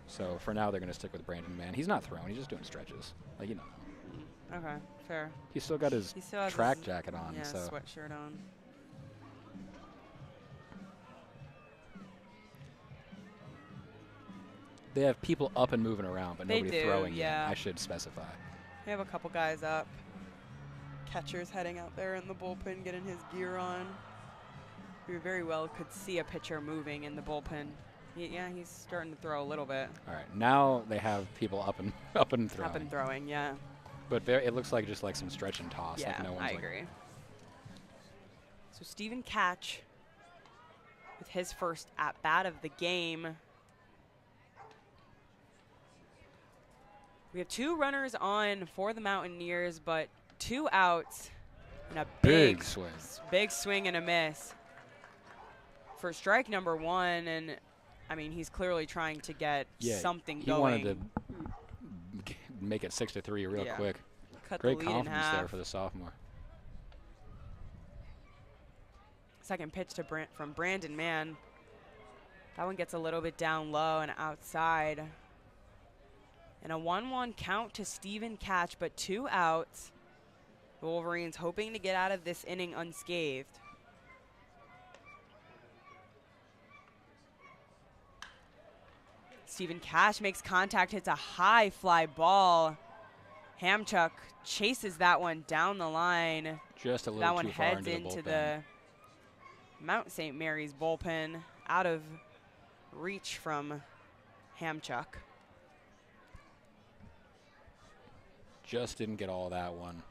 so for now they're going to stick with Brandon Mann. He's not throwing, he's just doing stretches, like, you know. Okay, fair. He's still got his track jacket on. Yeah, so sweatshirt on. they have people up and moving around, but nobody throwing yeah. yet, I should specify. They have a couple guys up. Catcher's heading out there in the bullpen, getting his gear on. We very well could see a pitcher moving in the bullpen. Yeah, he's starting to throw a little bit. All right, now they have people up and throwing. Up and throwing, yeah. But it looks like just like some stretch and toss. Yeah, like no one's I agree. So Stephen Catch with his first at-bat of the game. We have 2 runners on for the Mountaineers, but 2 outs and a big swing. Big swing and a miss for strike number 1. And, I mean, he's clearly trying to get something going. He wanted to make it 6-3 real quick. Cut Great the lead confidence in half. there for the sophomore. Second pitch from Brandon Mann. That one gets a little bit down low and outside. And a 1-1 count to Stephen Catch, but 2 outs. The Wolverines hoping to get out of this inning unscathed. Stephen Catch makes contact, hits a high fly ball. Hamchuk chases that one down the line. Just a little that one too far heads into the Mount St. Mary's bullpen, out of reach from Hamchuk. Just didn't get all that one.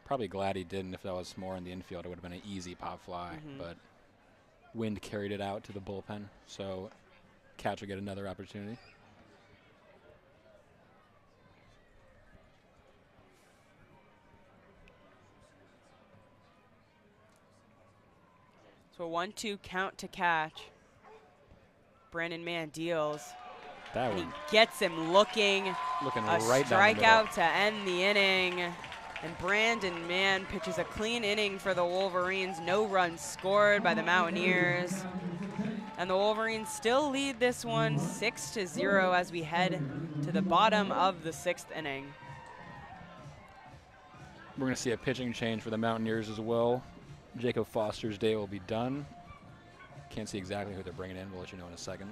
Probably glad he didn't. If that was more in the infield, it would have been an easy pop fly. But wind carried it out to the bullpen, so Catch will get another opportunity. So a 1-2 count to Catch. Brandon Mann deals. That and one. He gets him looking right down the middle. strikeout to end the inning. And Brandon Mann pitches a clean inning for the Wolverines. No runs scored by the Mountaineers. And the Wolverines still lead this one 6-0 as we head to the bottom of the 6th inning. We're going to see a pitching change for the Mountaineers as well. Jacob Foster's day will be done. Can't see exactly who they're bringing in. We'll let you know in a second.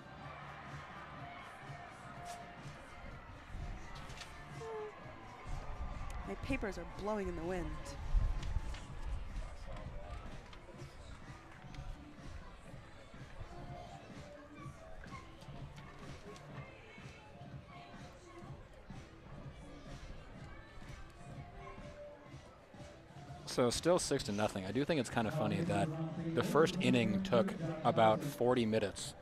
My papers are blowing in the wind. So still 6-0. I do think it's kind of funny that the first inning took about 40 minutes,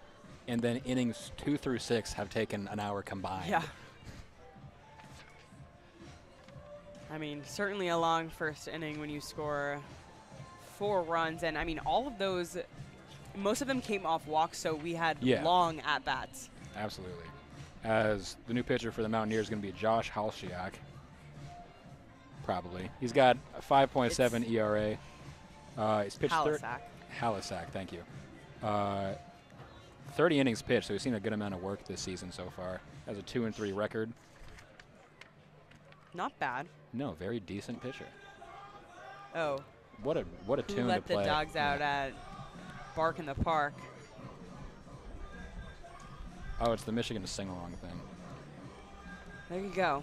and then innings 2 through 6 have taken an hour combined. Yeah. I mean, certainly a long first inning when you score 4 runs. And, I mean, all of those, most of them came off walks, so we had long at-bats. Absolutely. As the new pitcher for the Mountaineers is going to be Josh Halshiak. Probably. He's got a 5.7 ERA. He's pitched Halisak, thank you. 30 innings pitched, so he's seen a good amount of work this season so far. Has a 2-3 record. Not bad. No, very decent pitcher. Oh. What a Who tune let to play. the dogs out at Bark in the Park? Oh, it's the Michigan sing-along thing. There you go.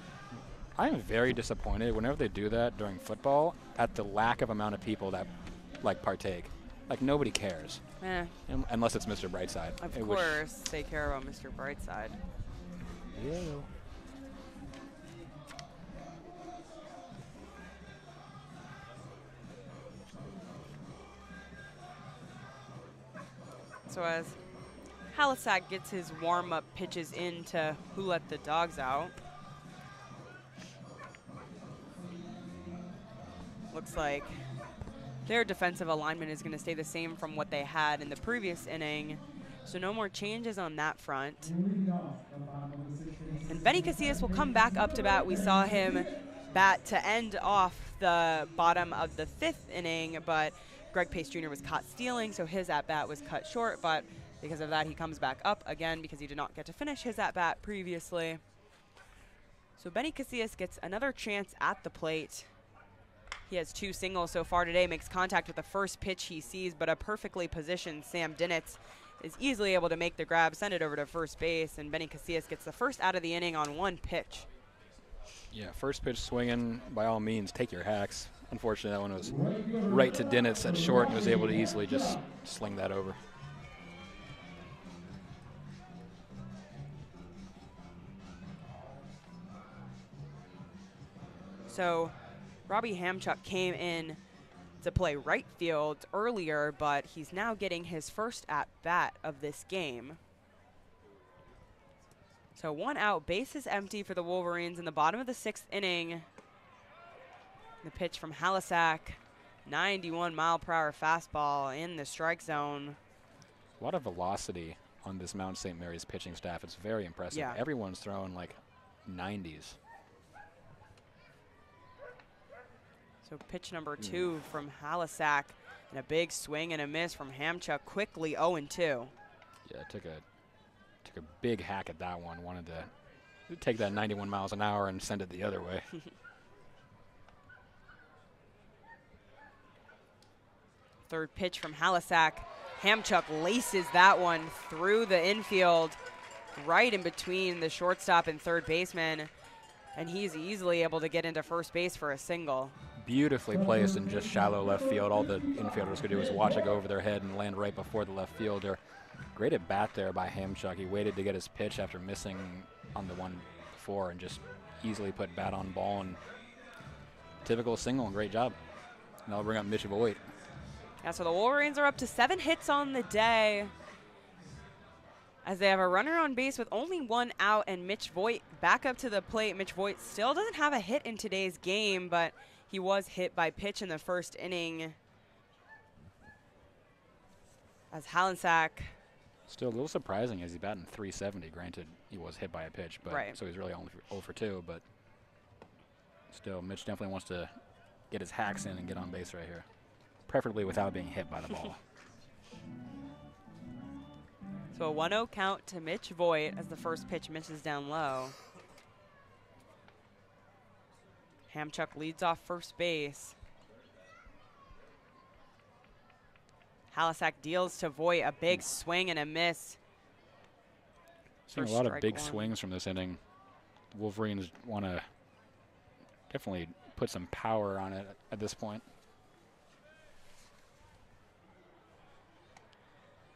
I am very disappointed whenever they do that during football at the lack of amount of people that partake. Like nobody cares. Unless it's Mr. Brightside. Of course, they care about Mr. Brightside. Yeah. So as Halisack gets his warm-up pitches into Who Let the Dogs Out. Looks like their defensive alignment is going to stay the same from what they had in the previous inning. So no more changes on that front. And Benny Casillas will come back up to bat. We saw him bat to end off the bottom of the 5th inning, but Greg Pace Jr. was caught stealing, so his at-bat was cut short. But because of that, he comes back up again because he did not get to finish his at-bat previously. So Benny Casillas gets another chance at the plate. He has 2 singles so far today, makes contact with the first pitch he sees, but a perfectly positioned Sam Dinitz is easily able to make the grab, send it over to first base, and Benny Casillas gets the first out of the inning on 1 pitch. Yeah, first pitch swinging, by all means, take your hacks. Unfortunately, that one was right to Dinitz at short and was able to easily just sling that over. So Robbie Hamchuk came in to play right field earlier, but he's now getting his first at-bat of this game. So 1 out, bases empty for the Wolverines in the bottom of the 6th inning. The pitch from Halisack, 91-mile-per-hour fastball in the strike zone. A lot of velocity on this Mount St. Mary's pitching staff. It's very impressive. Yeah. Everyone's throwing like 90s. So pitch number 2 from Halisack, and a big swing and a miss from Hamchuk, quickly 0-2. Yeah, took a big hack at that one. Wanted to take that 91 miles an hour and send it the other way. Third pitch from Halisack. Hamchuk laces that one through the infield, right in between the shortstop and third baseman, and he's easily able to get into first base for a single. Beautifully placed in just shallow left field. All the infielders could do was watch it go over their head and land right before the left fielder. Great at bat there by Hamchuk. He waited to get his pitch after missing on the one before and just easily put bat on ball, and typical single. Great job. Now we'll bring up Mitch Voigt. Yeah, so the Wolverines are up to 7 hits on the day, as they have a runner on base with only 1 out, and Mitch Voigt back up to the plate. Mitch Voigt still doesn't have a hit in today's game, but he was hit by pitch in the first inning. As Halisack. Still a little surprising as he's batting .370. Granted, he was hit by a pitch, but right. So he's really only 0 for 2. But still, Mitch definitely wants to get his hacks in and get on base right here, preferably without being hit by the ball. So a 1-0 count to Mitch Voigt as the first pitch misses down low. Hamchuk leads off first base. Halisack deals to Voigt, a big swing and a miss. Seeing a lot of big swings from this inning. Wolverines want to definitely put some power on it at this point.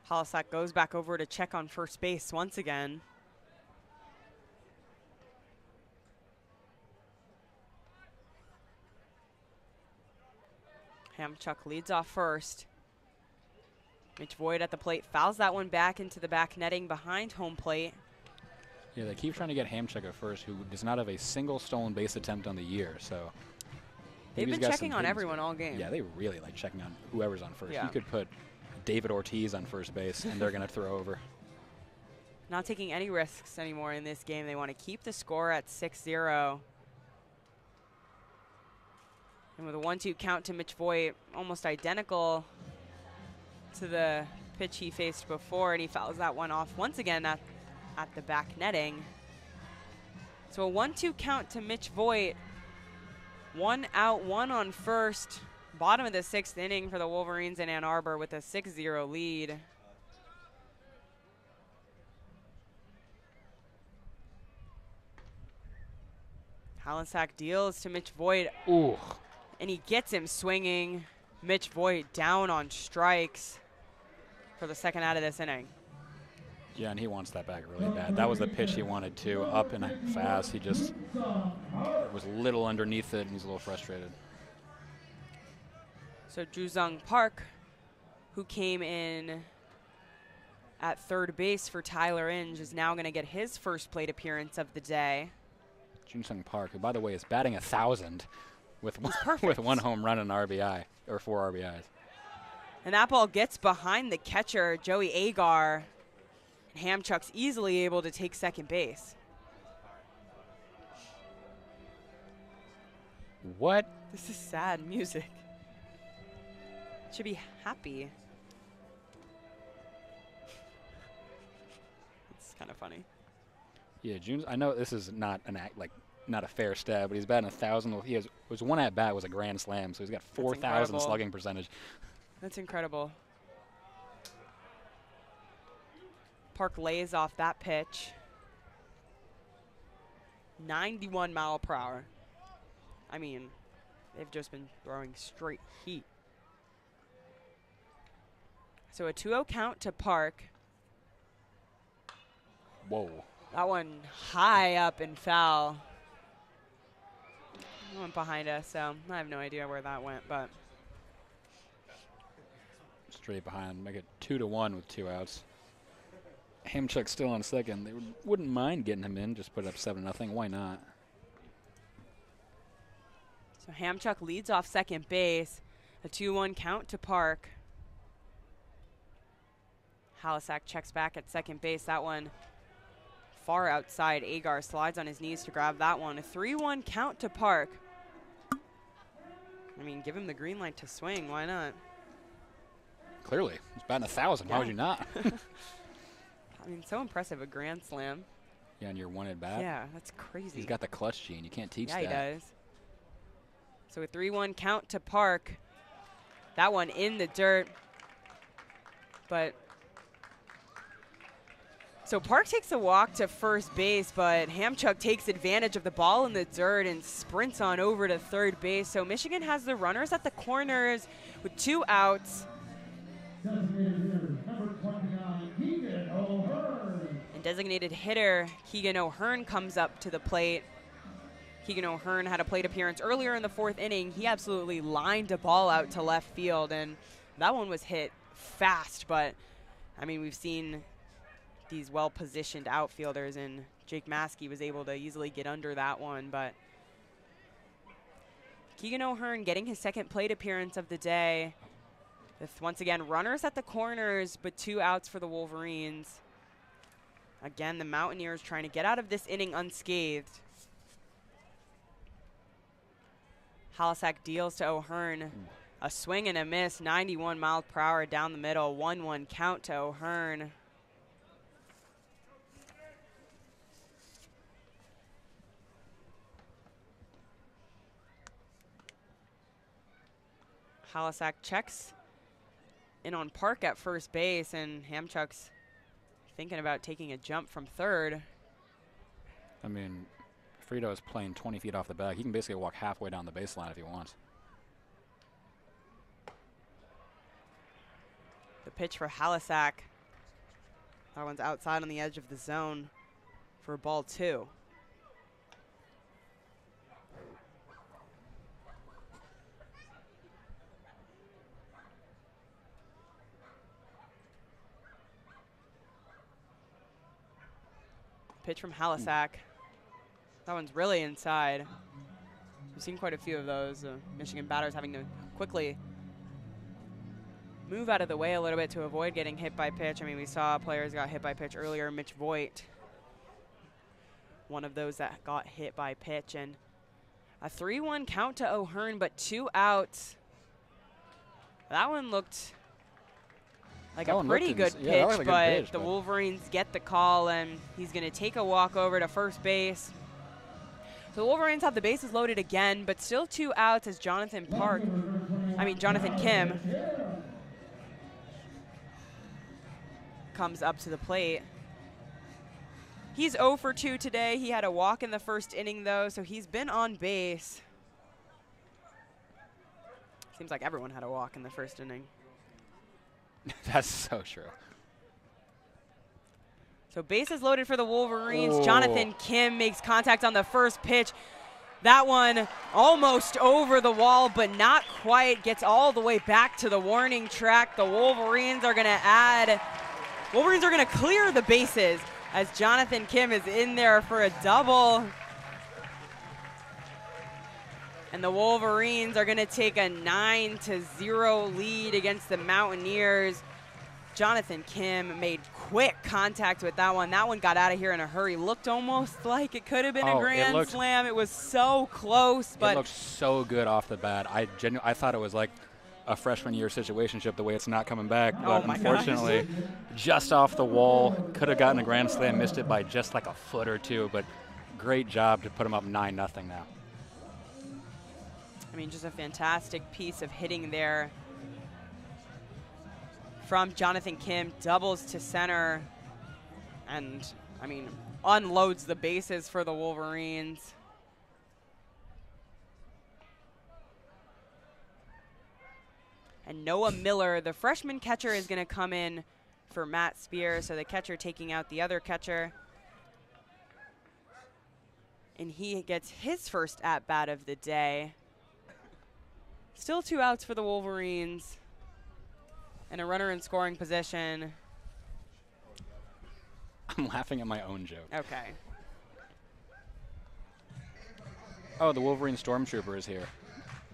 Halisack goes back over to check on first base once again. Hamchuk leads off first. Mitch Voigt at the plate fouls that one back into the back netting behind home plate. Yeah, they keep trying to get Hamchuk at first, who does not have a single stolen base attempt on the year. So they've been checking on everyone all game. Yeah, they really like checking on whoever's on first. Yeah. You could put David Ortiz on first base, and they're going to throw over. Not taking any risks anymore in this game. They want to keep the score at 6-0. And with a 1-2 count to Mitch Voigt, almost identical to the pitch he faced before, and he fouls that one off once again at the back netting. So a 1-2 count to Mitch Voigt. 1 out, 1 on first. Bottom of the 6th inning for the Wolverines in Ann Arbor with a 6-0 lead. Halisack deals to Mitch Voigt. Ooh. And he gets him swinging. Mitch Voigt down on strikes for the second out of this inning. Yeah, and he wants that back really bad. That was the pitch he wanted to, up and fast. He just was a little underneath it, and he's a little frustrated. So Juzung Park, who came in at third base for Tyler Inge, is now going to get his first plate appearance of the day. Jungsung Park, who, by the way, is batting 1,000 with one home run and RBI, or 4 RBIs. And that ball gets behind the catcher, Joey Agar. And Hamchuk's easily able to take second base. What? This is sad music. Should be happy. It's kind of funny. Yeah, June's. I know this is not an not a fair stat, but he's batting 1,000. He was one at bat was a grand slam, so he's got 4,000 slugging percentage. That's incredible. Park lays off that pitch. 91 mile per hour. I mean, they've just been throwing straight heat. So a 2-0 count to Park. Whoa. That one high up and foul. It went behind us, so I have no idea where that went, but. Straight behind, make it 2-1 with 2 outs. Hamchuk's still on second. They wouldn't mind getting him in, just put it up 7-0. Why not? So Hamchuk leads off second base. A 2-1 count to Park. Halisack checks back at second base. That one far outside. Agar slides on his knees to grab that one. A 3-1 count to Park. I mean, give him the green light to swing. Why not? Clearly. He's batting 1,000. Yeah. Why would you not? I mean, so impressive, a grand slam. Yeah, and you're one at bat. Yeah, that's crazy. He's got the clutch gene. You can't teach that. Yeah, he does. So a 3-1 count to Park. That one in the dirt. But so Park takes a walk to first base, but Hamchuk takes advantage of the ball in the dirt and sprints on over to third base. So Michigan has the runners at the corners with 2 outs. And designated hitter Keegan O'Hearn comes up to the plate. Keegan O'Hearn had a plate appearance earlier in the 4th inning. He absolutely lined a ball out to left field, and that one was hit fast. But, I mean, we've seen these well-positioned outfielders, and Jake Maskey was able to easily get under that one. But Keegan O'Hearn getting his second plate appearance of the day. With, once again, runners at the corners, but 2 outs for the Wolverines. Again, the Mountaineers trying to get out of this inning unscathed. Halisack deals to O'Hearn. A swing and a miss, 91 miles per hour down the middle. 1-1 count to O'Hearn. Halisack checks in on Park at first base, and Hamchuk's thinking about taking a jump from third. I mean, Frito is playing 20 feet off the bag. He can basically walk halfway down the baseline if he wants. The pitch for Halisack. That one's outside on the edge of the zone for ball 2. Pitch from Halisack. That one's really inside. We've seen quite a few of those. Michigan batters having to quickly move out of the way a little bit to avoid getting hit by pitch. I mean, we saw players got hit by pitch earlier. Mitch Voigt, one of those that got hit by pitch. And a 3-1 count to O'Hearn, but 2 outs. That one looked like a pretty good pitch, but the Wolverines get the call, and he's going to take a walk over to first base. So the Wolverines have the bases loaded again, but still 2 outs as Jonathan Park Jonathan Kim comes up to the plate. He's 0 for 2 today. He had a walk in the first inning, though, so he's been on base. Seems like everyone had a walk in the first inning. That's so true. So bases loaded for the Wolverines. Oh. Jonathan Kim makes contact on the first pitch. That one almost over the wall, but not quite. Gets all the way back to the warning track. The Wolverines are going to clear the bases as Jonathan Kim is in there for a double. And the Wolverines are going to take a 9-0 lead against the Mountaineers. Jonathan Kim made quick contact with that one. That one got out of here in a hurry. Looked almost like it could have been a grand slam. It was so close. But it looked so good off the bat. I thought it was like a freshman year situationship the way it's not coming back. But unfortunately, just off the wall. Could have gotten a grand slam. Missed it by just like a foot or two. But great job to put him up 9-0 now. Just a fantastic piece of hitting there from Jonathan Kim. Doubles to center and, unloads the bases for the Wolverines. And Noah Miller, the freshman catcher, is going to come in for Matt Spear. So the catcher taking out the other catcher. And he gets his first at-bat of the day. Still 2 outs for the Wolverines and a runner in scoring position. I'm laughing at my own joke. Okay. Oh, the Wolverine Stormtrooper is here,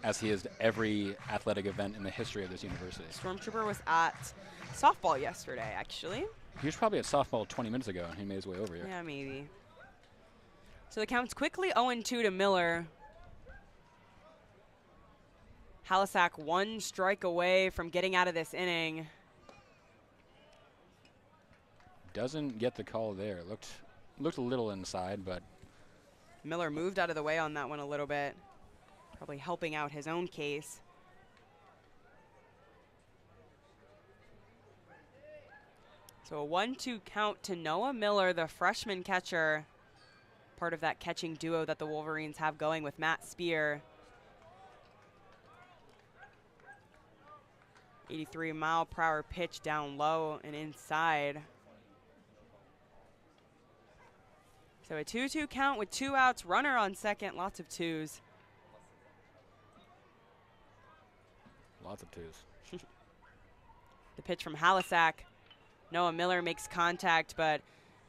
as he is to every athletic event in the history of this university. Stormtrooper was at softball yesterday, actually. He was probably at softball 20 minutes ago, and he made his way over here. Yeah, maybe. So the count's quickly 0-2 to Miller. Halisack 1 strike away from getting out of this inning. Doesn't get the call there. Looked a little inside, but Miller moved out of the way on that one a little bit, probably helping out his own case. So a 1-2 count to Noah Miller, the freshman catcher, part of that catching duo that the Wolverines have going with Matt Spear. 83-mile-per-hour pitch down low and inside. So a 2-2 count with 2 outs, runner on second, lots of twos. Lots of twos. The pitch from Halisack. Noah Miller makes contact, but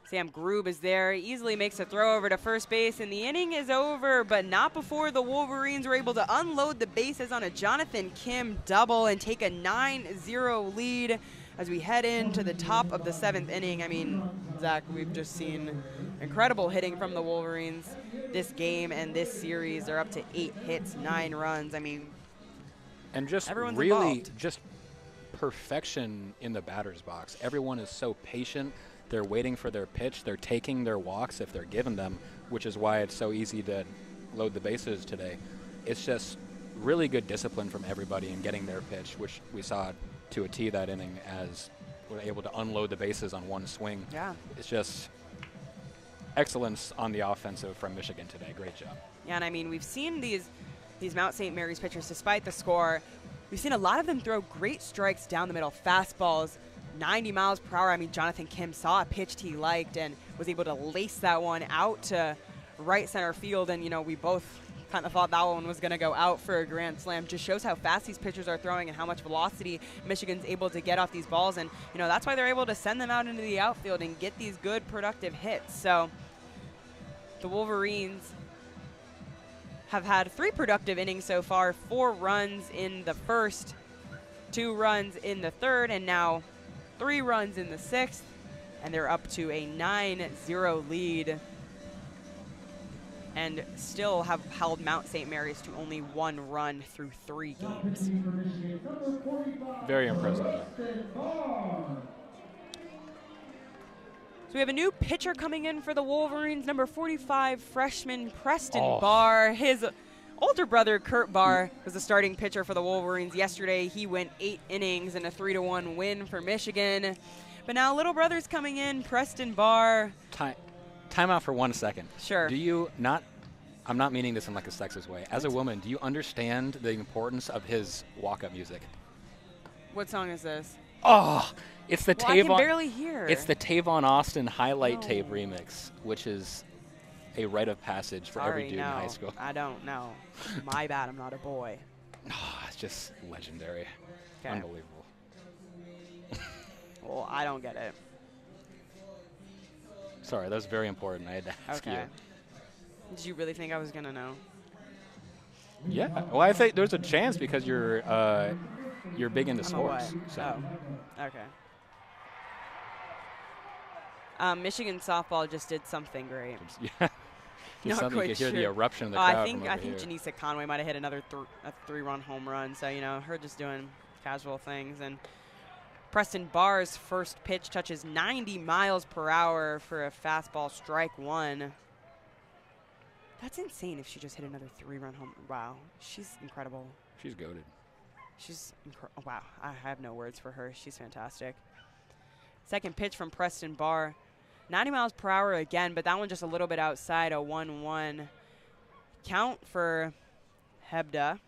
Sam Grube is there. He easily makes a throw over to first base, and the inning is over, but not before the Wolverines were able to unload the bases on a Jonathan Kim double and take a 9-0 lead as we head into the top of the 7th inning. Zach, we've just seen incredible hitting from the Wolverines this game and this series. They're up to 8 hits, 9 runs. And just everyone's really involved. Just perfection in the batter's box. Everyone is so patient. They're waiting for their pitch. They're taking their walks if they're given them, which is why it's so easy to load the bases today. It's just really good discipline from everybody in getting their pitch, which we saw to a T that inning as we're able to unload the bases on one swing. Yeah. It's just excellence on the offensive from Michigan today. Great job. Yeah, and we've seen these Mount St. Mary's pitchers, despite the score, we've seen a lot of them throw great strikes down the middle, fastballs, 90 miles per hour. Jonathan Kim saw a pitch he liked and was able to lace that one out to right center field. And, we both kind of thought that one was going to go out for a grand slam. Just shows how fast these pitchers are throwing and how much velocity Michigan's able to get off these balls. And, that's why they're able to send them out into the outfield and get these good productive hits. So the Wolverines have had 3 productive innings so far, 4 runs in the first, 2 runs in the third, and now 3 runs in the 6th, and they're up to a 9-0 lead and still have held Mount St. Mary's to only 1 run through 3 games. Very impressive. So we have a new pitcher coming in for the Wolverines, number 45, freshman Preston Barr. His older brother, Kurt Barr, was the starting pitcher for the Wolverines yesterday. He went 8 innings in a 3-1 win for Michigan. But now little brother's coming in, Preston Barr. Time out for 1 second. Sure. Do you not, I'm not meaning this in like a sexist way. As a woman, do you understand the importance of his walk-up music? What song is this? Oh, it's the I can barely hear. It's the Tavon Austin highlight tape remix, which is a rite of passage for every dude in high school. I don't know. My bad, I'm not a boy. Oh, it's just legendary. Okay. Unbelievable. Well, I don't get it. Sorry, that was very important. I had to ask you. Did you really think I was going to know? Yeah. Well, I think there's a chance because you're big into sports. So. Oh, okay. Michigan softball just did something great. Yeah. Just something you could hear the eruption of the crowd. I think Janisa Conway might have hit another 3-run home run. So, you know, her just doing casual things. And Preston Barr's first pitch touches 90 miles per hour for a fastball, strike 1. That's insane if she just hit another 3-run home. Wow. She's incredible. She's goated. She's wow. I have no words for her. She's fantastic. Second pitch from Preston Barr. 90 miles per hour again, but that one just a little bit outside, a 1-1 count for Hebda.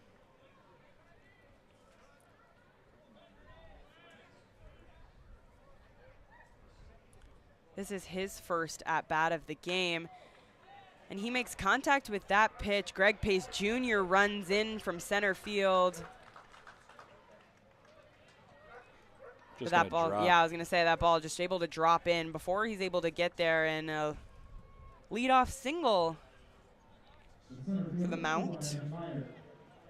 This is his first at-bat of the game, and he makes contact with that pitch. Greg Pace Jr. runs in from center field. Just that ball, drop. yeah, I was going to say that ball just able to drop in before he's able to get there, and a leadoff single for the Mount.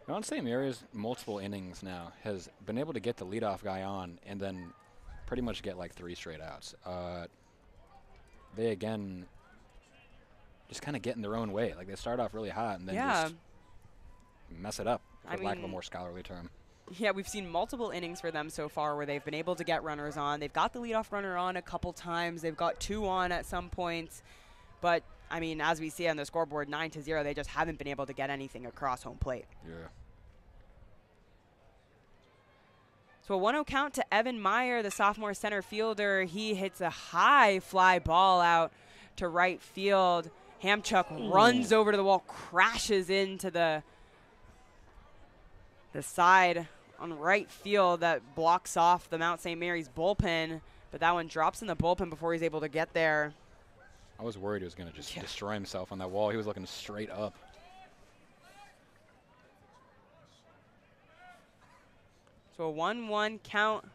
Mount St. Mary's multiple innings now has been able to get the leadoff guy on and then pretty much get like 3 straight outs. They again just kind of get in their own way. Like they start off really hot and then just mess it up, for lack of a more scholarly term. Yeah, we've seen multiple innings for them so far where they've been able to get runners on. They've got the leadoff runner on a couple times. They've got 2 on at some points. But, I mean, as we see on the scoreboard, 9-0, they just haven't been able to get anything across home plate. Yeah. So a 1-0 count to Evan Meyer, the sophomore center fielder. He hits a high fly ball out to right field. Hamchuk runs over to the wall, crashes into the side on right field that blocks off the Mount St. Mary's bullpen, but that one drops in the bullpen before he's able to get there. I was worried he was going to just destroy himself on that wall. He was looking straight up. So a 1-1 count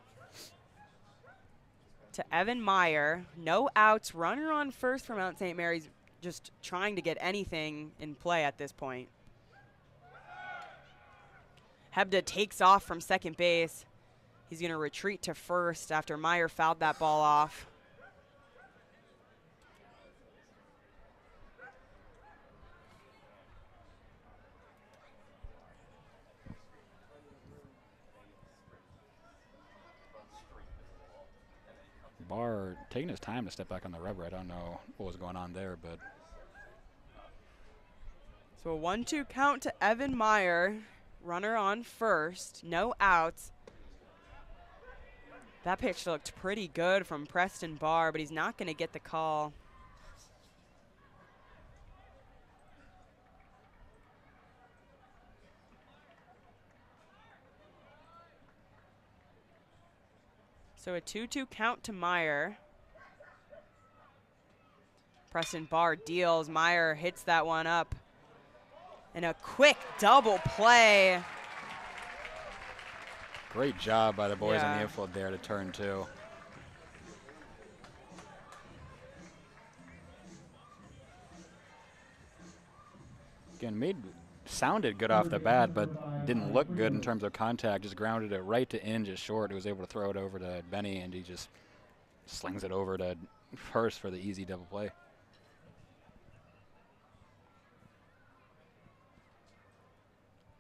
to Evan Meyer. No outs, runner on first for Mount St. Mary's, just trying to get anything in play at this point. Hebda takes off from second base. He's going to retreat to first after Meyer fouled that ball off. Barr taking his time to step back on the rubber. I don't know what was going on there, but. So a 1-2 count to Evan Meyer. Runner on first, no outs. That pitch looked pretty good from Preston Barr, but he's not going to get the call. So a 2-2 count to Meyer. Preston Barr deals. Meyer hits that one up. And a quick double play. Great job by the boys on the infield there to turn 2. Again, sounded good off the bat, but didn't look good in terms of contact. Just grounded it right to in, just short. He was able to throw it over to Benny, and he just slings it over to first for the easy double play.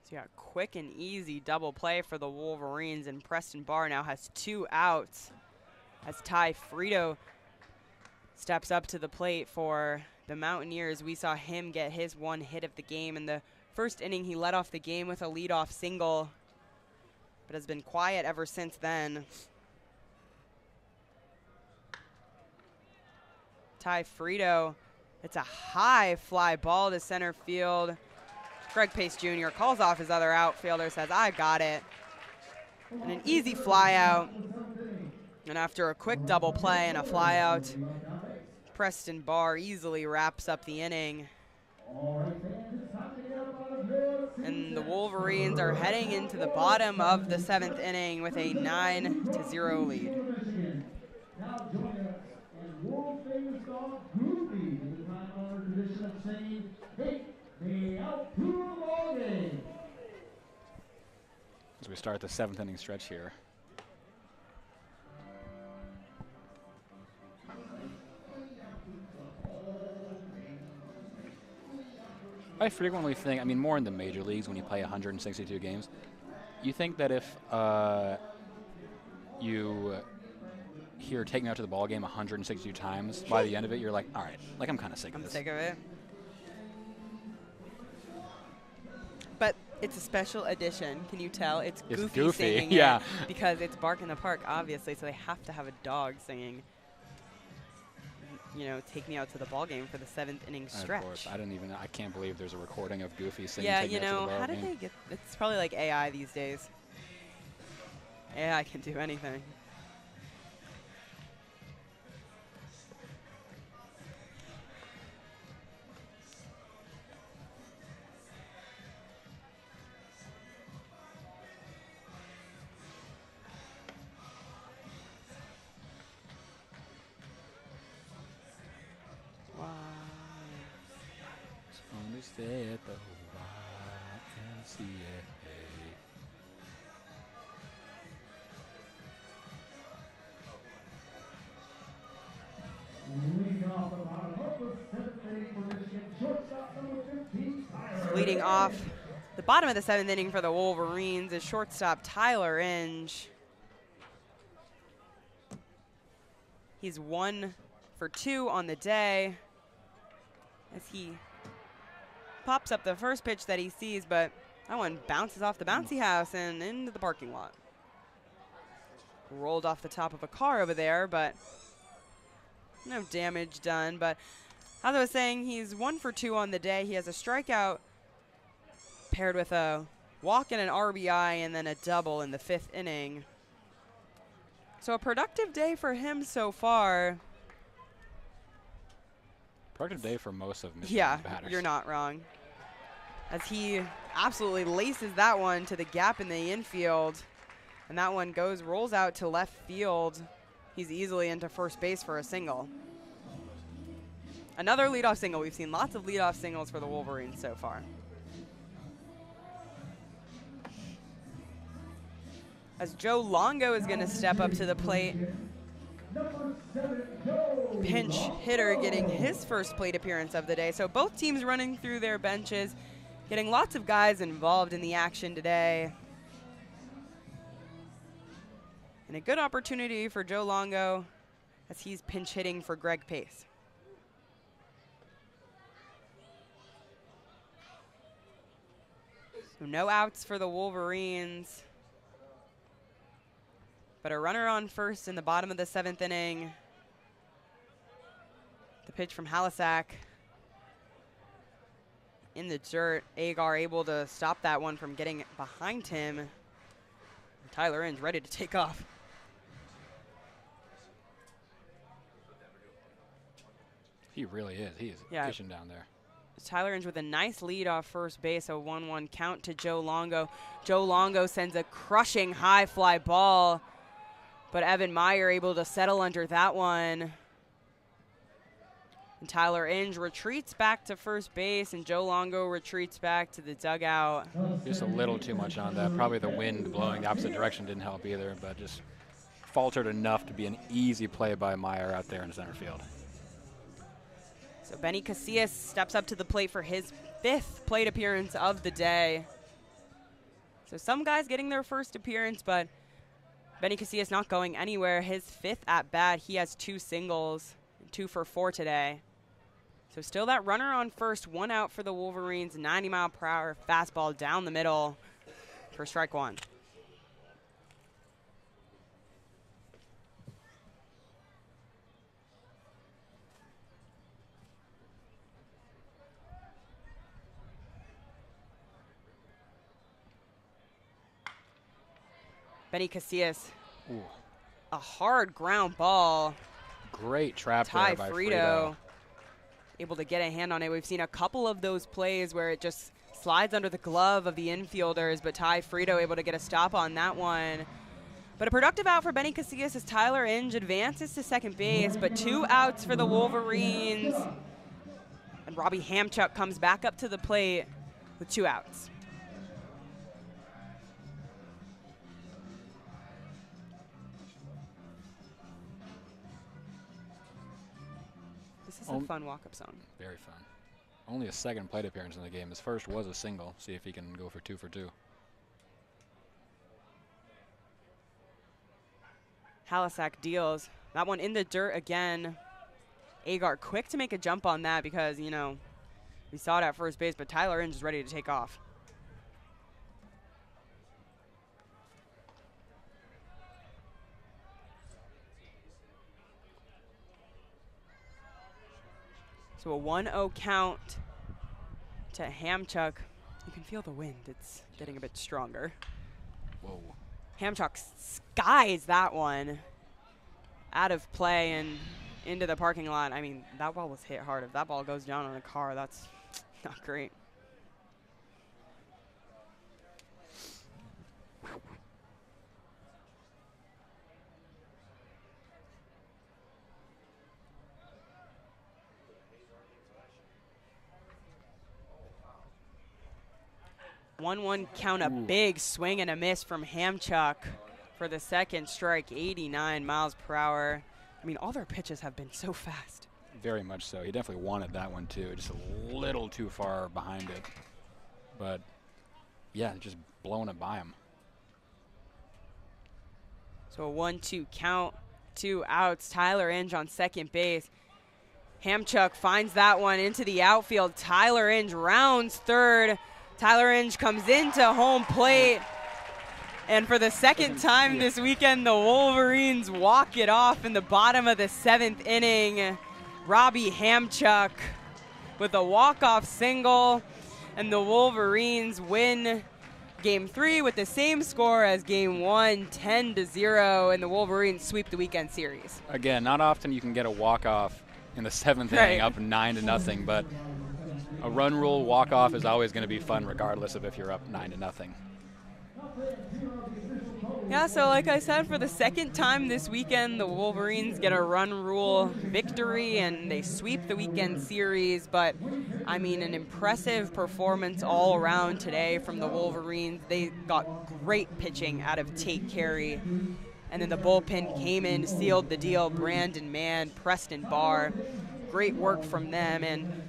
So yeah, quick and easy double play for the Wolverines, and Preston Barr now has 2 outs as Ty Frito steps up to the plate for the Mountaineers. We saw him get his 1 hit of the game in the First inning, he led off the game with a leadoff single, but has been quiet ever since then. Ty Frito, it's a high fly ball to center field. Greg Pace Jr. calls off his other outfielder, says, I got it. And an easy fly out. And after a quick double play and a fly out, Preston Barr easily wraps up the inning. And the Wolverines are heading into the bottom of the 7th inning with a 9-0 lead. Now join us and world famous dog Goofy in the time-honored tradition of saying, "Take me out to the ball game." As we start the 7th inning stretch here. I frequently think, I mean, more in the major leagues when you play 162 games, you think that if you hear "take me out to the ball game" 162 times, by the end of it, you're like, all right, like I'm kind of sick of this. I'm sick of it. But it's a special edition. Can you tell? It's Goofy singing yeah. it because it's Bark in the Park, obviously, so they have to have a dog singing, you know, "Take me out to the ball game" for the 7th inning stretch. Of course, I can't believe there's a recording of Goofy singing. Yeah, "Take you me out to know, the ball how did game." they get, it's probably like AI these days. AI can do anything. Stay at the YMCA. Leading off the bottom of the 7th inning for Michigan, shortstop number 15, Tyler. Leading off the bottom of the 7th inning for the Wolverines is shortstop Tyler Inge. He's 1 for 2 on the day as he pops up the first pitch that he sees, but that one bounces off the bouncy house and into the parking lot. Rolled off the top of a car over there, but no damage done. But as I was saying, he's 1 for 2 on the day. He has a strikeout paired with a walk and an RBI and then a double in the 5th inning. So a productive day for him so far. Productive day for most of Michigan's Yeah, batters. you're not wrong. As he absolutely laces that one to the gap in the infield. And that one rolls out to left field. He's easily into first base for a single. Another leadoff single. We've seen lots of leadoff singles for the Wolverines so far. As Joe Longo is going to step up to the plate. Pinch hitter getting his first plate appearance of the day. So both teams running through their benches, getting lots of guys involved in the action today. And a good opportunity for Joe Longo as he's pinch hitting for Greg Pace. So no outs for the Wolverines. But a runner on first in the bottom of the 7th inning. The pitch from Halisak in the dirt. Agar able to stop that one from getting behind him. And Tyler Inge ready to take off. He really is. He is fishing down there. Tyler Inge with a nice lead off first base, a 1-1 count to Joe Longo. Joe Longo sends a crushing high fly ball, but Evan Meyer able to settle under that one. And Tyler Inge retreats back to first base, and Joe Longo retreats back to the dugout. Just a little too much on that. Probably the wind blowing the opposite direction didn't help either, but just faltered enough to be an easy play by Meyer out there in center field. So Benny Casillas steps up to the plate for his 5th plate appearance of the day. So some guys getting their first appearance, but Benny Casillas not going anywhere. His 5th at bat, he has 2 singles, 2 for 4 today. So still that runner on first, 1 out for the Wolverines, 90-mile-per-hour fastball down the middle for strike 1. Benny Casillas, a hard ground ball. Great trap Ty there by Frito able to get a hand on it. We've seen a couple of those plays where it just slides under the glove of the infielders, but Ty Frito able to get a stop on that one. But a productive out for Benny Casillas as Tyler Inge advances to second base, but 2 outs for the Wolverines. And Robbie Hamchuk comes back up to the plate with 2 outs. This is a fun walk-up song. Very fun. Only a second plate appearance in the game. His first was a single. See if he can go for 2 for 2. Halisack deals. That one in the dirt again. Agar quick to make a jump on that because, you know, we saw it at first base, but Tyler Inge is ready to take off. So a 1-0 count to Hamchuk. You can feel the wind. It's getting a bit stronger. Whoa. Hamchuk skies that one out of play and into the parking lot. I mean, that ball was hit hard. If that ball goes down on a car, that's not great. One count, a big swing and a miss from Hamchuk for the second strike, 89 miles per hour. I mean, all their pitches have been so fast. Very much so. He definitely wanted that one too, just a little too far behind it. But yeah, just blowing it by him. So a 1-2 count, 2 outs. Tyler Inge on second base. Hamchuk finds that one into the outfield. Tyler Inge rounds third. Tyler Inge comes into home plate. And for the second time this weekend, the Wolverines walk it off in the bottom of the 7th inning. Robbie Hamchuk with a walk-off single. And the Wolverines win Game 3 with the same score as Game 1, 10-0. And the Wolverines sweep the weekend series. Again, not often you can get a walk-off in the 7th inning up 9-0, but a run rule walk-off is always going to be fun regardless of if you're up 9-0. Yeah, so like I said, for the second time this weekend, the Wolverines get a run rule victory and they sweep the weekend series. But, I mean, an impressive performance all around today from the Wolverines. They got great pitching out of Tate Carey. And then the bullpen came in, sealed the deal. Brandon Mann, Preston Barr, great work from them. And,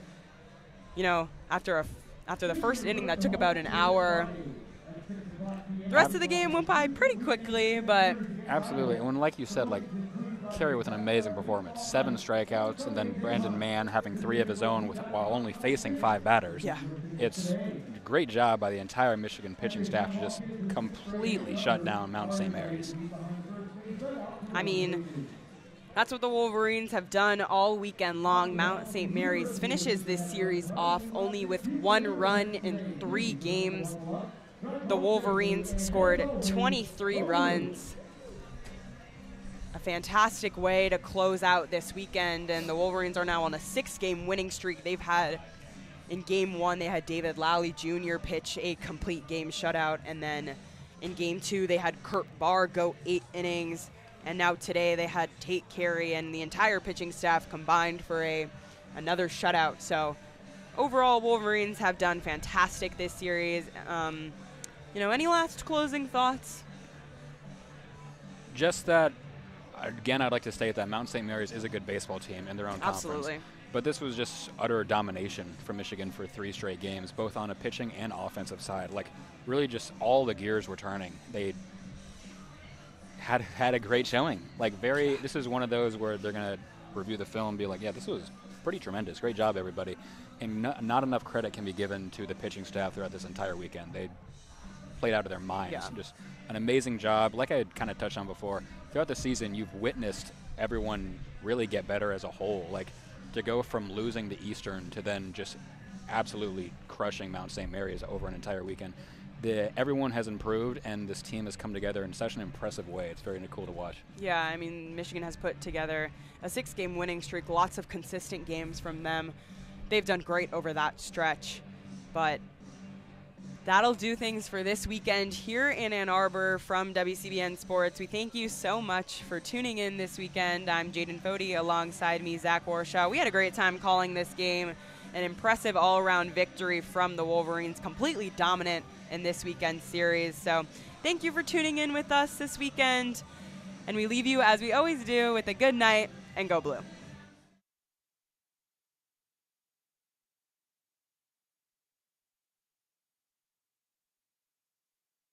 you know, after the first inning that took about an hour, the rest of the game went by pretty quickly, but... Absolutely. And when, like you said, like, Carey with an amazing performance, 7 strikeouts, and then Brandon Mann having 3 of his own while only facing 5 batters. Yeah. It's a great job by the entire Michigan pitching staff to just completely shut down Mount St. Mary's. I mean, that's what the Wolverines have done all weekend long. Mount St. Mary's finishes this series off only with 1 run in 3 games. The Wolverines scored 23 runs. A fantastic way to close out this weekend, and the Wolverines are now on a 6-game winning streak. They've had, in Game 1, they had David Lowley Jr. pitch a complete game shutout, and then in Game 2, they had Kurt Barr go 8 innings, and now today they had Tate Carey and the entire pitching staff combined for another shutout. So overall, Wolverines have done fantastic this series. You know, any last closing thoughts? Just that, again, I'd like to state that Mount St. Mary's is a good baseball team in their own conference. Absolutely. But this was just utter domination for Michigan for 3 straight games, both on a pitching and offensive side. Like, really just all the gears were turning. They had a great showing. Like, this is one of those where they're going to review the film and be like, yeah, this was pretty tremendous. Great job, everybody. And not enough credit can be given to the pitching staff throughout this entire weekend. They played out of their minds. Yeah. Just an amazing job. Like I had kind of touched on before, throughout the season, you've witnessed everyone really get better as a whole. Like, to go from losing the Eastern to then just absolutely crushing Mount St. Mary's over an entire weekend. Everyone has improved, and this team has come together in such an impressive way. It's very cool to watch. Yeah, I mean, Michigan has put together a 6-game winning streak, lots of consistent games from them. They've done great over that stretch, but that'll do things for this weekend here in Ann Arbor from WCBN Sports. We thank you so much for tuning in this weekend. I'm Jaden Fode, alongside me, Zach Warshaw. We had a great time calling this game. An impressive all-around victory from the Wolverines, completely dominant in this weekend series. So thank you for tuning in with us this weekend, and we leave you, as we always do, with a good night, and go blue.